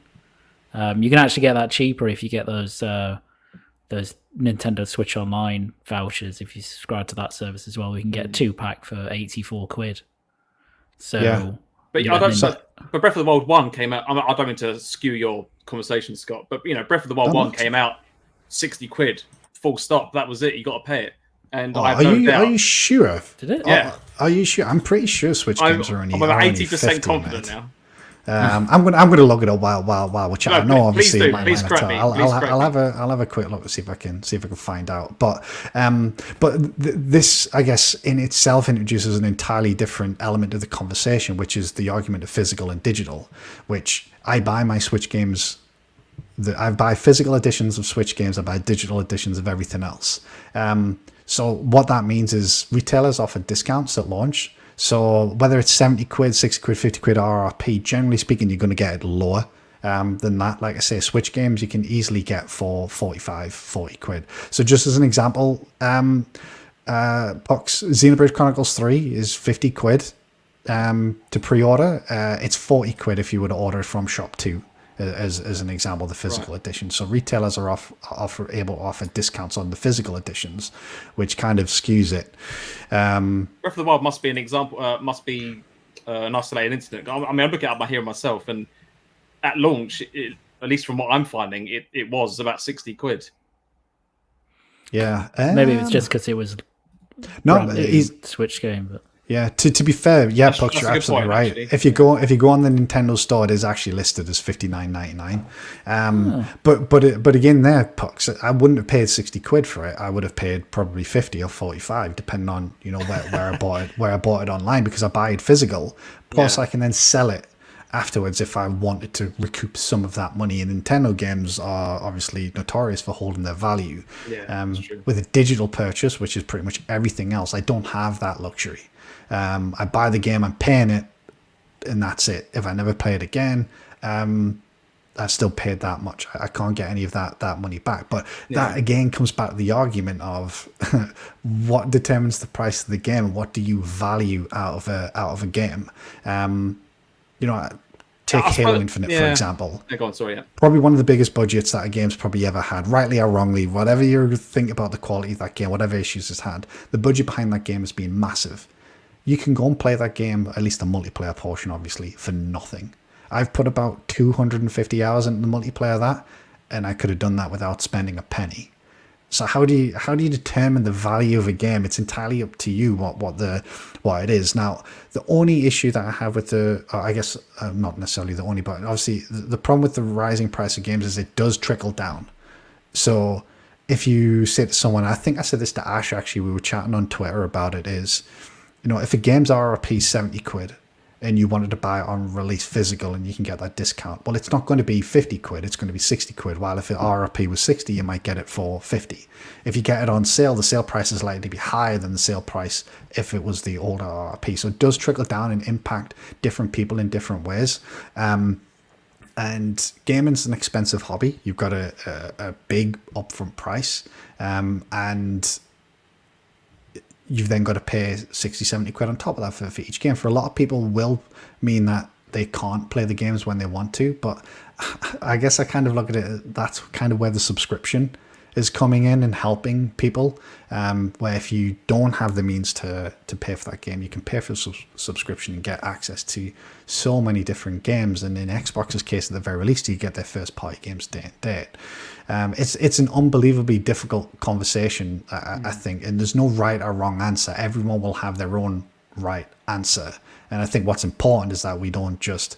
You can actually get that cheaper if you get those Nintendo Switch Online vouchers. If you subscribe to that service as well, we can get a 2-pack for 84 quid. So, but but Breath of the Wild 1 came out. I don't mean to skew your conversation, Scott, but Breath of the Wild 1 came out 60 quid, full stop. That was it. You got to pay it. And I have no doubt. Are you sure? Did it? Yeah. Are you sure? I'm pretty sure Switch games are only. I'm about 80% confident now. I'm gonna log it up while we're chatting. No, obviously, please correct me. I'll have a quick look to see if I can find out. But this, I guess, in itself introduces an entirely different element of the conversation, which is the argument of physical and digital. Which I buy my Switch games. I buy physical editions of Switch games. I buy digital editions of everything else. So what that means is retailers offer discounts at launch. So whether it's 70 quid, 60 quid, 50 quid RRP, generally speaking, you're going to get it lower than that. Like I say, Switch games you can easily get for 45, 40 quid. So just as an example, Xenoblade Chronicles 3 is 50 quid to pre-order. It's 40 quid if you were to order it from Shop 2. As an example, the physical edition. So retailers are able to offer discounts on the physical editions, which kind of skews it. Breath of the Wild must be an example. Must be an isolated incident. I mean, I'm looking at it here myself, and at launch, at least from what I'm finding, it was about 60 quid. Yeah, maybe it's just because it was Switch game, but. Yeah, to be fair, Puck, you're absolutely right. Actually. If you go on the Nintendo store, it is actually listed as $59.99. But again, there, Pucks, I wouldn't have paid 60 quid for it. I would have paid probably 50 or 45, depending on where I bought it online, because I buy it physical. Plus, I can then sell it afterwards if I wanted to recoup some of that money. And Nintendo games are obviously notorious for holding their value. That's true. With a digital purchase, which is pretty much everything else, I don't have that luxury. I buy the game, I'm paying it, and that's it. If I never play it again, I've still paid that much. I can't get any of that money back. But that again comes back to the argument of what determines the price of the game. What do you value out of a game? Take Halo Infinite, for example. Go on, sorry, Probably one of the biggest budgets that a game's probably ever had, rightly or wrongly. Whatever you think about the quality of that game, whatever issues it's had, the budget behind that game has been massive. You can go and play that game, at least the multiplayer portion, obviously, for nothing. I've put about 250 hours into the multiplayer of that, and I could have done that without spending a penny. So how do you determine the value of a game? It's entirely up to you what it is. Now, the only issue that I have with not necessarily the only, but obviously the problem with the rising price of games is it does trickle down. So if you say to someone, I think I said this to Ash actually, we were chatting on Twitter about it, is, if a game's RRP 70 quid, and you wanted to buy it on release physical and you can get that discount, well, it's not going to be 50 quid, it's going to be 60 quid. While if the RRP was 60, you might get it for 50. If you get it on sale, the sale price is likely to be higher than the sale price if it was the older RRP. So it does trickle down and impact different people in different ways. And gaming's an expensive hobby. You've got a big upfront price, and you've then got to pay 60, 70 quid on top of that for each game. For a lot of people will mean that they can't play the games when they want to, but I guess I kind of look at it, that's kind of where the subscription is coming in and helping people, where if you don't have the means to pay for that game, you can pay for the subscription and get access to so many different games. And in Xbox's case, at the very least, you get their first party games day and date. It's an unbelievably difficult conversation, I think, and there's no right or wrong answer. Everyone will have their own right answer, and I think what's important is that we don't just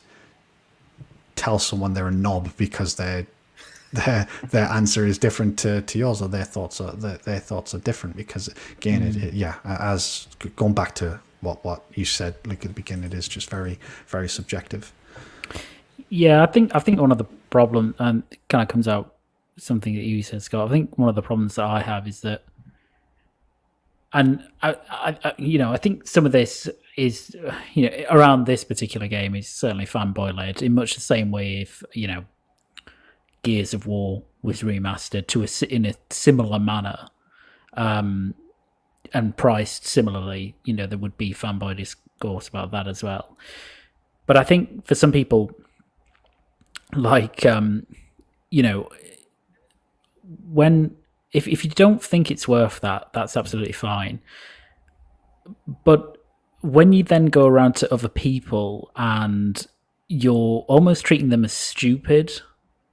tell someone they're a knob because their answer is different to yours, or their thoughts are different. Because again, as going back to what you said like at the beginning, it is just very, very subjective. Yeah, I think one of the problem, and it kind of comes out something that you said, Scott. I think one of the problems that I have is that, and I think some of this is, around this particular game is certainly fanboy led in much the same way if Gears of War was remastered in a similar manner, and priced similarly, there would be fanboy discourse about that as well. But I think for some people, like, if you don't think it's worth that, that's absolutely fine. But when you then go around to other people and you're almost treating them as stupid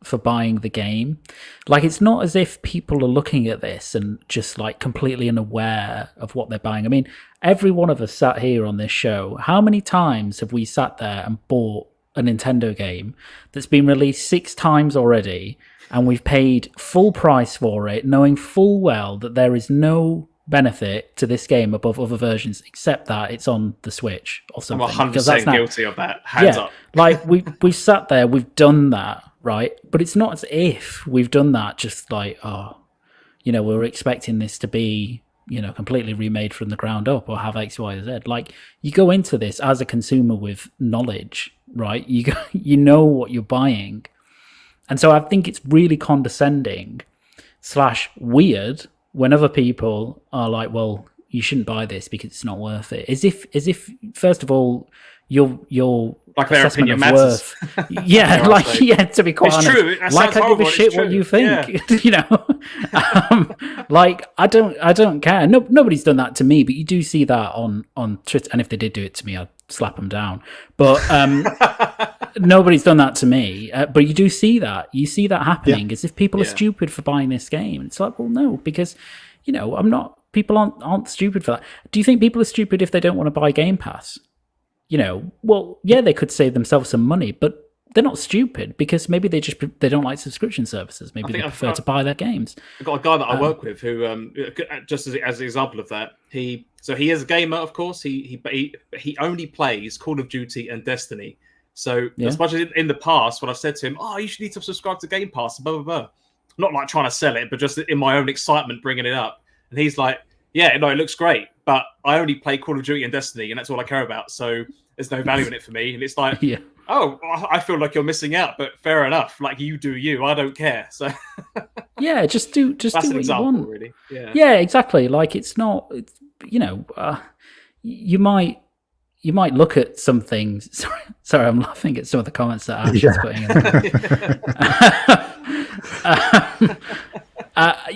for buying the game, like, it's not as if people are looking at this and just like completely unaware of what they're buying. I mean, every one of us sat here on this show, how many times have we sat there and bought a Nintendo game that's been released 6 times already, and we've paid full price for it, knowing full well that there is no benefit to this game above other versions, except that it's on the Switch or something. I'm 100% guilty of that. Hands up. Like, we sat there, we've done that, right? But it's not as if we've done that just like, we're expecting this to be, completely remade from the ground up or have X, Y, Z. Like, you go into this as a consumer with knowledge, right? You know what you're buying. And so I think it's really condescending / weird when other people are like, well, you shouldn't buy this because it's not worth it. As if first of all, your like their assessment opinion of matters. worth, to be quite it's honest, true. like, I give a shit what you think, like, I don't care. No, nobody's done that to me, but you do see that on Twitter, and if they did do it to me, I'd slap them down. But nobody's done that to me. But you do see that. You see that happening, as if people are stupid for buying this game. It's like, well, no, because I'm not. People aren't stupid for that. Do you think people are stupid if they don't want to buy Game Pass? Well, yeah, they could save themselves some money, but they're not stupid because maybe they don't like subscription services. Maybe they prefer to buy their games. I've got a guy that I work with who, just as an example of that, he is a gamer, of course. He only plays Call of Duty and Destiny. So as much as in the past, when I've said to him, "Oh, you should need to subscribe to Game Pass," blah blah blah, not like trying to sell it, but just in my own excitement bringing it up, and he's like, "Yeah, no, it looks great, but I only play Call of Duty and Destiny, and that's all I care about. So there's no value in it for me." And it's like, oh, I feel like you're missing out, but fair enough. Like, you do you, I don't care. So just do that's do an what example, you want. really. Yeah, exactly. Like, it's not, you might look at something. Sorry, I'm laughing at some of the comments that Ash is putting in.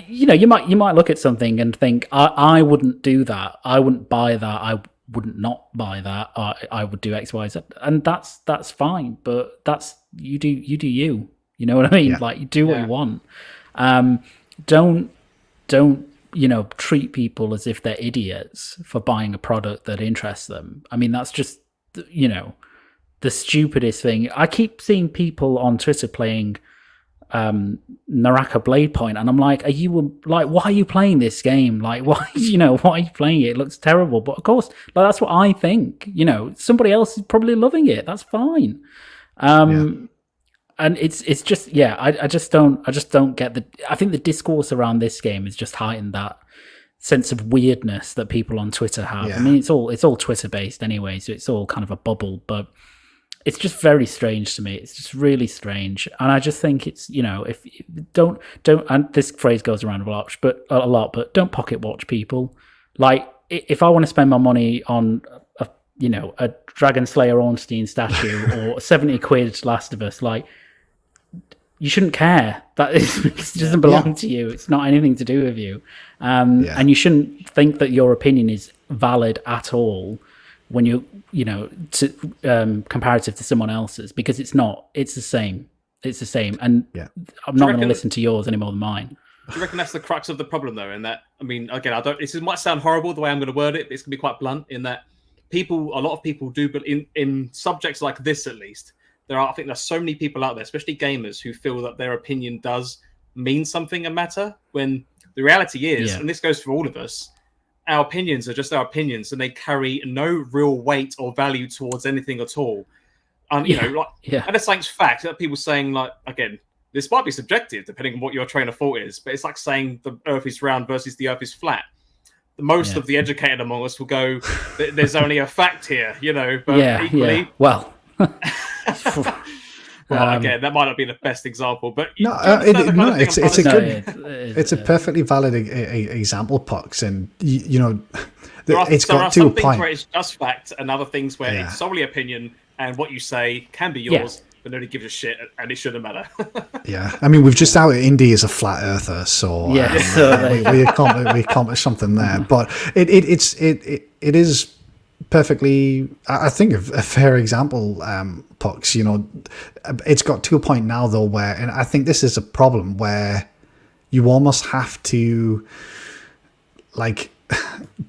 You might look at something and think, I wouldn't do that. I wouldn't buy that. I wouldn't not buy that. I would do X, Y, Z, and that's fine. But that's you do you. You know what I mean? Yeah. Like, you do what you want. Don't treat people as if they're idiots for buying a product that interests them. I mean, that's just the stupidest thing. I keep seeing people on Twitter playing Naraka Blade Point, and I'm like, why are you playing this game? Like, why are you playing it? It looks terrible. But of course, like, that's what I think. Somebody else is probably loving it. That's fine. And it's just, I just don't get I think the discourse around this game has just heightened that sense of weirdness that people on Twitter have. I mean, it's all Twitter based anyway, so it's all kind of a bubble, but it's just very strange to me. It's just really strange. And I just think it's, if don't, and this phrase goes around a lot, but don't pocket watch people. Like, if I want to spend my money on a Dragon Slayer Ornstein statue or 70 quid Last of Us, like, you shouldn't care. It doesn't belong to you. It's not anything to do with you. And you shouldn't think that your opinion is valid at all when comparative to someone else's, because it's not. It's the same. And I'm not going to listen to yours any more than mine. Do you reckon that's the crux of the problem, though? In that, I mean, again, this might sound horrible the way I'm going to word it, but it's going to be quite blunt in that a lot of people do, but in subjects like this, at least, I think there's so many people out there, especially gamers, who feel that their opinion does mean something and matter, when the reality is, and this goes for all of us, our opinions are just our opinions, and they carry no real weight or value towards anything at all. And and it's like fact that people saying, like, again, this might be subjective depending on what your train of thought is, but it's like saying the Earth is round versus the Earth is flat. Most of the educated among us will go, "There's only a fact here," But equally, well. Again, that might not be the best example, but it's a perfectly valid example, Pux, and it's got to a point where it's just fact, and other things where it's solely opinion, and what you say can be yours, but nobody gives a shit, and it shouldn't matter. I mean, we've just outed Indy as a flat earther, so we accomplished something there. But it is perfectly, I think, a fair example, Pux. It's got to a point now, though, where, and I think this is a problem, where you almost have to, like,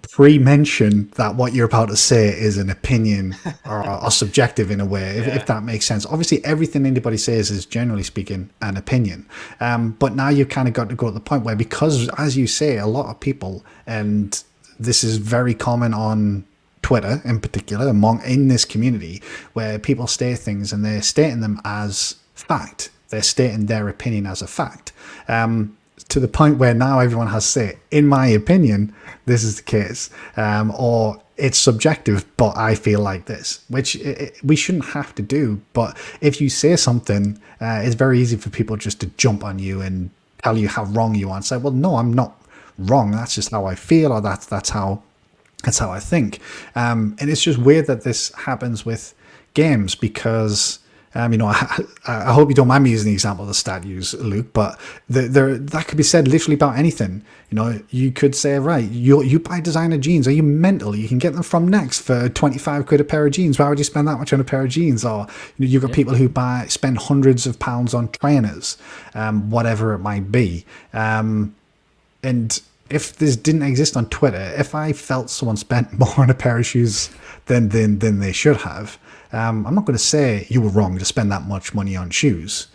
pre-mention that what you're about to say is an opinion or subjective in a way, if that makes sense. Obviously, everything anybody says is, generally speaking, an opinion. But now you've kind of got to go to the point where, because, as you say, a lot of people, and this is very common on Twitter in particular, in this community, where people state things and they're stating them as fact. They're stating their opinion as a fact. To the point where now everyone has to say, in my opinion, this is the case, or it's subjective, but I feel like this, which we shouldn't have to do. But if you say something, it's very easy for people just to jump on you and tell you how wrong you are, and say, well, no, I'm not wrong. That's just how I feel, or that's how I think. And it's just weird that this happens with games, because I hope you don't mind me using the example of the statues, Luke, but that could be said literally about anything. You could say, right, you buy designer jeans. Are you mental? You can get them from Next for 25 quid a pair of jeans. Why would you spend that much on a pair of jeans? Or you've got people who spend hundreds of pounds on trainers, whatever it might be. And if this didn't exist on Twitter, if I felt someone spent more on a pair of shoes than they should have, I'm not going to say you were wrong to spend that much money on shoes.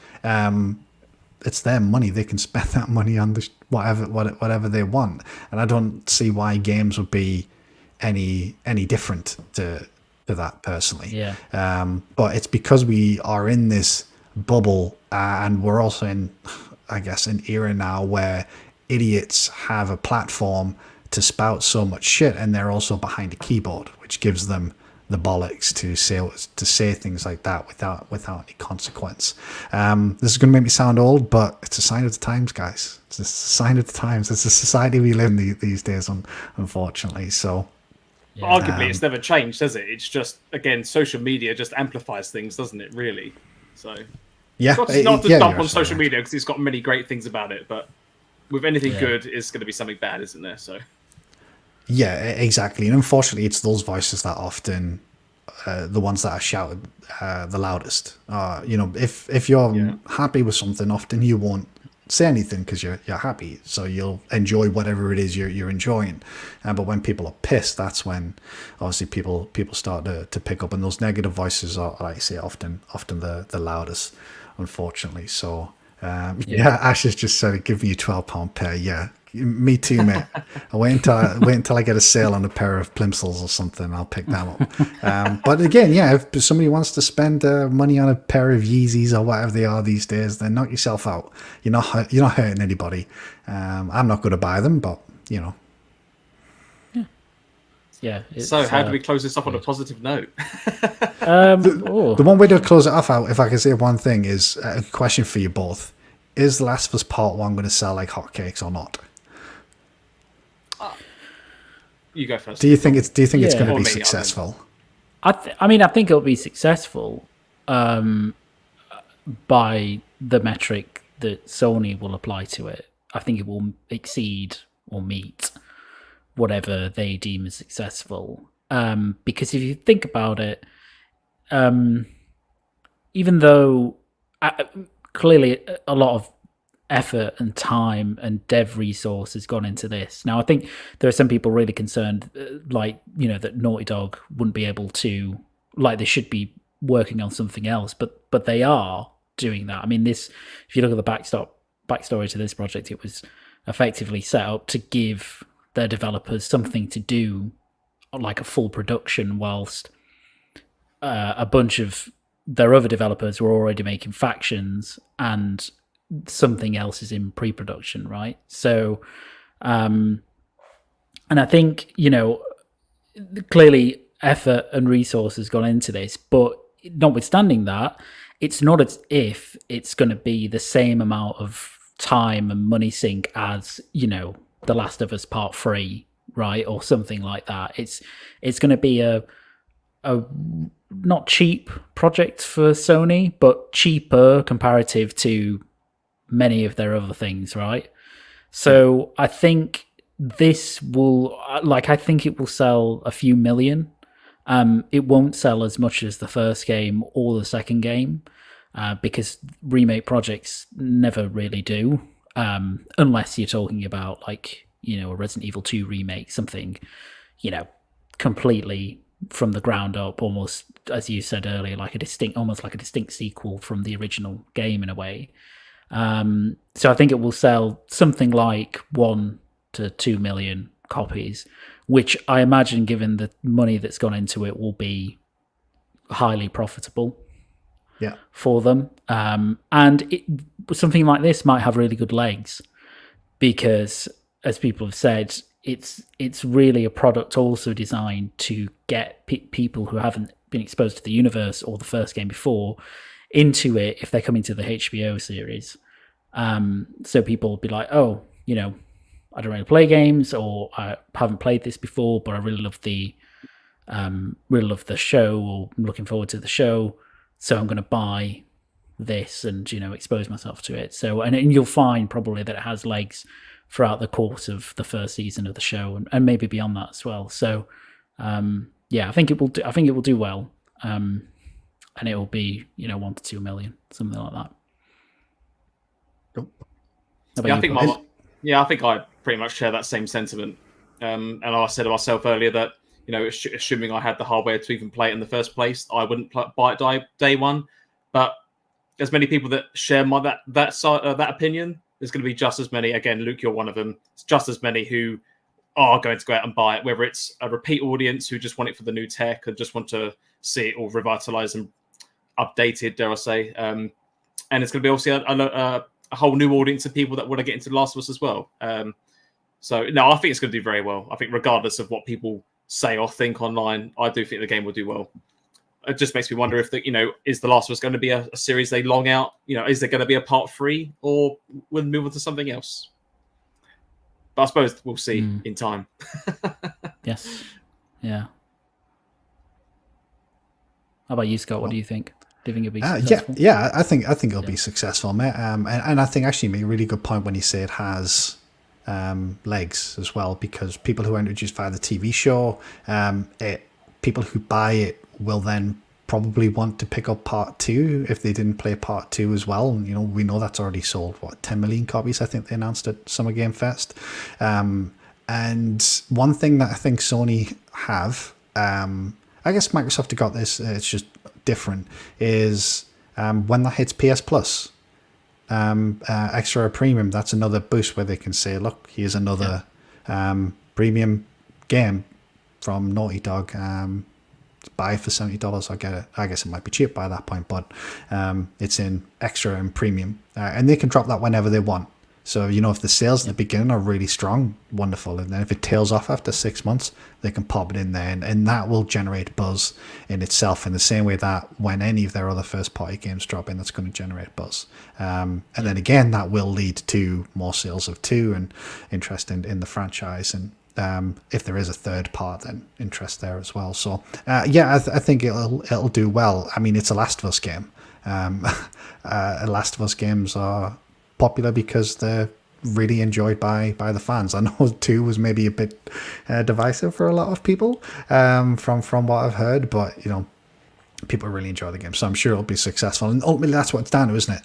It's their money; they can spend that money on whatever they want, and I don't see why games would be any different to for that personally. Yeah. But it's because we are in this bubble, and we're also in, I guess, an era now where idiots have a platform to spout so much shit, and they're also behind a keyboard, which gives them the bollocks to say things like that without any consequence. This is going to make me sound old, but it's a sign of the times, guys. It's a sign of the times. It's a society we live in these days, unfortunately. So, arguably, it's never changed, has it? It's just, again, social media just amplifies things, doesn't it? Really. So, yeah, not to dump on social media because it's got many great things about it, but with anything good, it's going to be something bad, isn't there? So. Yeah, exactly. And unfortunately, it's those voices that often, the ones that are shouted the loudest. If you're happy with something, often you won't say anything because you're happy. So you'll enjoy whatever it is you're enjoying. But when people are pissed, that's when obviously people start to pick up. And those negative voices are, like I say, often the loudest, unfortunately. So Ash has just said, "Give me a £12 pair." Yeah. Me too, mate. I wait until I get a sale on a pair of Plimsolls or something. I'll pick them up. But again, if somebody wants to spend money on a pair of Yeezys or whatever they are these days, then knock yourself out. You're not hurting anybody. I'm not going to buy them, but Yeah. So how do we close this off on a positive note? The one way to close it off out, if I can say one thing, is a question for you both: is The Last of Us Part 1 going to sell like hotcakes or not? You go first. Do you think it's going to be successful? I think it'll be successful by the metric that Sony will apply to it. I think it will exceed or meet whatever they deem as successful. Because if you think about it, even though clearly a lot of effort and time and dev resource has gone into this. Now, I think there are some people really concerned, that Naughty Dog wouldn't be able to, they should be working on something else, but they are doing that. I mean, if you look at the backstory to this project, it was effectively set up to give their developers something to do, like a full production, whilst a bunch of their other developers were already making factions and something else is in pre-production, right? So, and I think, clearly effort and resource has gone into this, but notwithstanding that, it's not as if it's going to be the same amount of time and money sink as, The Last of Us Part 3, right? Or something like that. It's going to be a not cheap project for Sony, but cheaper comparative to many of their other things, right? So I think this will, I think it will sell a few million. It won't sell as much as the first game or the second game, because remake projects never really do, unless you're talking about a Resident Evil 2 remake, something, completely from the ground up, almost, as you said earlier, almost like a distinct sequel from the original game in a way. So I think it will sell something like 1 to 2 million copies, which I imagine, given the money that's gone into it, will be highly profitable for them. And something like this might have really good legs because, as people have said, it's really a product also designed to get people who haven't been exposed to the universe or the first game before into it if they're coming to the HBO series. So people will be like, oh, I don't really play games, or I haven't played this before, but I really love the show, or I'm looking forward to the show, so I'm going to buy this and expose myself to it. So and you'll find probably that it has legs throughout the course of the first season of the show, and maybe beyond that as well. So I think it will do well, and it will be 1 to 2 million, something like that. I think I pretty much share that same sentiment. And I said to myself earlier that, assuming I had the hardware to even play it in the first place, I wouldn't buy it day one. But there's many people that share that opinion. There's going to be just as many. Again, Luke, you're one of them. It's just as many who are going to go out and buy it, whether it's a repeat audience who just want it for the new tech and just want to see it all revitalized and updated, dare I say. And it's going to be obviously a whole new audience of people that want to get into The Last of Us as well. So, no, I think it's going to do very well. I think regardless of what people say or think online, I do think the game will do well. It just makes me wonder if, is The Last of Us going to be a series they long out? Is there going to be a part 3, or will move on to something else? But I suppose we'll see in time. Yes. Yeah. How about you, Scott? What do you think? Do you think it'll be successful? Yeah. I think it'll be successful, mate. And I think actually you made a really good point when you say it has legs as well, because people who are introduced via the TV show, people who buy it will then probably want to pick up part 2 if they didn't play part 2 as well. And, we know that's already sold 10 million copies, I think they announced at Summer Game Fest. And one thing that I think Sony have, I guess Microsoft have got this, it's just different, is when that hits PS Plus, extra or premium, that's another boost where they can say, look, here's another premium game from Naughty Dog. Buy it for $70. I get it. I guess it might be cheap by that point, but it's in extra and premium, and they can drop that whenever they want. So if the sales at the beginning are really strong, wonderful, and then if it tails off after 6 months, they can pop it in there, and that will generate buzz in itself, in the same way that when any of their other first party games drop in, that's going to generate buzz, and then again that will lead to more sales of 2 and interest in the franchise, and if there is a third part, then interest there as well. So I think it'll do well. I mean, it's a Last of Us game. Last of Us games are popular because they're really enjoyed by the fans. I know 2 was maybe a bit divisive for a lot of people, from what I've heard, but people really enjoy the game, so I'm sure it'll be successful. And ultimately, that's what it's down to, isn't it?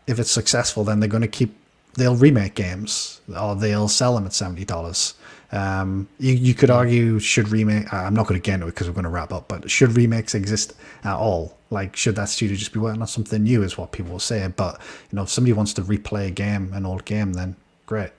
If it's successful, then they'll remake games, or they'll sell them at $70. You could argue, should remake, I'm not going to get into it because we're going to wrap up, but should remakes exist at all? Like, should that studio just be working on something new, is what people will say. But if somebody wants to replay an old game, then great.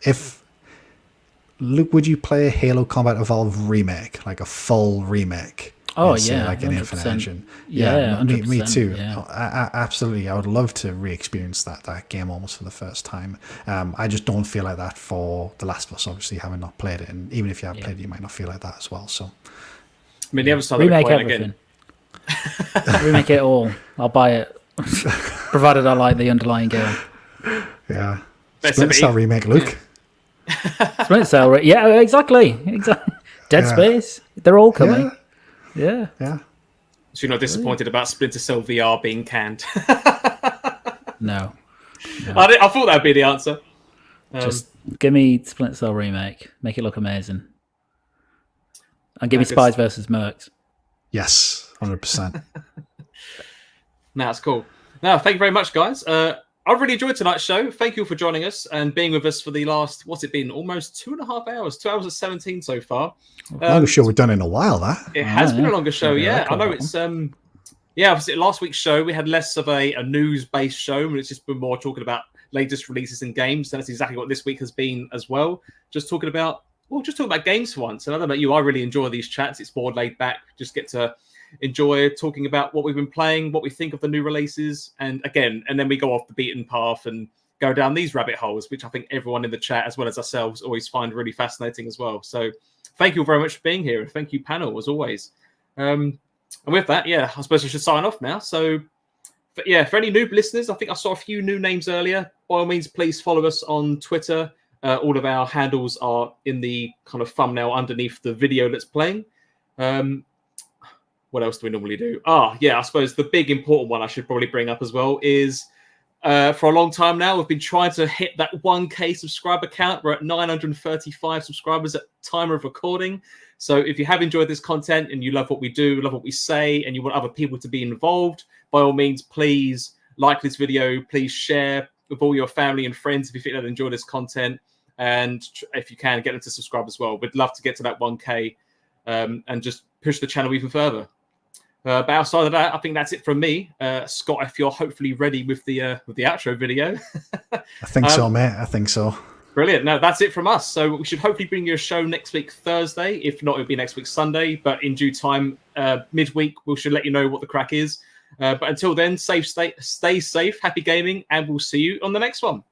Luke, would you play a Halo Combat Evolved remake, like a full remake? Oh, say, yeah, like an Infinite Engine. Yeah, me too. Yeah. I absolutely. I would love to re-experience that game almost for the first time. I just don't feel like that for The Last of Us, obviously, having not played it. And even if you have played it, you might not feel like that as well. So, I mean, the other side remake of the coin everything. Again. Remake it all. I'll buy it, provided I like the underlying game. Yeah. Splinter Cell remake, Luke. Splinter Cell, yeah, exactly. Dead Space, they're all coming. Yeah. So you're not disappointed about Splinter Cell VR being canned? No. I thought that'd be the answer. Just give me Splinter Cell remake. Make it look amazing. And give me Spies versus Mercs. Yes, 100%. No, that's cool. No, thank you very much, guys. I've really enjoyed tonight's show. Thank you for joining us and being with us for the last, what's it been? Almost 2.5 hours. 2 hours and 17 so far. Longest show we've done in a while, that. It has been a longer show, yeah. I know it's, obviously last week's show, we had less of a news-based show, and it's just been more talking about latest releases and games. And that's exactly what this week has been as well. Just talking about games for once. And I don't know about you, I really enjoy these chats. It's more laid back. Just get to enjoy talking about what we've been playing, what we think of the new releases, and then we go off the beaten path and go down these rabbit holes, which I think everyone in the chat, as well as ourselves, always find really fascinating as well. So thank you very much for being here, and thank you, panel, as always. And with that, I suppose I should sign off now. So for any new listeners, I think I saw a few new names earlier. By all means, please follow us on Twitter. All of our handles are in the kind of thumbnail underneath the video that's playing. What else do we normally do? I suppose the big important one I should probably bring up as well is for a long time now, we've been trying to hit that 1K subscriber count. We're at 935 subscribers at time of recording. So if you have enjoyed this content and you love what we do, love what we say, and you want other people to be involved, by all means, please like this video. Please share with all your family and friends if you think they'll enjoy this content. And if you can, get them to subscribe as well. We'd love to get to that 1K and just push the channel even further. But outside of that, I think that's it from me. Scott, if you're hopefully ready with the outro video. I think so, mate. I think so. Brilliant. No, that's it from us. So we should hopefully bring you a show next week, Thursday. If not, it'll be next week, Sunday. But in due time, midweek, we should let you know what the crack is. But until then, stay safe, happy gaming, and we'll see you on the next one.